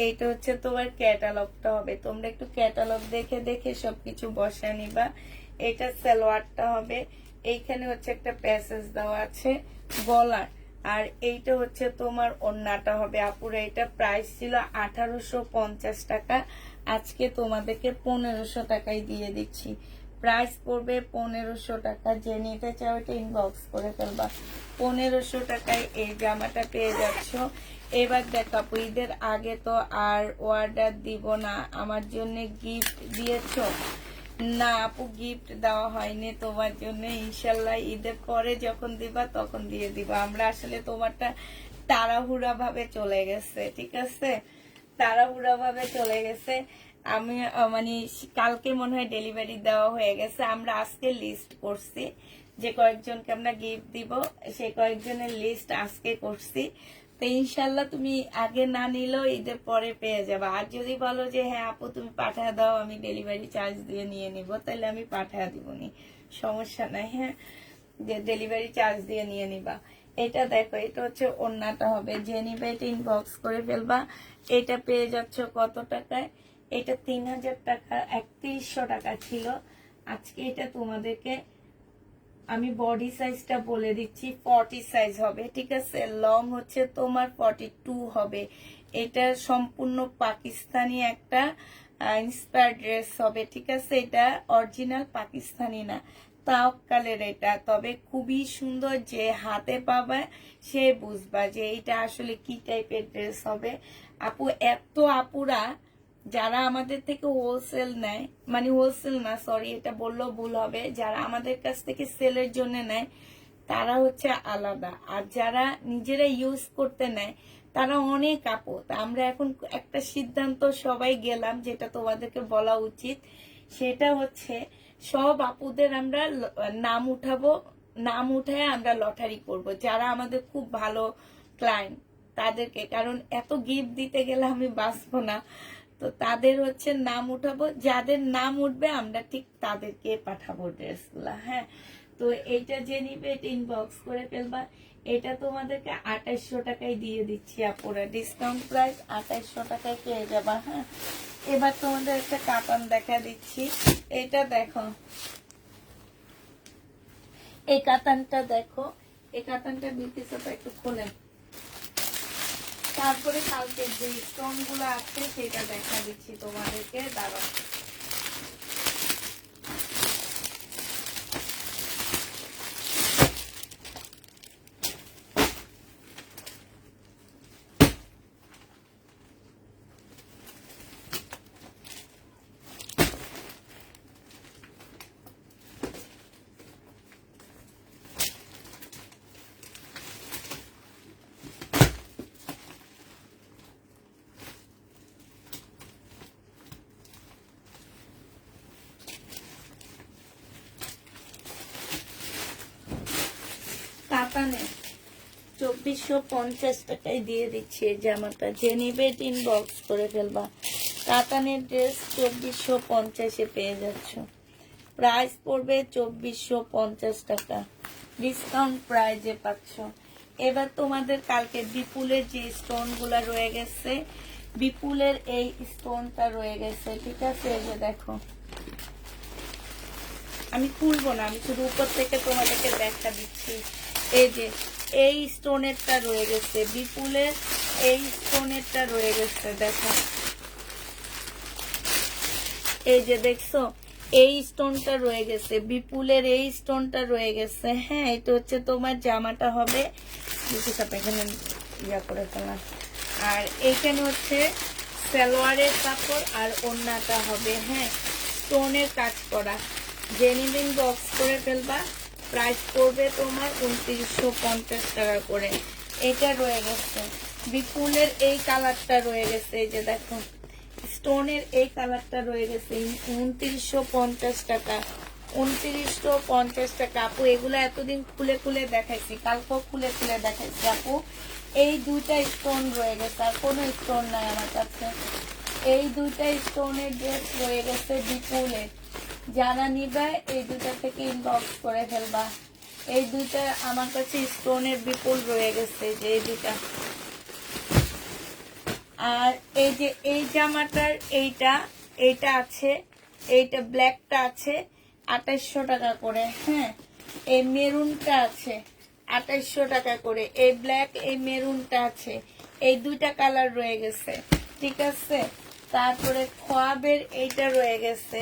এইটা হচ্ছে তোমার ক্যাটালগটা হবে। তোমরা একটু ক্যাটালগ দেখে দেখে সবকিছু বসা নিবা। এটা সালোয়ারটা হবে, এইখানে হচ্ছে একটা প্যাসেজ দেওয়া আছে গলার। আর এইটা হচ্ছে তোমার ওড়নাটা হবে আপুরা। এটা প্রাইস ছিল 1850 টাকা, আজকে তোমাদেরকে 1500 টাকায় দিয়ে দিচ্ছি। প্রাইস পড়বে 1500 টাকা। যে নিতে চাও এটা ইনবক্স করে ফেলবা, 1500 টাকায় এই জামাটা পেয়ে যাচ্ছ। এবার দেখাবো, ঈদের আগে তো আর অর্ডার দিব না, আমার জন্য গিফট দিয়েছ? না আপু, গিফট দেওয়া হয়নি তোমার জন্য, ইনশাল্লাহ ঈদের পরে যখন দিবা তখন দিয়ে দিবা। আমরা আসলে তোমারটা তাড়াহুড়া ভাবে চলে গেছে, ঠিক আছে, তাড়াহুড়া ভাবে চলে গেছে। আমি মানে কালকে মনে হয় ডেলিভারি দেওয়া হয়ে গেছে। আমরা আজকে লিস্ট করছি যে কয়েকজনকে আমরা গিফট দিব, সেই কয়েকজনের লিস্ট আজকে করছি। তো ইনশাল্লাহ তুমি আগে না নিলেও ঈদের পরে পেয়ে যাবে। আর যদি বলো যে হ্যাঁ আপু তুমি পাঠিয়ে দাও, আমি ডেলিভারি চার্জ দিয়ে নিয়ে নিব, তাহলে আমি পাঠিয়ে দিবনি, সমস্যা নাই। হ্যাঁ, যে ডেলিভারি চার্জ দিয়ে নিয়ে নিবা। এটা দেখো, এটা হচ্ছে ওড়নাটা হবে, যে নিবে এটা ইনবক্স করে ফেলবা। এটা পেয়ে যাচ্ছ কত টাকায়? এটা 3000 টাকা, 3100 টাকা ছিল। আজকে এটা তোমাদেরকে আমি বডি সাইজটা বলে দিচ্ছি, 40 সাইজ হবে, ঠিক আছে। লং হচ্ছে তোমার 42 হবে। এটা সম্পূর্ণ পাকিস্তানি একটা ইন্সপায়ার ড্রেস হবে, ঠিক আছে। এটা অরিজিনাল পাকিস্তানি না, তাওয়াক্কালের এটা, তবে খুবই সুন্দর। যে হাতে পাবে সে বুঝবা যে এটা আসলে কি টাইপের ড্রেস হবে। আপু এত আপুরা যারা আমাদের থেকে হোলসেল নেয়, মানে হোলসেল না সরি, এটা বললেও ভুল হবে, যারা আমাদের কাছ থেকে সেলের জন্য নেয় তারা হচ্ছে আলাদা, আর যারা নিজেরা ইউজ করতে নেয় তারা অনেক আপু। তা আমরা এখন একটা সিদ্ধান্ত সবাই গেলাম, যেটা তোমাদেরকে বলা উচিত, সেটা হচ্ছে সব আপুদের আমরা নাম উঠাবো, নাম উঠায় আমরা লটারি করব, যারা আমাদের খুব ভালো ক্লায়েন্ট তাদেরকে, কারণ এত গিফট দিতে গেলে আমি বাঁচবো না। তো তাদের হচ্ছে নাম উঠাবো, যাদের নাম উঠবে আমরা ঠিক তাদেরকে পাঠাবো ড্রেসগুলা। হ্যাঁ, তো এইটা যে নিবে এটা ইনবক্স করে ফেলবা। এটা তোমাদেরকে 2800 টাকায় দিয়ে দিচ্ছি আপুরা, ডিসকাউন্ট প্রাইস 2800 টাকায় পেয়ে যাবা। হ্যাঁ, এবার তোমাদের একটা কাতান দেখা দিচ্ছি। এটা দেখো, এই কাতানটা দেখো, এই কাতানটা দিতেছে তো একটু খোলেন। তারপরে কালকে যে স্টোন গুলো আছে সেটা দেখা দিচ্ছি তোমাদেরকে, দাঁড়াও। কাতানে 2450 টাকায় দিয়ে দিচ্ছি এই জামাটা, যে নিবে ইনবক্স করে ফেলবা। কাতানের ড্রেস 2450-এ পেয়ে যাচ্ছ, প্রাইস পড়বে 2450 টাকা, ডিসকাউন্ট প্রাইজে পাচ্ছ। এবার তোমাদের কালকে বিপুলের যে স্টোন গুলা রয়ে গেছে, বিপুলের এই স্টোনটা রয়ে গেছে, ঠিক আছে। এই যে দেখো, আমি খুলবো না, আমি শুধু উপর থেকে তোমাদেরকে দেখা দিচ্ছি। এই যে এই স্টোনেরটা রয়ে গেছে, বিপুলের এই স্টোনেরটা রয়ে গেছে, দেখো এই যে দেখছো, এই স্টোনটা রয়ে গেছে, বিপুলের এই স্টোনটা রয়ে গেছে। হ্যাঁ, এটা হচ্ছে তোমার জামাটা হবে, এখানে ইয়া করে ফেলা। আর এইখানে হচ্ছে সালোয়ারের কাপড়, আর ওড়নাটা হবে হ্যাঁ স্টোনের কাজ করা। জেনিদিন বক্স করে ফেলবা, প্রাইস পড়বে তোমার 2950 টাকা করে। এটা রয়ে গেছে, বিপুলের এই কালারটা রয়ে গেছে, এই যে দেখো স্টোনের এই কালারটা রয়ে গেছে 2950 টাকা, 2950 টাকা। আপু এগুলো এতদিন খুলে খুলে দেখাইছি, কালকেও খুলে খুলে দেখাইছি আপু। এই দুইটা স্টোন রয়ে গেছে, আর কোনো স্টোন নাই আমার কাছে। এই দুইটা স্টোনের ড্রেস রয়ে গেছে বিপুলের, যারা নিবে এই দুইটা থেকে ইনবক্স করে ফেলবা। এই দুইটা আমার কাছে স্টোনের বিপুল রয়ে গেছে, যে এই দুইটা। আর এই যে এই জামাটার এইটা আছে, এইটা ব্ল্যাকটা আছে 2800 টাকা করে। হ্যাঁ, এই মেরুনটা আছে 2800 টাকা করে, এই ব্ল্যাক এই মেরুনটা আছে, এই দুইটা কালার রয়ে গেছে, ঠিক আছে। তারপরে খোয়াবের এইটা রয়ে গেছে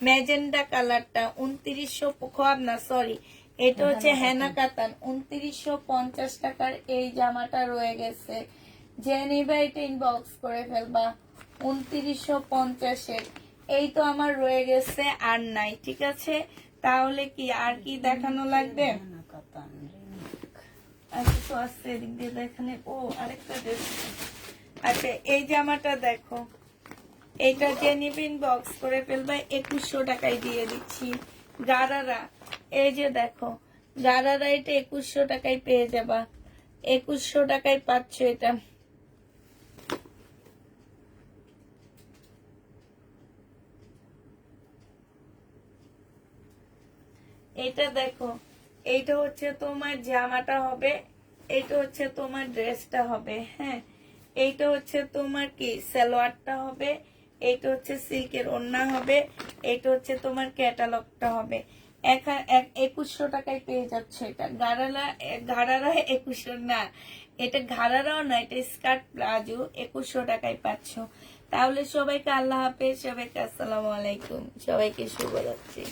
ম্যাজেন্ডা কালারটা 2900, খোয়াব না সরি, এটা হচ্ছে হেনা কাতান 2950 টাকার এই জামাটা রয়ে গেছে। যে নিবে এটা ইনবক্স করে ফেলবা 2950-এর। এই তো আমার রয়ে গেছে, আর নাই, ঠিক আছে। তাহলে কি আর কি দেখানো লাগবে? আচ্ছা তো আসছে এদিক দিয়ে দেখানে, ও আরেকটা ড্রেস। আচ্ছা এই জামাটা দেখো, এটা যে নিবেন বক্স করে ফেলবা, 2100 টাকায় দিয়ে দিচ্ছি। গারারা, এই যে দেখো গারারা, এটা 2100 টাকায় পেয়ে যাবা, 2100 টাকায় পাচ্ছ এটা। এটা দেখো, এইটা হচ্ছে তোমার জামাটা হবে, এইটা হচ্ছে তোমার ড্রেসটা হবে। হ্যাঁ, এইটা হচ্ছে তোমার কি সালোয়ারটা হবে, এইটা হচ্ছে সিল্কের ওড়না হবে, এইটা হচ্ছে তোমার ক্যাটালগটা হবে। 2100 টাকায় পেয়ে যাচ্ছে এটা। ঘাড়ারা 2100 না, এটা ঘাড়ারাও না, এটা স্কার্ট প্লাজো 2100 টাকায় পাচ্ছ। তাহলে সবাইকে আল্লাহ হাফেজ, সবাইকে আসসালামু আলাইকুম, সবাইকে শুভরাত্রি।